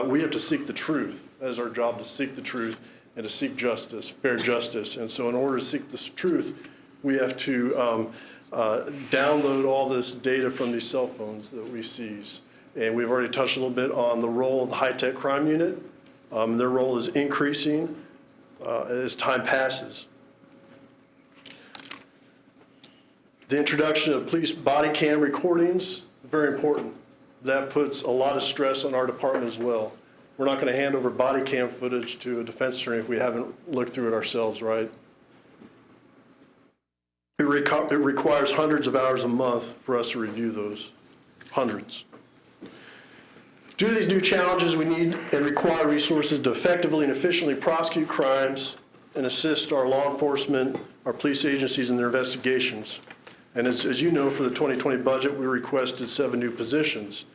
we have to seek the truth. That is our job, to seek the truth and to seek justice, fair justice. And so in order to seek this truth, we have to download all this data from these cell phones that we seize. And we've already touched a little bit on the role of the high-tech crime unit. Their role is increasing as time passes. The introduction of police body cam recordings, very important. That puts a lot of stress on our department as well. We're not going to hand over body cam footage to a defense attorney if we haven't looked through it ourselves, right? It requires hundreds of hours a month for us to review those, hundreds. Due to these new challenges, we need and require resources to effectively and efficiently prosecute crimes and assist our law enforcement, our police agencies in their investigations. And as you know, for the 2020 budget, we requested 7 new positions,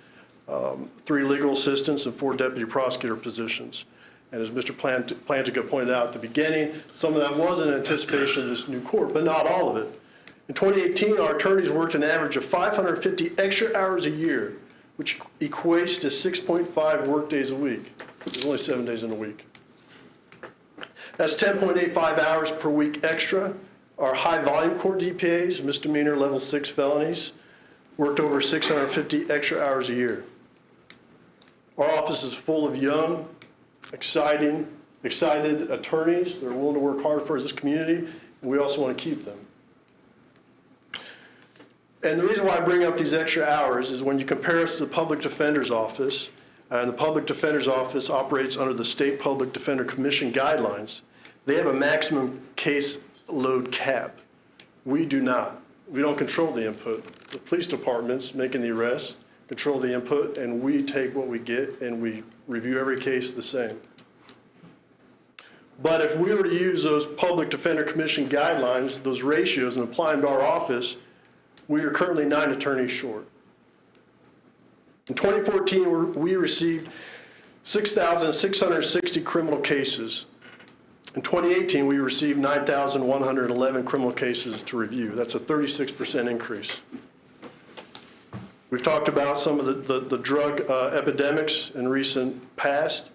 3 legal assistants and 4 deputy prosecutor positions. And as Mr. Plantica pointed out at the beginning, some of that was in anticipation of this new court, but not all of it. In 2018, our attorneys worked an average of 550 extra hours a year, which equates to 6.5 work days a week. There's only 7 days in a week. That's 10.85 hours per week extra. Our high volume court DPAs, misdemeanor level 6 felonies, worked over 650 extra hours a year. Our office is full of young, excited attorneys. They're willing to work hard for this community, and we also want to keep them. And the reason why I bring up these extra hours is when you compare us to the Public Defender's Office, and the Public Defender's Office operates under the State Public Defender Commission guidelines, they have a maximum case load cap. We do not. We don't control the input. The police departments making the arrest control the input, and we take what we get and we review every case the same. But if we were to use those Public Defender Commission guidelines, those ratios, and apply them to our office, we are currently 9 attorneys short. In 2014, we received 6,660 criminal cases. In 2018, we received 9,111 criminal cases to review. That's a 36% increase. We've talked about some of the drug epidemics in recent past.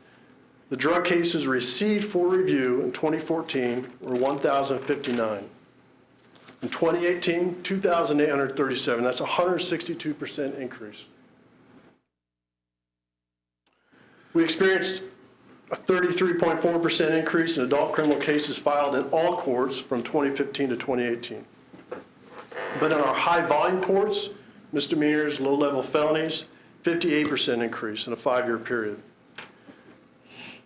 The drug cases received for review in 2014 were 1,059. In 2018, 2,837. That's a 162% increase. We experienced a 33.4% increase in adult criminal cases filed in all courts from 2015 to 2018. But in our high volume courts, misdemeanors, low-level felonies, 58% increase in a 5-year period.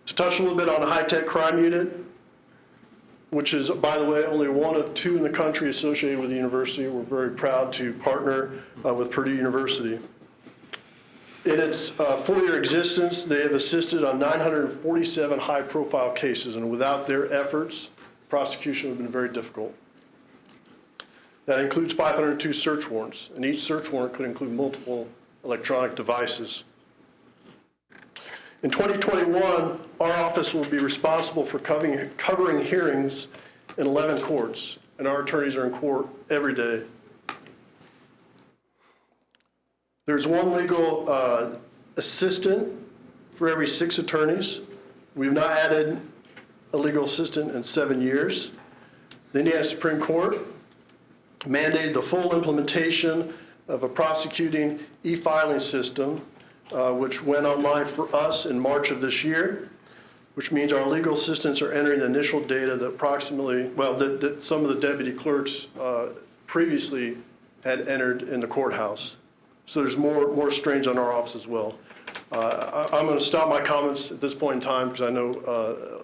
To touch a little bit on the high-tech crime unit, which is, by the way, only one of 2 in the country associated with the university. We're very proud to partner with Purdue University. In its 4-year existence, they have assisted on 947 high-profile cases, and without their efforts, prosecution would have been very difficult. That includes 502 search warrants, and each search warrant could include multiple electronic devices. In 2021, our office will be responsible for covering hearings in 11 courts, and our attorneys are in court every day. There's 1 legal assistant for every 6 attorneys. We've not added a legal assistant in 7 years. The Indiana Supreme Court mandated the full implementation of a prosecuting e-filing system, which went online for us in March of this year. which means our legal assistants are entering the initial data that approximately, well, that some of the deputy clerks previously had entered in the courthouse. So there's more strains on our office as well. I'm going to stop my comments at this point in time because I know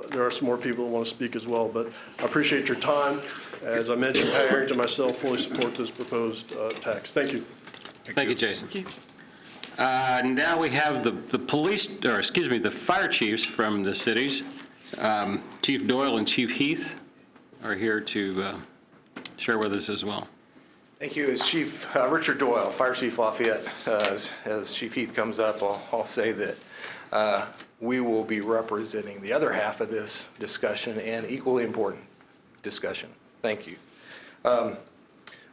there are some more people that want to speak as well, but I appreciate your time. As I mentioned, Pat Harrington and myself fully support this proposed tax. Thank you. Thank you, Jason. Now we have the police, or excuse me, the fire chiefs from the cities. Chief Doyle and Chief Heath are here to share with us as well. Thank you. As Chief Richard Doyle, Fire Chief Lafayette, as Chief Heath comes up, I'll say that we will be representing the other half of this discussion and equally important discussion. Thank you.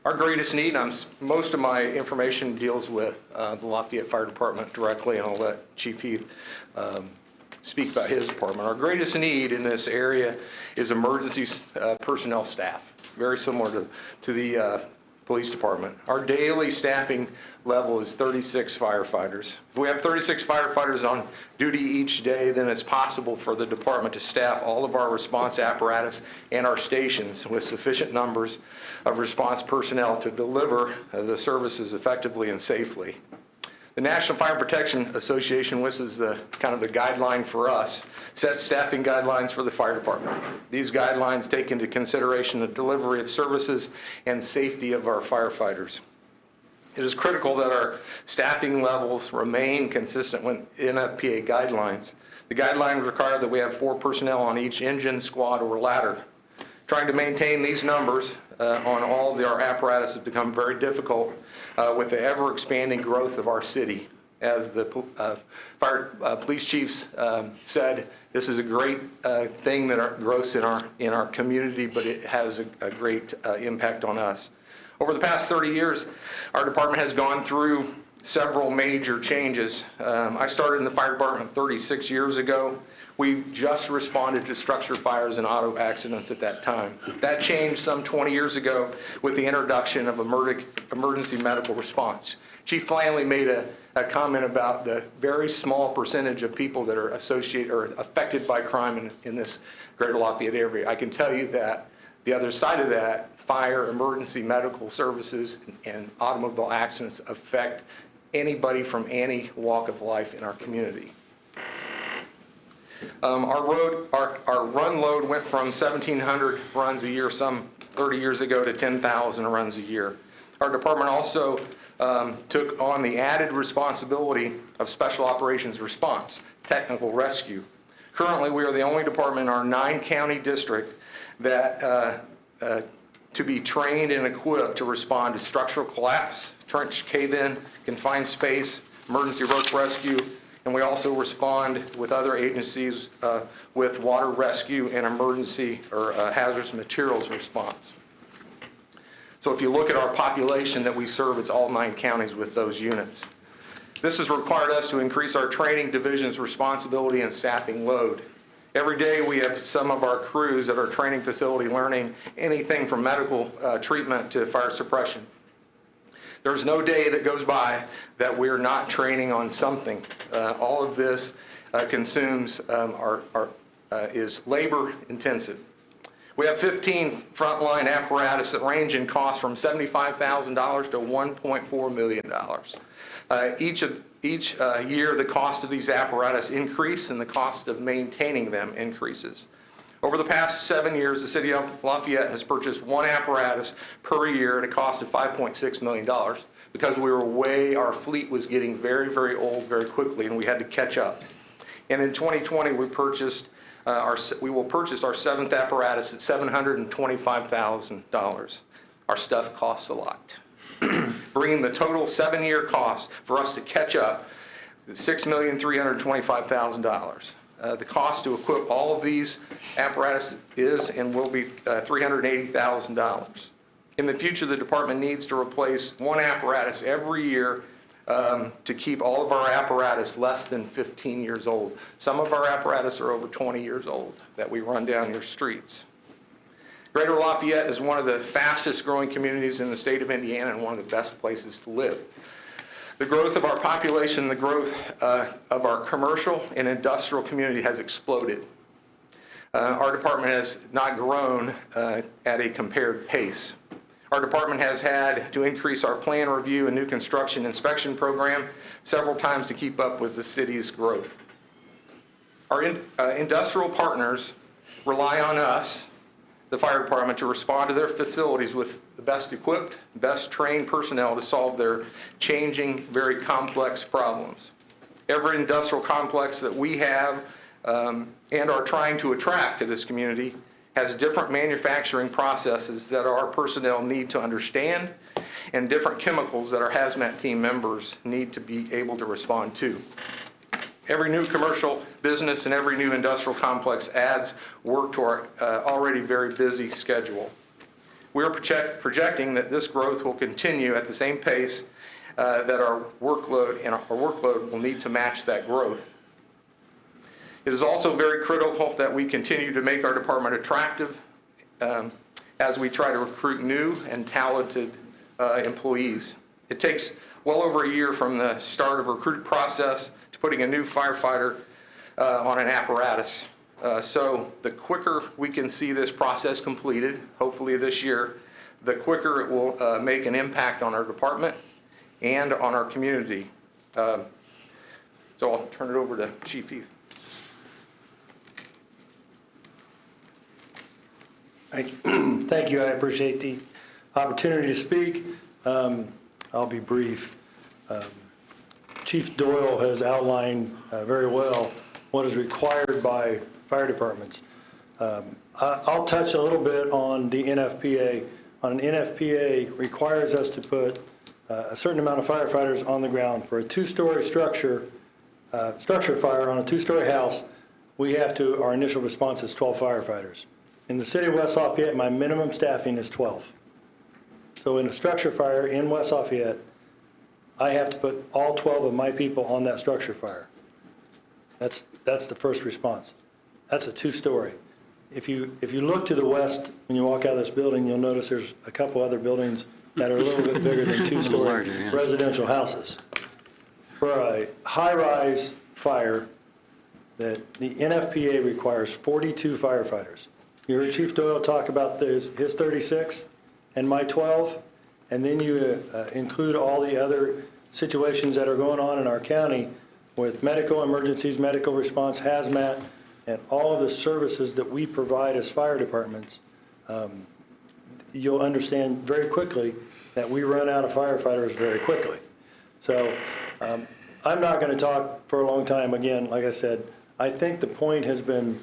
Our greatest need, most of my information deals with the Lafayette Fire Department directly, and I'll let Chief Heath speak about his department. Our greatest need in this area is emergency personnel staff, very similar to the police department. Our daily staffing level is 36 firefighters. If we have 36 firefighters on duty each day, then it's possible for the department to staff all of our response apparatus and our stations with sufficient numbers of response personnel to deliver the services effectively and safely. The National Fire Protection Association, which is kind of the guideline for us, sets staffing guidelines for the fire department. These guidelines take into consideration the delivery of services and safety of our firefighters. It is critical that our staffing levels remain consistent with NFPA guidelines. The guidelines require that we have 4 personnel on each engine, squad, or ladder. Trying to maintain these numbers on all of our apparatus has become very difficult with the ever-expanding growth of our city. As the police chiefs said, this is a great thing that grows in our community, but it has a great impact on us. Over the past 30 years, our department has gone through several major changes. I started in the fire department 36 years ago. We just responded to structure fires and auto accidents at that time. That changed some 20 years ago with the introduction of emergency medical response. Chief Flanley made a comment about the very small percentage of people that are associated or affected by crime in this greater Lafayette area. I can tell you that the other side of that, fire, emergency medical services, and automobile accidents affect anybody from any walk of life in our community. Our run load went from 1,700 runs a year some 30 years ago to 10,000 runs a year. Our department also took on the added responsibility of special operations response, technical rescue. Currently, we are the only department in our 9-county district that to be trained and equipped to respond to structural collapse, trench cave-in, confined space, emergency rope rescue, and we also respond with other agencies with water rescue and emergency or hazardous materials response. So if you look at our population that we serve, it's all 9 counties with those units. This has required us to increase our training division's responsibility and staffing load. Every day we have some of our crews at our training facility learning anything from medical treatment to fire suppression. There's no day that goes by that we're not training on something. All of this consumes is labor intensive. We have 15 frontline apparatus that range in cost from $75,000 to $1.4 million. Each year, the cost of these apparatus increase and the cost of maintaining them increases. Over the past 7 years, the city of Lafayette has purchased 1 apparatus per year at a cost of $5.6 million because our fleet was getting very, very old very quickly and we had to catch up. And in 2020, we will purchase our 7th apparatus at $725,000. Our stuff costs a lot. Bringing the total 7-year cost for us to catch up to $6,325,000. The cost to equip all of these apparatus is and will be $380,000. In the future, the department needs to replace 1 apparatus every year to keep all of our apparatus less than 15 years old. Some of our apparatus are over 20 years old that we run down your streets. Greater Lafayette is one of the fastest growing communities in the state of Indiana and one of the best places to live. The growth of our population, the growth of our commercial and industrial community has exploded. Our department has not grown at a compared pace. Our department has had to increase our plan review and new construction inspection program several times to keep up with the city's growth. Our industrial partners rely on us, the fire department, to respond to their facilities with the best equipped, best trained personnel to solve their changing, very complex problems. Every industrial complex that we have and are trying to attract to this community has different manufacturing processes that our personnel need to understand and different chemicals that our hazmat team members need to be able to respond to. Every new commercial business and every new industrial complex adds work to our already very busy schedule. We are projecting that this growth will continue at the same pace that our workload will need to match that growth. It is also very critical that we continue to make our department attractive as we try to recruit new and talented employees. It takes well over a year from the start of a recruit process to putting a new firefighter on an apparatus. So the quicker we can see this process completed, hopefully this year, the quicker it will make an impact on our department and on our community. So I'll turn it over to Chief Heath. Thank you. I appreciate the opportunity to speak. I'll be brief. Chief Doyle has outlined very well what is required by fire departments. I'll touch a little bit on the NFPA. An NFPA requires us to put a certain amount of firefighters on the ground. For a two-story structure fire on a two-story house, our initial response is 12 firefighters. In the city of West Lafayette, my minimum staffing is 12. So in a structure fire in West Lafayette, I have to put all 12 of my people on that structure fire. That's the first response. That's a two-story. If you look to the west, when you walk out of this building, you'll notice there's a couple other buildings that are a little bit bigger than two-story residential houses. For a high-rise fire, the NFPA requires 42 firefighters. You heard Chief Doyle talk about his 36 and my 12, and then you include all the other situations that are going on in our county with medical emergencies, medical response, hazmat, and all of the services that we provide as fire departments. You'll understand very quickly that we run out of firefighters very quickly. So I'm not going to talk for a long time. Again, like I said, I think the point has been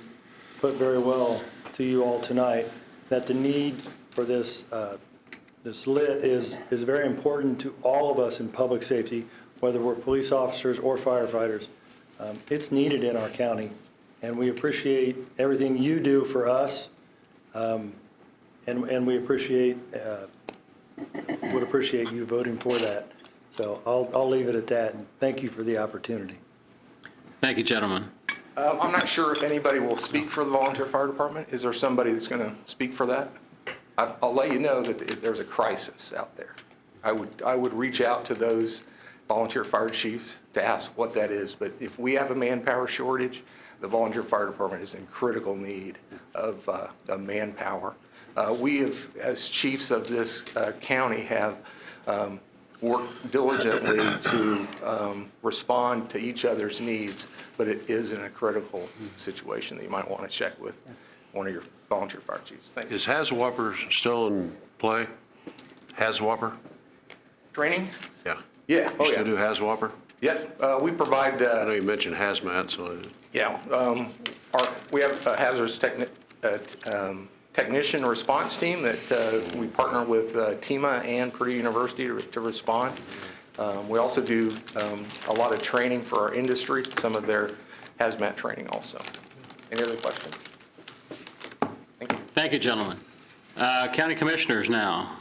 put very well to you all tonight, that the need for this lit is very important to all of us in public safety, whether we're police officers or firefighters. It's needed in our county, and we appreciate everything you do for us, and we would appreciate you voting for that. So I'll leave it at that, and thank you for the opportunity. Thank you, gentlemen. I'm not sure if anybody will speak for the volunteer fire department. Is there somebody that's going to speak for that? I'll let you know that there's a crisis out there. I would reach out to those volunteer fire chiefs to ask what that is. But if we have a manpower shortage, the volunteer fire department is in critical need of manpower. We have, as chiefs of this county, have worked diligently to respond to each other's needs, but it is in a critical situation that you might want to check with one of your volunteer fire chiefs. Thank you. Is HAZWOPER still in play? HAZWOPER? Training? Yeah. Yeah. You still do HAZWOPER? Yeah. We provide. I know you mentioned hazmat, so. Yeah. We have a hazardous technician response team that we partner with TEMA and Purdue University to respond. We also do a lot of training for our industry, some of their hazmat training also. Any other questions? Thank you. Thank you, gentlemen. County Commissioners now.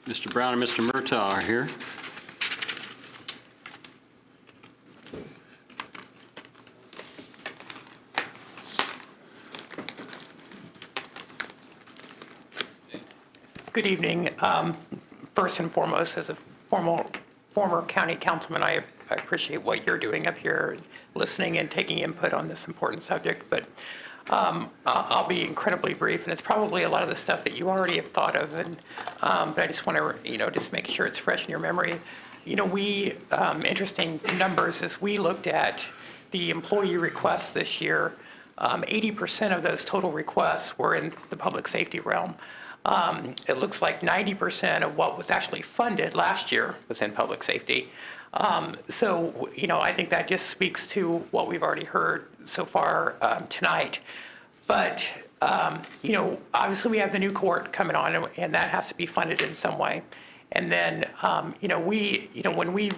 Mr. Brown and Mr. Murtaugh are here. Good evening. First and foremost, as a former county councilman, I appreciate what you're doing up here, listening and taking input on this important subject. But I'll be incredibly brief, and it's probably a lot of the stuff that you already have thought of, and but I just want to, just make sure it's fresh in your memory. We, interesting numbers, as we looked at the employee requests this year, 80% of those total requests were in the public safety realm. It looks like 90% of what was actually funded last year was in public safety. So, I think that just speaks to what we've already heard so far tonight. But, obviously we have the new court coming on, and that has to be funded in some way. And then, when we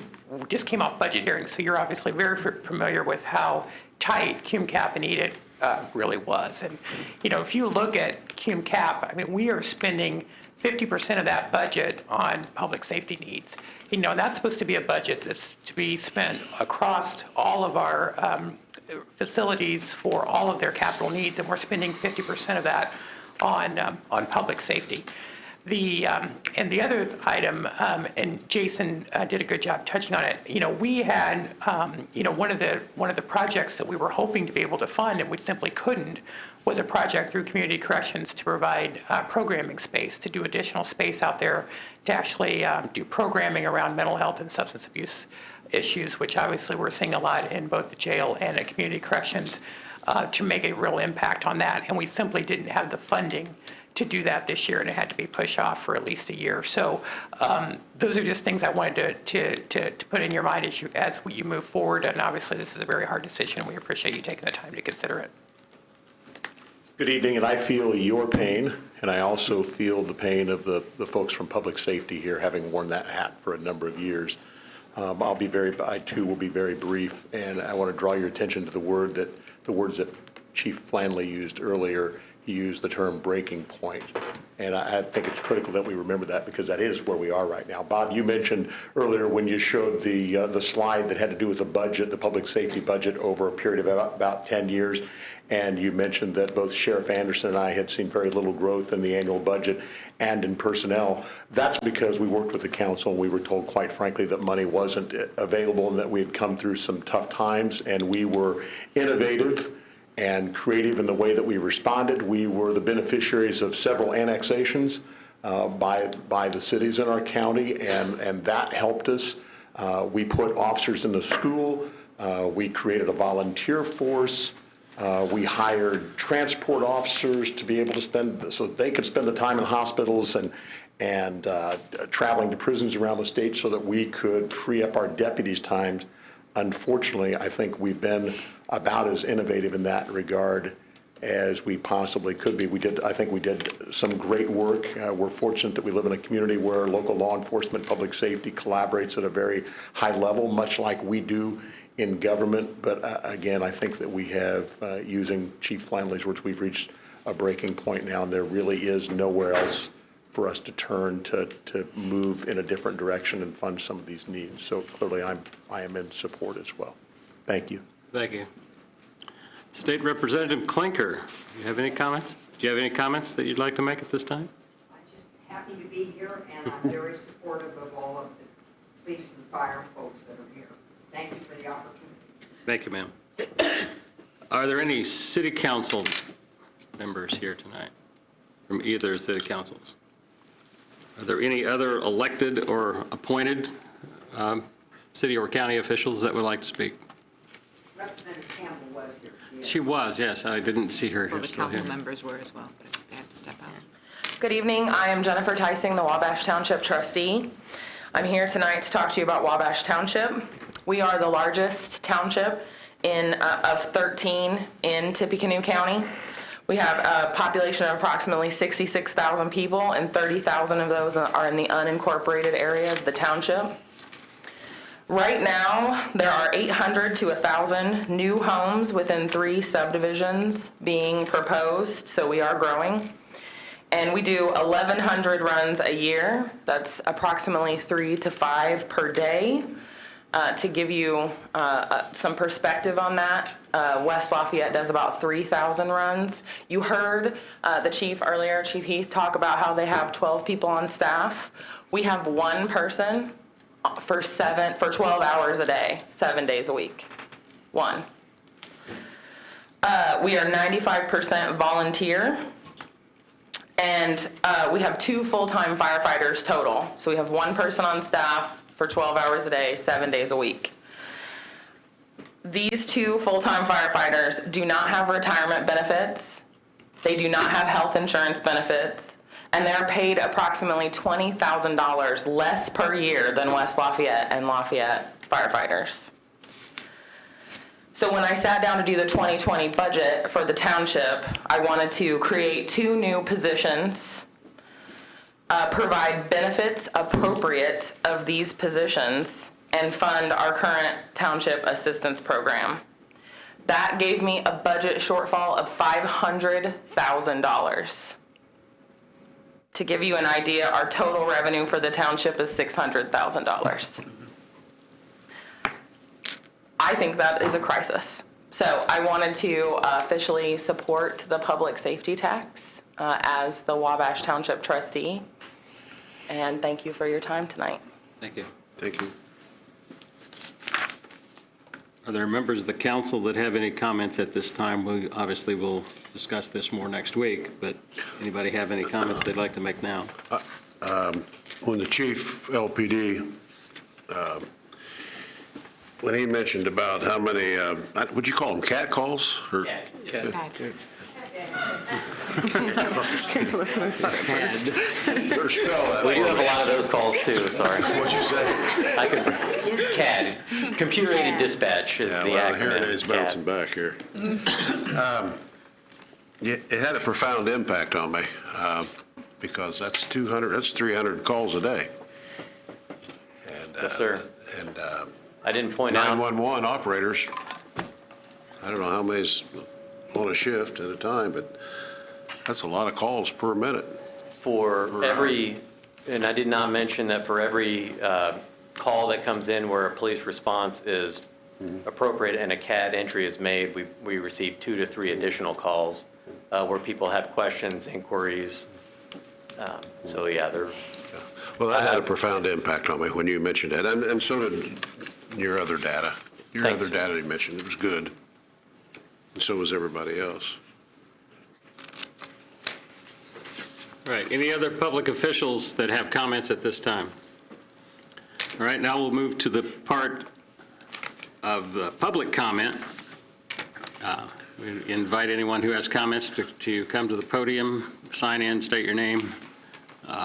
just came off budget hearings, so you're obviously very familiar with how tight cum cap and EDIT really was. And, if you look at cum cap, we are spending 50% of that budget on public safety needs. And that's supposed to be a budget that's to be spent across all of our facilities for all of their capital needs, and we're spending 50% of that on public safety. And the other item, and Jason did a good job touching on it. We had, one of the projects that we were hoping to be able to fund, and we simply couldn't, was a project through Community Corrections to provide programming space, to do additional space out there to actually do programming around mental health and substance abuse issues, which obviously we're seeing a lot in both the jail and at Community Corrections, to make a real impact on that. And we simply didn't have the funding to do that this year, and it had to be pushed off for at least a year. So those are just things I wanted to put in your mind as you move forward. And obviously, this is a very hard decision, and we appreciate you taking the time to consider it. Good evening, and I feel your pain, and I also feel the pain of the folks from public safety here, having worn that hat for a number of years. I too will be very brief, and I want to draw your attention to the words that Chief Flanley used earlier. He used the term breaking point, and I think it's critical that we remember that, because that is where we are right now. Bob, you mentioned earlier when you showed the slide that had to do with the budget, the public safety budget over a period of about 10 years, and you mentioned that both Sheriff Anderson and I had seen very little growth in the annual budget and in personnel. That's because we worked with the council, and we were told, quite frankly, that money wasn't available and that we had come through some tough times, and we were innovative and creative in the way that we responded. We were the beneficiaries of several annexations by the cities in our county, and that helped us. We put officers in the school. We created a volunteer force. We hired transport officers to be able to so they could spend the time in hospitals and traveling to prisons around the state so that we could free up our deputies' time. Unfortunately, I think we've been about as innovative in that regard as we possibly could be. I think we did some great work. We're fortunate that we live in a community where local law enforcement, public safety collaborates at a very high level, much like we do in government. But again, I think that we have, using Chief Flanley's words, we've reached a breaking point now, and there really is nowhere else for us to turn to move in a different direction and fund some of these needs. So clearly I am in support as well. Thank you. Thank you. State Representative Klinker, do you have any comments? Do you have any comments that you'd like to make at this time? I'm just happy to be here, and I'm very supportive of all of the police and fire folks that are here. Thank you for the opportunity. Thank you, ma'am. Are there any city council members here tonight from either city councils? Are there any other elected or appointed city or county officials that would like to speak? Representative Campbell was here. She was, yes. I didn't see her Well, here. the council members were as well, but they had to step out. Good evening. I am Jennifer Tysing, the Wabash Township trustee. I'm here tonight to talk to you about Wabash Township. We are the largest township of 13 in Tippecanoe County. We have a population of approximately 66,000 people, and 30,000 of those are in the unincorporated area of the township. Right now, there are 800 to 1,000 new homes within 3 subdivisions being proposed, so we are growing. And we do 1,100 runs a year. That's approximately 3 to 5 per day. To give you some perspective on that, West Lafayette does about 3,000 runs. You heard the chief earlier, Chief Heath, talk about how they have 12 people on staff. We have 1 person for 12 hours a day, 7 days a week. 1. We are 95% volunteer. And we have 2 full-time firefighters total. So we have 1 person on staff for 12 hours a day, 7 days a week. These 2 full-time firefighters do not have retirement benefits. They do not have health insurance benefits. And they're paid approximately $20,000 less per year than West Lafayette and Lafayette firefighters. So when I sat down to do the 2020 budget for the township, I wanted to create 2 new positions, provide benefits appropriate of these positions, and fund our current township assistance program. That gave me a budget shortfall of $500,000. To give you an idea, our total revenue for the township is $600,000. I think that is a crisis. So I wanted to officially support the public safety tax as the Wabash Township trustee. And thank you for your time tonight. Thank you. Thank you. Are there members of the council that have any comments at this time? We obviously will discuss this more next week, but anybody have any comments they'd like to make now? When the chief LPD, when he mentioned about how many, would you call them cat calls? Or Cat. Or spell that We do for have a me. lot of those calls too, sorry. What'd you say? CAD, Computer Aided Dispatch is Yeah, the well, acronym. here it is CAD. bouncing back here. Yeah, it had a profound impact on me because that's 300 calls a day. And, Yes, sir. And I didn't point out. 911 operators, I don't know how many's on a shift at a time, but that's a lot of calls per minute. For every, and I did not mention that for every call that comes in where a police response is appropriate and a CAD entry is made, we receive 2 to 3 additional calls where people have questions, inquiries. So yeah, they're. Well, that had a profound impact on me when you mentioned that, and so did your other data. Your Thanks. other data you mentioned, it was good. And so was everybody else. All right, any other public officials that have comments at this time? All right, now we'll move to the part of public comment. We invite anyone who has comments to come to the podium, sign in, state your name.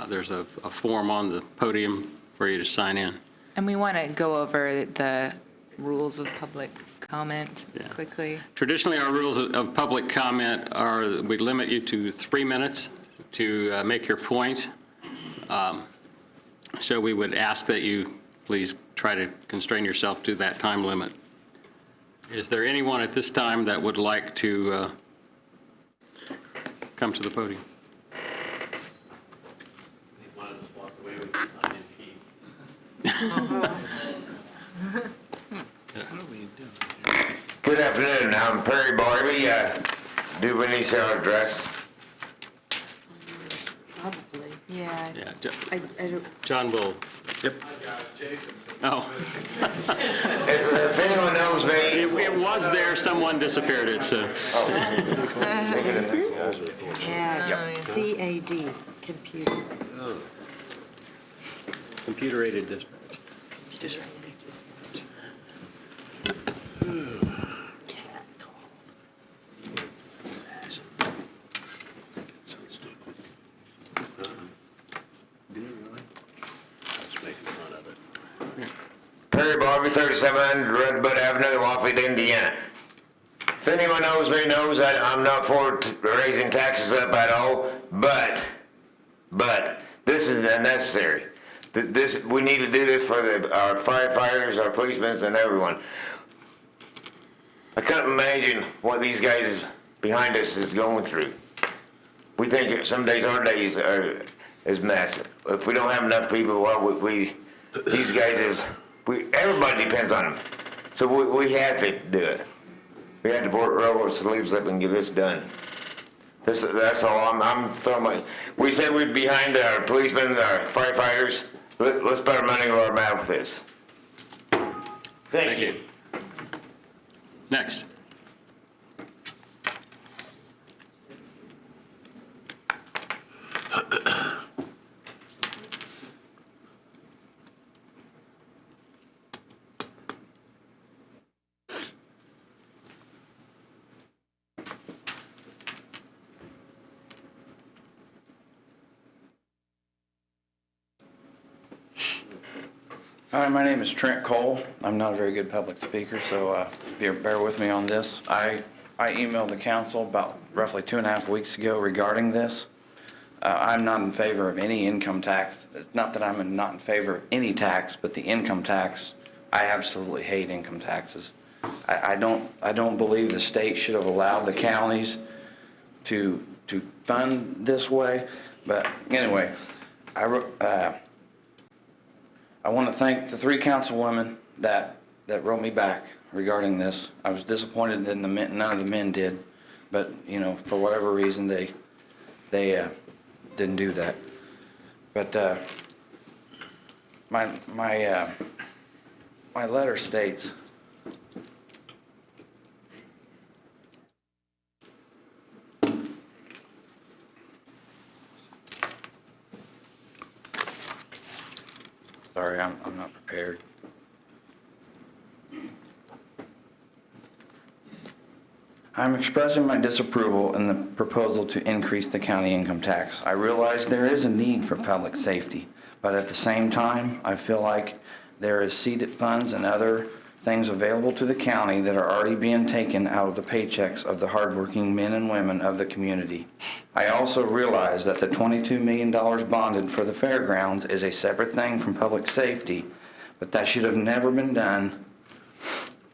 There's a form on the podium for you to sign in. And we want to go over the rules of public comment quickly. Traditionally, our rules of public comment are we limit you to 3 minutes to make your point. So we would ask that you please try to constrain yourself to that time limit. Is there anyone at this time that would like to come to the podium? One of us walked away with the sign in sheet. Good afternoon, I'm Perry Barbie. Do we need to address? Probably. Yeah. I don't. John will. Yep. Oh. If anyone knows me. It was there, someone disappeared it, so. CAD, C-A-D, computer. Computer aided dispatch. Perry Barbie, 3700 Redbud Avenue, Lafayette, Indiana. If anyone knows me knows I'm not for raising taxes up at all, but this is unnecessary. We need to do this for our firefighters, our policemen, and everyone. I couldn't imagine what these guys behind us is going through. We think some days our days is massive. If we don't have enough people, well, these guys everybody depends on them. So we have to do it. We had to roll our sleeves up and get this done. That's all. I'm throwing we said we'd be behind our policemen, our firefighters. Let's put our money where our mouth is. Thank you. Next. Hi, my name is Trent Cole. I'm not a very good public speaker, so bear with me on this. I emailed the council about roughly 2.5 weeks ago regarding this. I'm not in favor of any income tax. It's not that I'm not in favor of any tax, but the income tax, I absolutely hate income taxes. I don't believe the state should have allowed the counties to fund this way. But anyway, I want to thank the 3 councilwomen that wrote me back regarding this. I was disappointed that none of the men did, but you know, for whatever reason they didn't do that. But my letter states, sorry, I'm not prepared. I'm expressing my disapproval in the proposal to increase the county income tax. I realize there is a need for public safety, but at the same time, I feel like there is seeded funds and other things available to the county that are already being taken out of the paychecks of the hardworking men and women of the community. I also realize that the $22 million bonded for the fairgrounds is a separate thing from public safety, but that should have never been done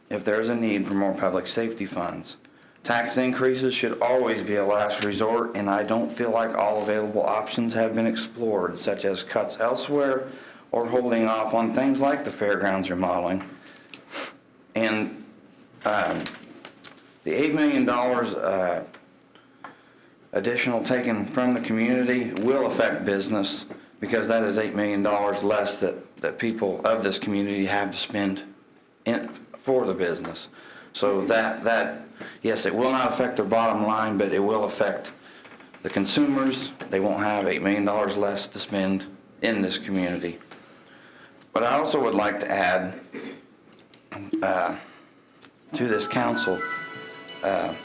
if there is a need for more public safety funds. Tax increases should always be a last resort, and I don't feel like all available options have been explored, such as cuts elsewhere or holding off on things like the fairgrounds remodeling. And the $8 million additional taken from the community will affect business, because that is $8 million less that people of this community have to spend for the business. So that, yes, it will not affect their bottom line, but it will affect the consumers. They won't have $8 million less to spend in this community. But I also would like to add to this council that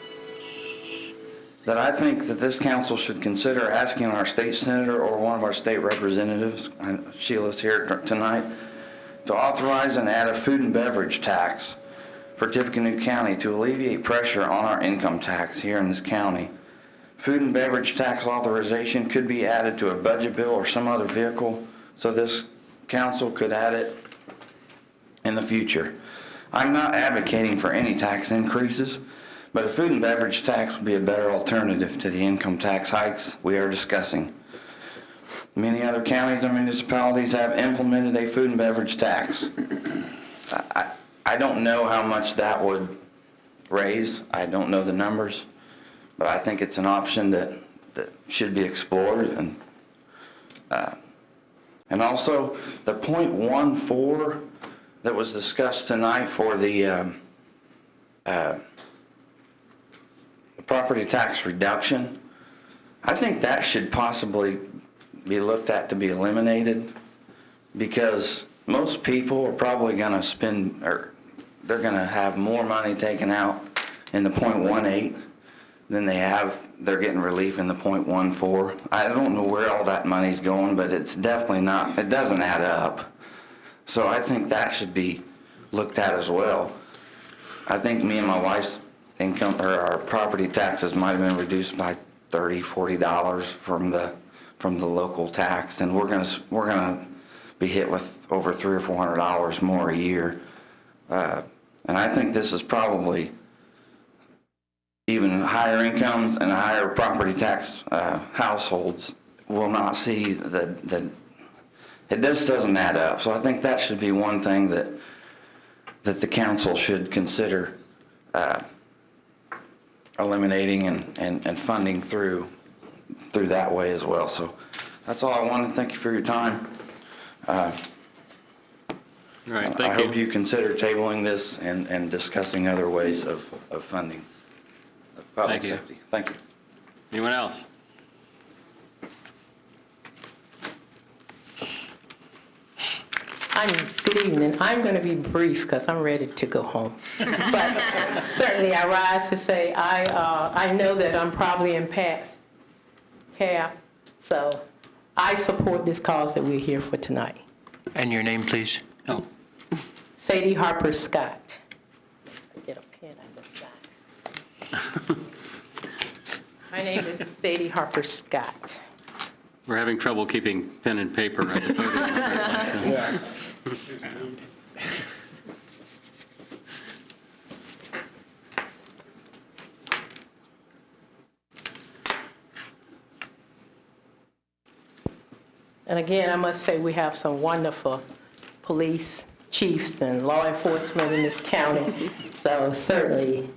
I think that this council should consider asking our state senator or one of our state representatives, Sheila's here tonight, to authorize and add a food and beverage tax for Tippecanoe County to alleviate pressure on our income tax here in this county. Food and beverage tax authorization could be added to a budget bill or some other vehicle, so this council could add it in the future. I'm not advocating for any tax increases, but a food and beverage tax would be a better alternative to the income tax hikes we are discussing. Many other counties and municipalities have implemented a food and beverage tax. I don't know how much that would raise. I don't know the numbers, but I think it's an option that should be explored. And also the 0.14 that was discussed tonight for the property tax reduction, I think that should possibly be looked at to be eliminated, because most people are probably going to spend, or they're going to have more money taken out in the 0.18 than they're getting relief in the 0.14. I don't know where all that money's going, but it's definitely not, it doesn't add up. So I think that should be looked at as well. I think me and my wife's income, or our property taxes might have been reduced by $30, $40 from the local tax, and we're gonna be hit with over $300 or $400 more a year. And I think this is probably even higher incomes and higher property tax households will not see that it just doesn't add up. So I think that should be one thing that the council should consider eliminating and funding through that way as well. So that's all I wanted. Thank you for your time. All right, thank you. I hope you consider tabling this and discussing other ways of funding public safety. Thank you. Anyone else? Good evening. I'm going to be brief because I'm ready to go home. But certainly I rise to say I know that I'm probably in past half, so I support this cause that we're here for tonight. And your name, please? Oh. Sadie Harper Scott. Get a pen on the side. My name is Sadie Harper Scott. We're having trouble keeping pen and paper at the podium. Yeah. And again, I must say we have some wonderful police chiefs and law enforcement in this county. So certainly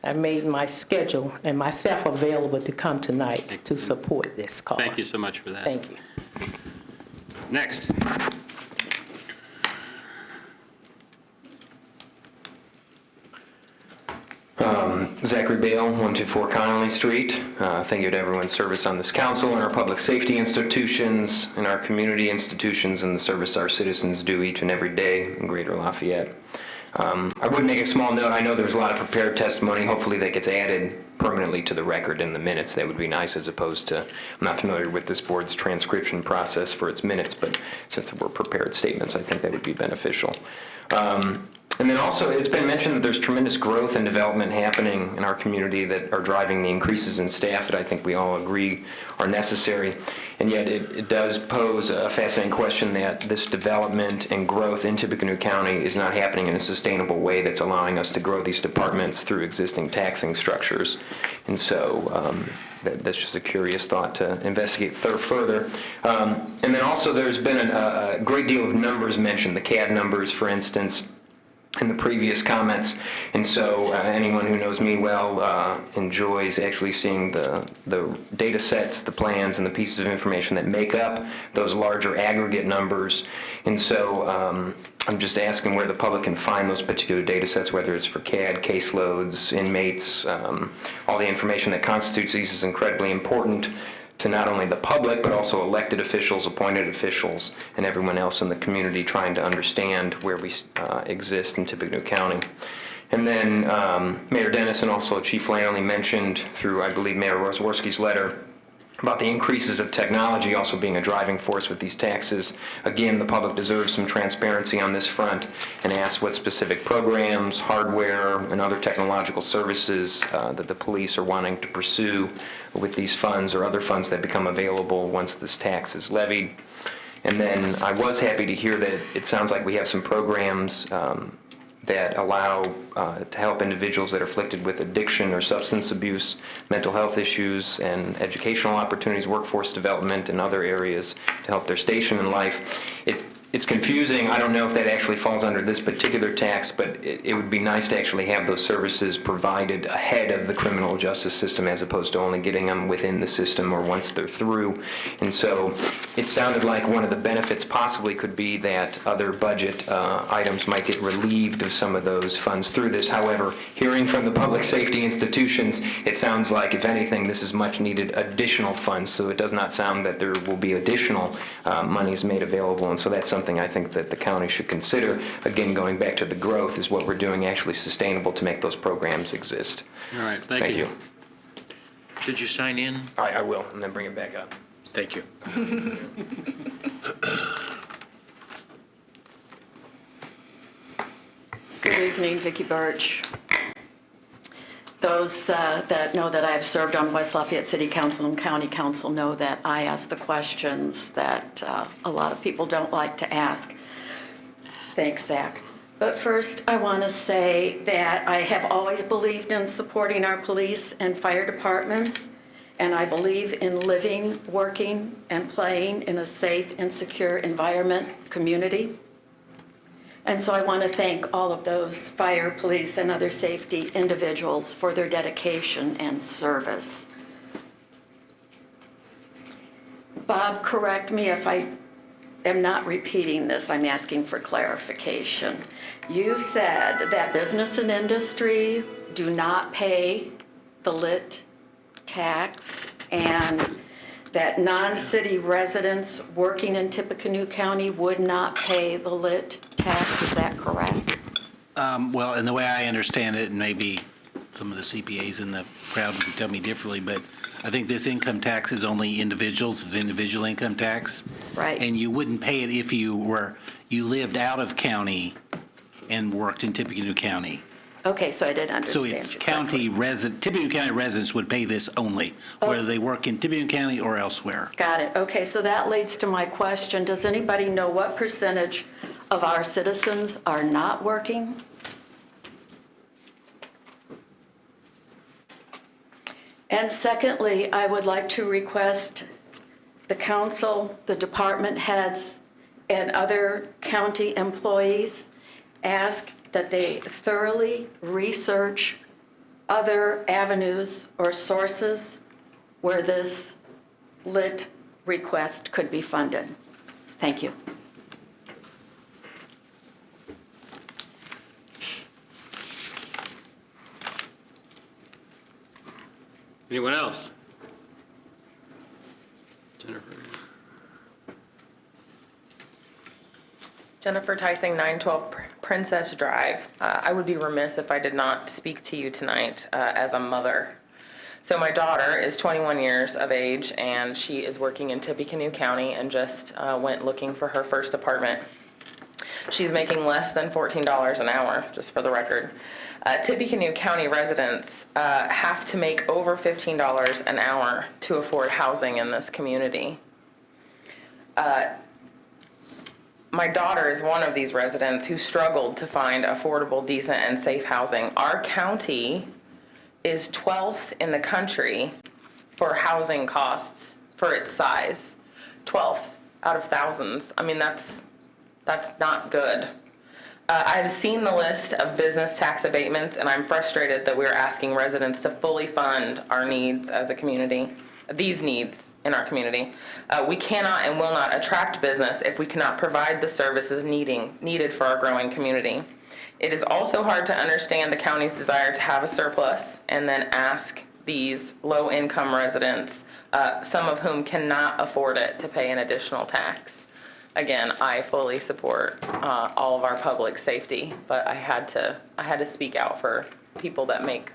I made my schedule and myself available to come tonight to support this cause. Thank you so much for that. Thank you. Next. Zachary Bale, 124 Connolly Street. Thank you to everyone's service on this council and our public safety institutions and our community institutions and the service our citizens do each and every day in Greater Lafayette. I would make a small note. I know there's a lot of prepared testimony. Hopefully that gets added permanently to the record in the minutes. That would be nice, as opposed to, I'm not familiar with this board's transcription process for its minutes, but since there were prepared statements, I think that would be beneficial. And then also, it's been mentioned that there's tremendous growth and development happening in our community that are driving the increases in staff that I think we all agree are necessary. And yet it does pose a fascinating question that this development and growth in Tippecanoe County is not happening in a sustainable way that's allowing us to grow these departments through existing taxing structures. And so that's just a curious thought to investigate further. And then also there's been a great deal of numbers mentioned, the CAD numbers, for instance, in the previous comments. And so anyone who knows me well enjoys actually seeing the data sets, the plans, and the pieces of information that make up those larger aggregate numbers. And so I'm just asking where the public can find those particular data sets, whether it's for CAD, caseloads, inmates. All the information that constitutes these is incredibly important to not only the public, but also elected officials, appointed officials, and everyone else in the community trying to understand where we exist in Tippecanoe County. And then Mayor Dennis and also Chief Lanley mentioned through, I believe, Mayor Rosworski's letter about the increases of technology also being a driving force with these taxes. Again, the public deserves some transparency on this front and ask what specific programs, hardware, and other technological services that the police are wanting to pursue with these funds or other funds that become available once this tax is levied. And then I was happy to hear that it sounds like we have some programs that allow to help individuals that are afflicted with addiction or substance abuse, mental health issues, and educational opportunities, workforce development, and other areas to help their station in life. It's confusing. I don't know if that actually falls under this particular tax, but it would be nice to actually have those services provided ahead of the criminal justice system as opposed to only getting them within the system or once they're through. And so it sounded like one of the benefits possibly could be that other budget items might get relieved of some of those funds through this. However, hearing from the public safety institutions, it sounds like, if anything, this is much needed additional funds. So it does not sound that there will be additional monies made available. And so that's something I think that the county should consider. Again, going back to the growth, is what we're doing actually sustainable to make those programs exist? All right, thank you. Did you sign in? I will, and then bring it back up. Thank you. Good evening, Vicki Birch. Those that know that I've served on West Lafayette City Council and County Council know that I ask the questions that a lot of people don't like to ask. Thanks, Zach. But first, I want to say that I have always believed in supporting our police and fire departments, and I believe in living, working, and playing in a safe and secure environment, community. And so I want to thank all of those fire, police, and other safety individuals for their dedication and service. Bob, correct me if I am not repeating this. I'm asking for clarification. You said that business and industry do not pay the lit tax, and that non-city residents working in Tippecanoe County would not pay the lit tax. Is that correct? Well, and the way I understand it, and maybe some of the CPAs in the crowd would tell me differently, but I think this income tax is only individuals, it's individual income tax. Right. And you wouldn't pay it if you lived out of county and worked in Tippecanoe County. Okay, so I didn't So understand. it's you county resident, Tippecanoe County residents would pay this only, whether they work in Tippecanoe County or elsewhere. Got it. Okay, so that leads to my question. Does anybody know what percentage of our citizens are not working? And secondly, I would like to request the council, the department heads, and other county employees ask that they thoroughly research other avenues or sources where this lit request could be funded. Thank you. Anyone else? Jennifer. Jennifer Tysing, 912 Princess Drive. I would be remiss if I did not speak to you tonight as a mother. So my daughter is 21 years of age, and she is working in Tippecanoe County and just went looking for her first apartment. She's making less than $14 an hour, just for the record. Tippecanoe County residents have to make over $15 an hour to afford housing in this community. My daughter is one of these residents who struggled to find affordable, decent, and safe housing. Our county is 12th in the country for housing costs for its size. 12th out of thousands. I mean, that's not good. I've seen the list of business tax abatements, and I'm frustrated that we're asking residents to fully fund our needs as a community, these needs in our community. We cannot and will not attract business if we cannot provide the services needed for our growing community. It is also hard to understand the county's desire to have a surplus and then ask these low-income residents, some of whom cannot afford it, to pay an additional tax. Again, I fully support all of our public safety, but I had to speak out for people that make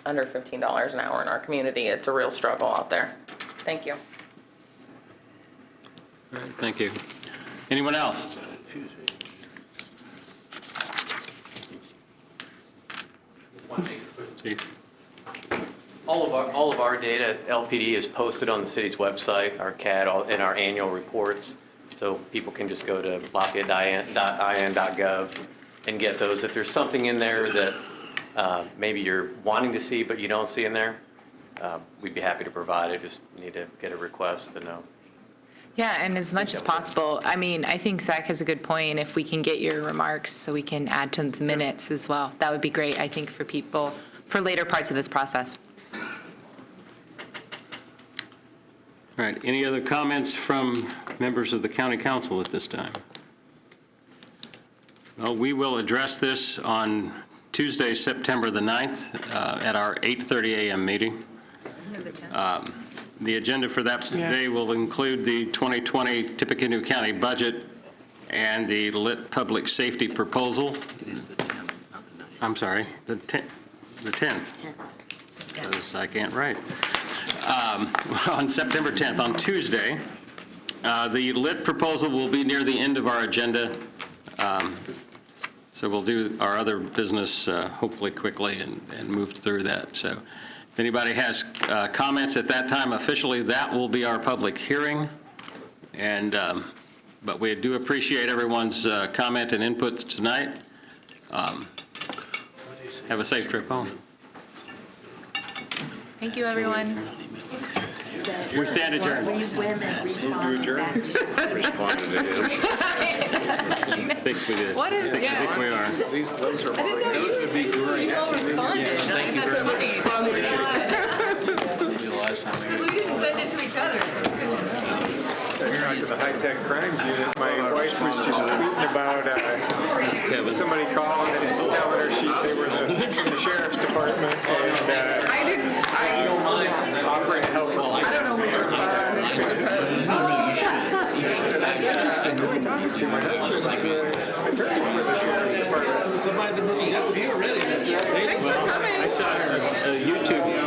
under $15 an hour in our community. It's a real struggle out there. Thank you. All right, thank you. Anyone else? Chief. All of our data, LPD, is posted on the city's website, our CAD, and our annual reports. So people can just go to lafayette.in.gov and get those. If there's something in there that maybe you're wanting to see but you don't see in there, we'd be happy to provide it. Just need to get a request to know. Yeah, and as much as possible. I mean, I think Zach has a good point. If we can get your remarks so we can add to the minutes as well, that would be great, I think, for people, for later parts of this process. All right, any other comments from members of the county council at this time? Well, we will address this on Tuesday, September the 9th at our 8:30 a.m. meeting. Isn't it the 10th? The agenda for that day will include the 2020 Tippecanoe County budget and the lit public safety proposal. It is the 10th, not the 9th. I'm sorry, the 10th. Because I can't write. On September 10th, on Tuesday, the lit proposal will be near the end of our agenda. So we'll do our other business hopefully quickly and move through that. So if anybody has comments at that time, officially, that will be our public hearing. And but we do appreciate everyone's comment and inputs tonight. Have a safe trip home. Thank you, everyone. We stand adjourned. I think we did. What is, I think we are. Those are I didn't know those would be great. people responded. Thank you very much. Because we didn't send it to each other, so we couldn't know. Here onto the high-tech crimes unit, my wife was just tweeting about somebody calling and telling her they were from the sheriff's department, and offering help. I don't know who's responding. Somebody that doesn't have to be already. I saw a YouTube